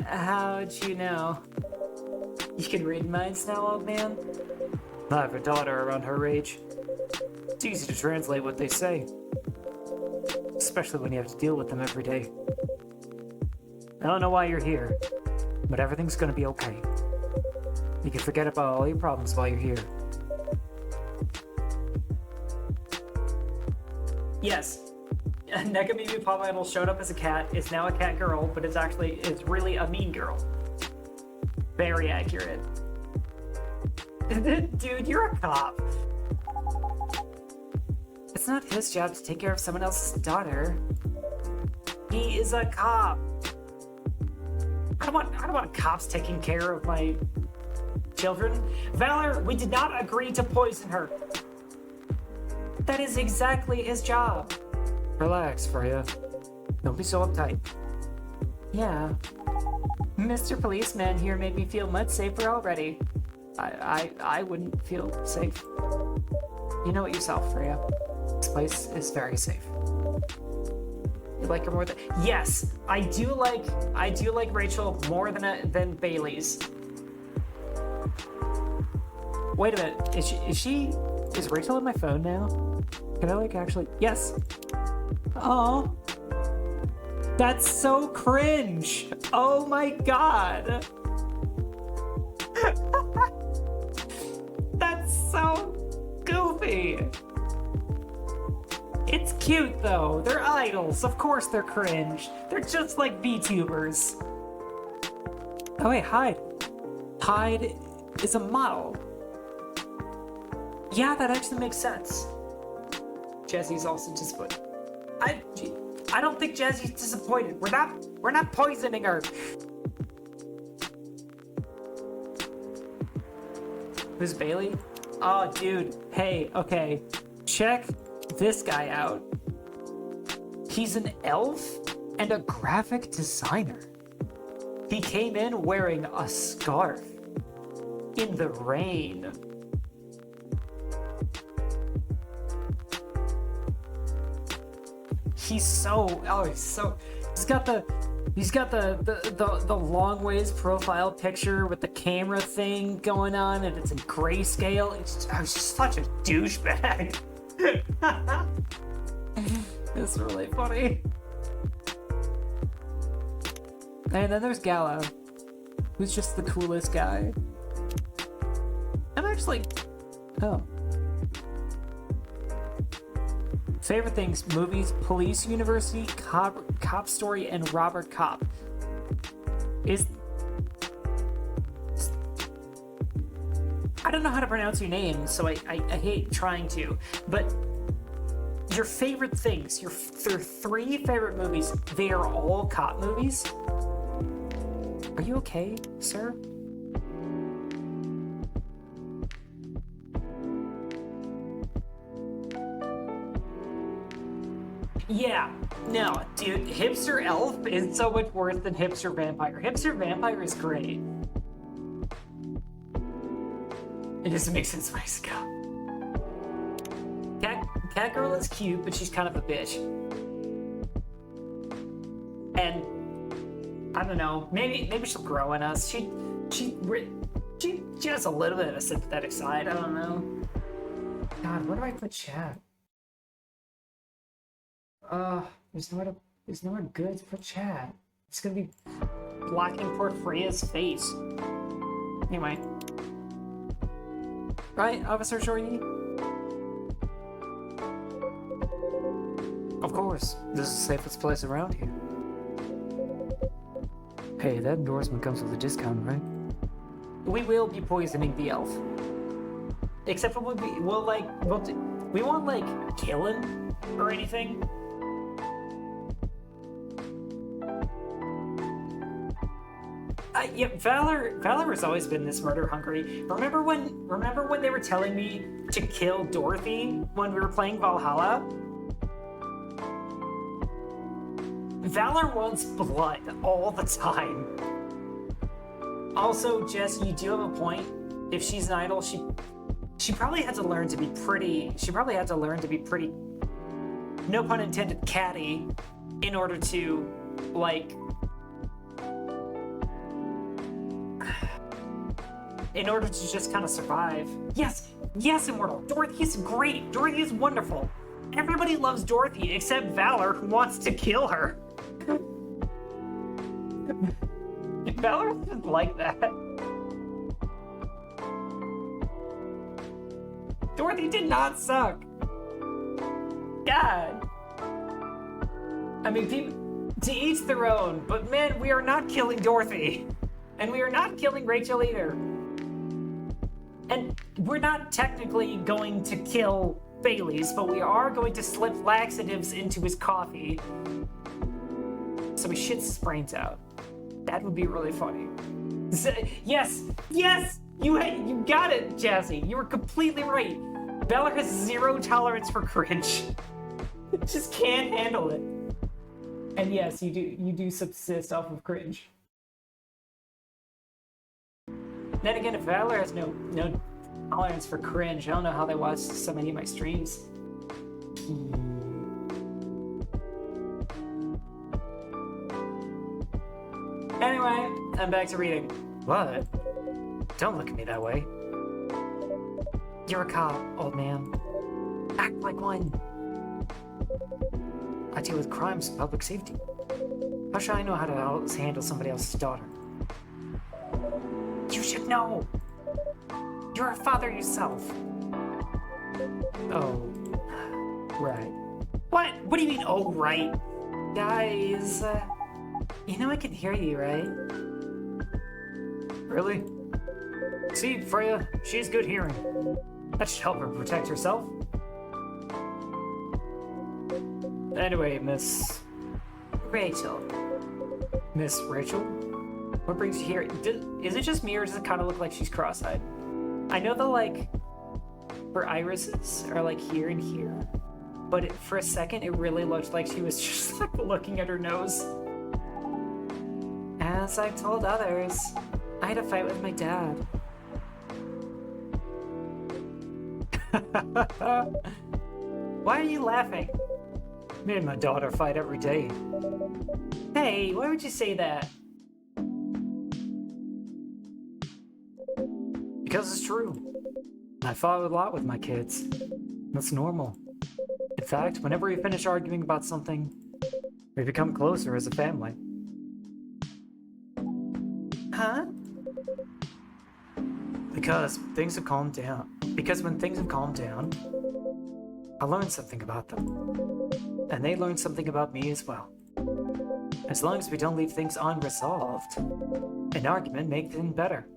How'd you know? You can read minds now, old man?
I have a daughter around her age. It's easy to translate what they say. Especially when you have to deal with them every day. I don't know why you're here, but everything's gonna be okay. You can forget about all your problems while you're here.
Yes. Nekamibu Pop Idol showed up as a cat, is now a cat girl, but it's really a mean girl. Very accurate. Dude, you're a cop.
It's not his job to take care of someone else's daughter.
He is a cop. I don't want cops taking care of my children. Valor, we did not agree to poison her. That is exactly his job.
Relax, Freya. Don't be so uptight.
Yeah. Mr. Policeman here made me feel much safer already. I wouldn't feel safe.
You know it yourself, Freya. This place is very safe.
You like her more than... Yes, I do like Rachel more than Bailey's.
Wait a minute. Is Rachel on my phone now? Can I actually... Yes. Oh. That's so cringe. Oh my god. That's so goofy. It's cute though. They're idols. Of course they're cringe. They're just like VTubers. Oh wait, Hyde. Hyde is a model.
Yeah, that actually makes sense. Jesse's also disappointed. I don't think Jesse's disappointed. We're not poisoning her.
Who's Bailey? Oh, dude. Hey, okay. Check this guy out. He's an elf and a graphic designer. He came in wearing a scarf in the rain. He's got the long ways profile picture with the camera thing going on, and it's in grayscale. It's just such a douchebag. It's really funny. And then there's Gallo, who's just the coolest guy. I'm actually... Oh. Favorite things: movies, Police University, Cop Story, and Robert Cop. I don't know how to pronounce your name, so I hate trying to, but your favorite things, your 3 favorite movies, they are all cop movies? Are you okay, sir?
Yeah, no, dude, Hipster Elf is so much worse than Hipster Vampire. Hipster Vampire is great. It doesn't make sense why he's a cop. Catgirl is cute, but she's kind of a bitch. And I don't know, maybe she'll grow in us. She has a little bit of a sympathetic side. I don't know. God, where do I put chat? There's nowhere good to put chat. It's gonna be blocking poor Freya's face. Anyway.
Right, Officer Shorty? Of course, this is the safest place around here. Hey, that endorsement comes with a discount, right?
We will be poisoning the elf. Except for we won't like kill him or anything.
Yeah, Valor has always been this murder hungry. Remember when they were telling me to kill Dorothy when we were playing Valhalla? Valor wants blood all the time. Also, Jess, you do have a point. If she's an idol, she probably had to learn to be pretty. She probably had to learn to be pretty, no pun intended, catty, in order to, like, in order to just kind of survive. Yes, Immortal. Dorothy is great. Dorothy is wonderful. Everybody loves Dorothy except Valor, who wants to kill her. Valor isn't like that. Dorothy did not suck. God. I mean, people, to each their own, but man, we are not killing Dorothy. And we are not killing Rachel either. And we're not technically going to kill Bailey's, but we are going to slip laxatives into his coffee so he shits his brains out. That would be really funny. Yes! You got it, Jazzy. You were completely right. Valor has zero tolerance for cringe. Just can't handle it. And yes, you do subsist off of cringe. Then again, if Valor has no tolerance for cringe, I don't know how they watch so many of my streams. Anyway, I'm back to reading. What? Don't look at me that way. You're a cop, old man. Act like one. I deal with crimes and public safety. How should I know how to handle somebody else's daughter? You should know. You're a father yourself. Oh, right. What? What do you mean, oh, right? Guys, you know I can hear you, right? Really? See, Freya, she has good hearing. That should help her protect herself. Anyway, Miss Rachel. Miss Rachel? What brings you here? Is it just me, or does it kind of look like she's cross-eyed? I know that, like, her irises are, like, here and here. But for a second, it really looked like she was just, like, looking at her nose. As I've told others, I had a fight with my dad. Why are you laughing? Me and my daughter fight every day. Hey, why would you say that? Because it's true. I fought a lot with my kids. That's normal. In fact, whenever we finish arguing about something, we become closer as a family. Huh? Because things have calmed down. Because when things have calmed down, I learned something about them. And they learned something about me as well. As long as we don't leave things unresolved, an argument makes things better.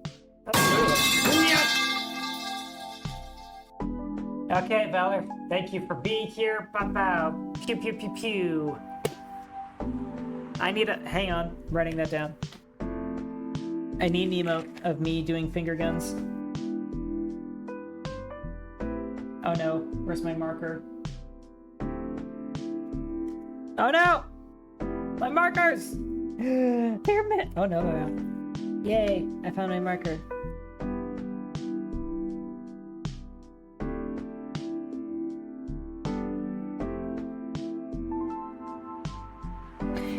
Okay, Valor. Thank you for being here. Bow. Pew pew pew pew. I need a... Hang on. Writing that down. I need an emote of me doing finger guns. Oh no. Where's my marker? Oh no! My markers! They're oh no. Yay! I found my marker.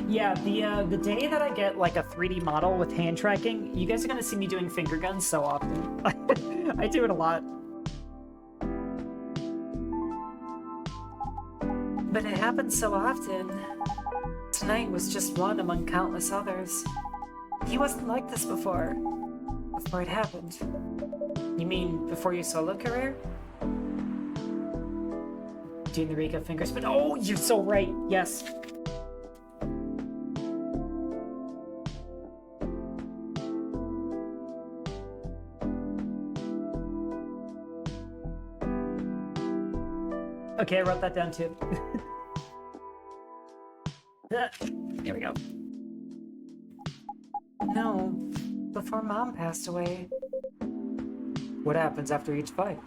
Yeah, the day that I get like a 3D model with hand tracking, you guys are gonna see me doing finger guns so often. I do it a lot. But it happens so often. Tonight was just one among countless others. He wasn't like this before. Before it happened. You mean before your solo career? Doing the Rika fingers, but oh, you're so right. Yes. Okay, I wrote that down too. Here we go. No,
before Mom passed away.
What happens after each fight?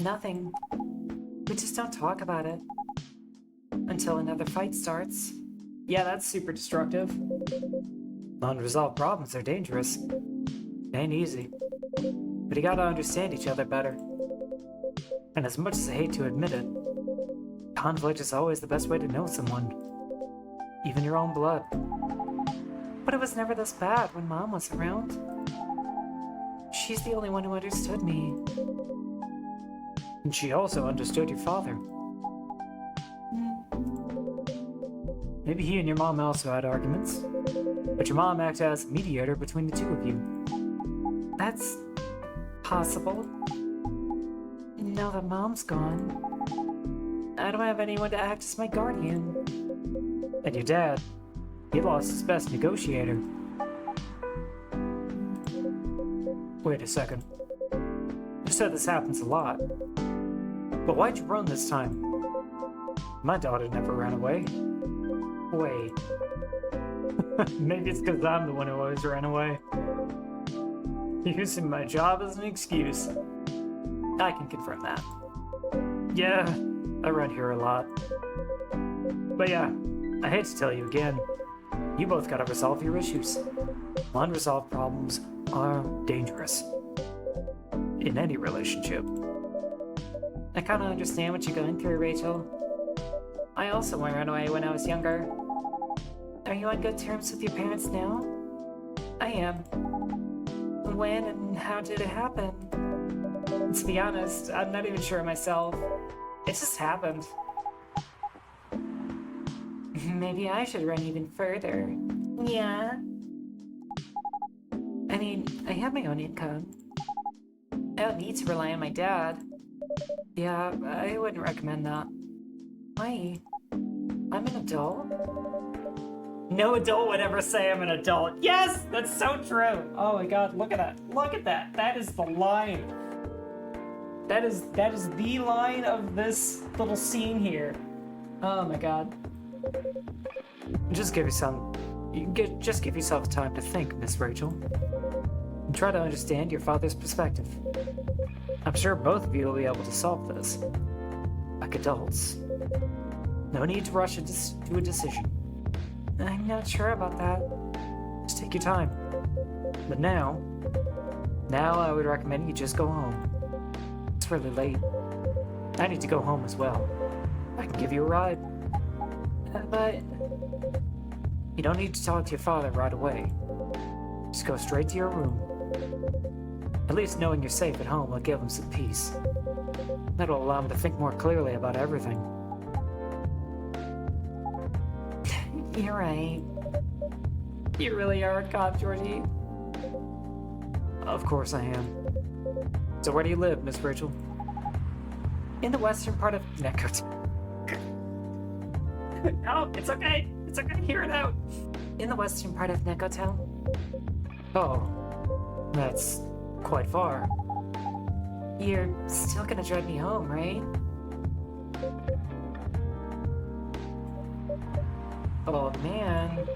Nothing. We just don't talk about it. Until another fight starts.
Yeah, that's super destructive.
Unresolved problems are dangerous. Ain't easy. But you gotta understand each other better. And as much as I hate to admit it, conflict is always the best way to know someone. Even your own blood.
But it was never this bad when Mom was around. She's the only one who understood me.
And she also understood your father. Maybe he and your mom also had arguments. But your mom acted as a mediator between the two of you.
That's possible. Now that Mom's gone, I don't have anyone to act as my guardian.
And your dad, he lost his best negotiator. Wait a second. You said this happens a lot. But why'd you run this time? My daughter never ran away. Wait. Maybe it's because I'm the one who always ran away. Using my job as an excuse.
I can confirm that.
Yeah, I run here a lot. But yeah, I hate to tell you again, you both gotta resolve your issues. Unresolved problems are dangerous. In any relationship.
I kind of understand what you're going through, Rachel. I also went run away when I was younger. Are you on good terms with your parents now? I am. When and how did it happen? To be honest, I'm not even sure myself. It just happened. Maybe I should run even further. Yeah. I mean, I have my own income. I don't need to rely on my dad. Yeah, I wouldn't recommend that. Why? I'm an adult.
No adult would ever say I'm an adult. Yes, that's so true. Oh my god, look at that. Look at that. That is the line. That is the line of this little scene here. Oh my god.
Just give yourself time to think, Miss Rachel. And try to understand your father's perspective. I'm sure both of you will be able to solve this. Like adults. No need to rush to a decision.
I'm not sure about that.
Just take your time. But now I would recommend you just go home. It's really late. I need to go home as well. I can give you a ride.
But
You don't need to talk to your father right away. Just go straight to your room. At least knowing you're safe at home will give him some peace. That'll allow him to think more clearly about everything.
you're right.
You really are a cop, Georgie.
Of course I am. So where do you live, Miss Rachel?
In the western part of
Neckert.
No, it's okay. It's okay. Hear it out.
in the western part of Nekotown.
Oh, that's quite far.
You're still gonna drive me home, right? Oh man.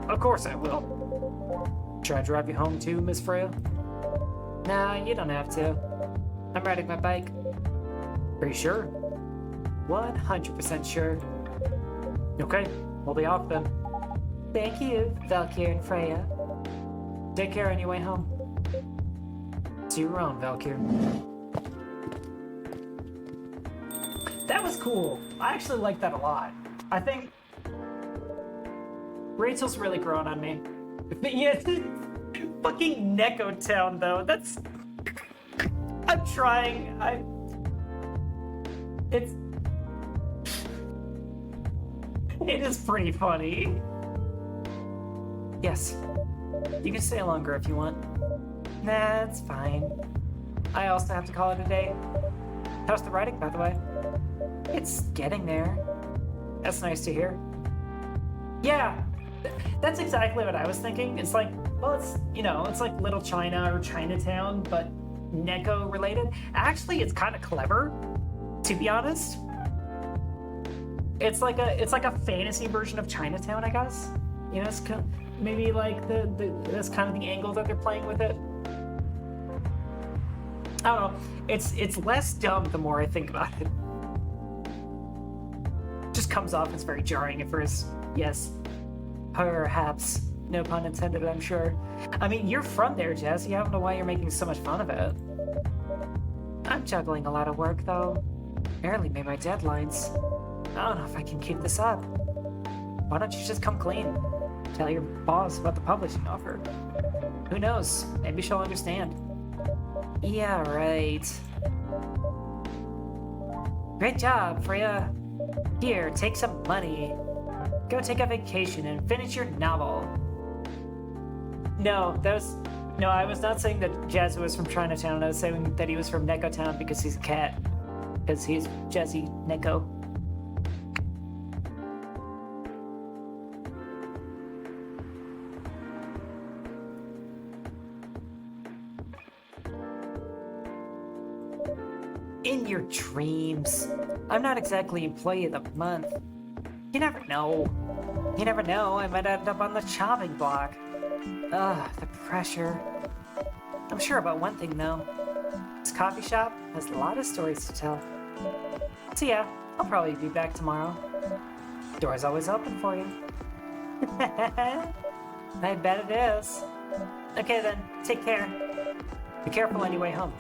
Of course I will. Should I drive you home too, Miss Freya?
Nah, you don't have to. I'm riding my bike.
Are you sure?
100% sure.
Okay, we'll be off then.
Thank you, Valkyr and Freya. Take care on your way home.
See you around, Valkyr.
That was cool. I actually like that a lot. I think Rachel's really grown on me. But yeah, fucking Neko Town though. That's. I'm trying. It is pretty funny.
Yes. You can stay longer if you want. Nah, it's fine. I also have to call it a day. How's the writing, by the way? It's getting there.
That's nice to hear. Yeah, that's exactly what I was thinking. It's like, well, it's like Little China or Chinatown, but Neko related. Actually, it's kind of clever, to be honest. It's like a fantasy version of Chinatown, I guess. You know, it's maybe like that's kind of the angle that they're playing with it. I don't know. It's less dumb the more I think about it. Just comes off as very jarring at first. Yes, perhaps. No pun intended, I'm sure. I mean, you're from there, Jesse. I don't know why you're making so much fun of it.
I'm juggling a lot of work, though. Barely made my deadlines. I don't know if I can keep this up. Why don't you just come clean? Tell your boss about the publishing offer. Who knows? Maybe she'll understand. Yeah, right. Great job, Freya. Here, take some money. Go take a vacation and finish your novel.
No, I was not saying that Jazz was from Chinatown. I was saying that he was from Neko Town because he's a cat. Because he's Jesse Neko.
In your dreams. I'm not exactly Employee of the Month. You never know. You never know, I might end up on the chopping block. Ugh, the pressure. I'm sure about one thing, though. This coffee shop has a lot of stories to tell. So yeah, I'll probably be back tomorrow. Door's always open for you. I bet it is. Okay then, take care. Be careful on your way home.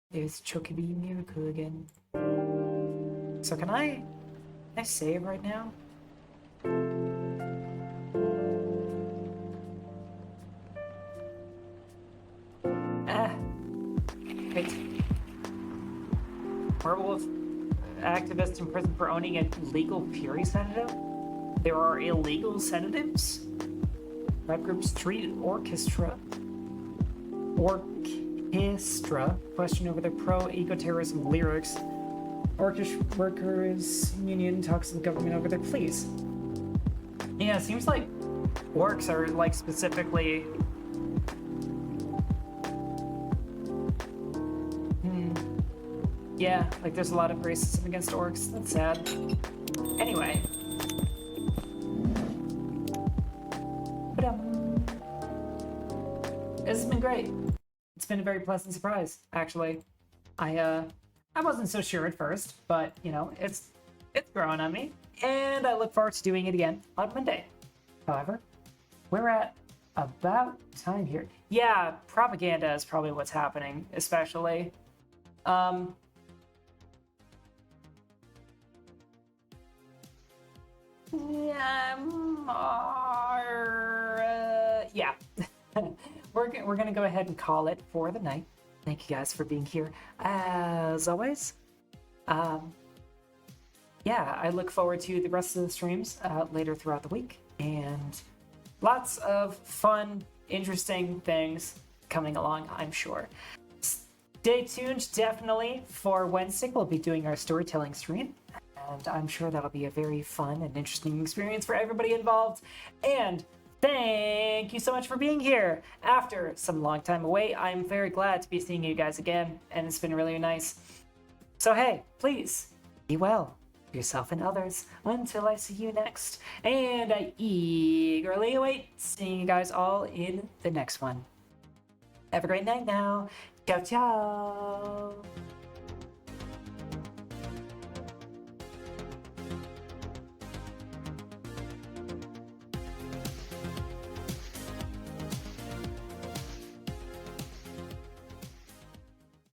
There's Chocobi Miracle again. So can I save right now? Wait. Werewolf activist in prison for owning a legal fury sedative? There are illegal sedatives? Rap group Street Orchestra. Question over their pro-eco-terrorism lyrics. Orchestra Workers Union talks to the government over their pleas. Yeah, it seems like orcs are like specifically... Yeah, like there's a lot of racism against orcs. That's sad. Anyway. This has been great. It's been a very pleasant surprise, actually. I wasn't so sure at first, but you know, it's growing on me, and I look forward to doing it again on Monday. However, we're at about time here. Yeah, propaganda is probably what's happening, especially. Yeah. We're gonna go ahead and call it for the night. Thank you guys for being here as always. Yeah, I look forward to the rest of the streams later throughout the week, and lots of fun, interesting things coming along, I'm sure. Stay tuned definitely for Wednesday. We'll be doing our storytelling stream, and I'm sure that'll be a very fun and interesting experience for everybody involved. And thank you so much for being here. After some long time away, I'm very glad to be seeing you guys again, and it's been really nice. So hey, please, be well, yourself and others, until I see you next. And I eagerly await seeing you guys all in the next one. Have a great night now. Ciao, ciao.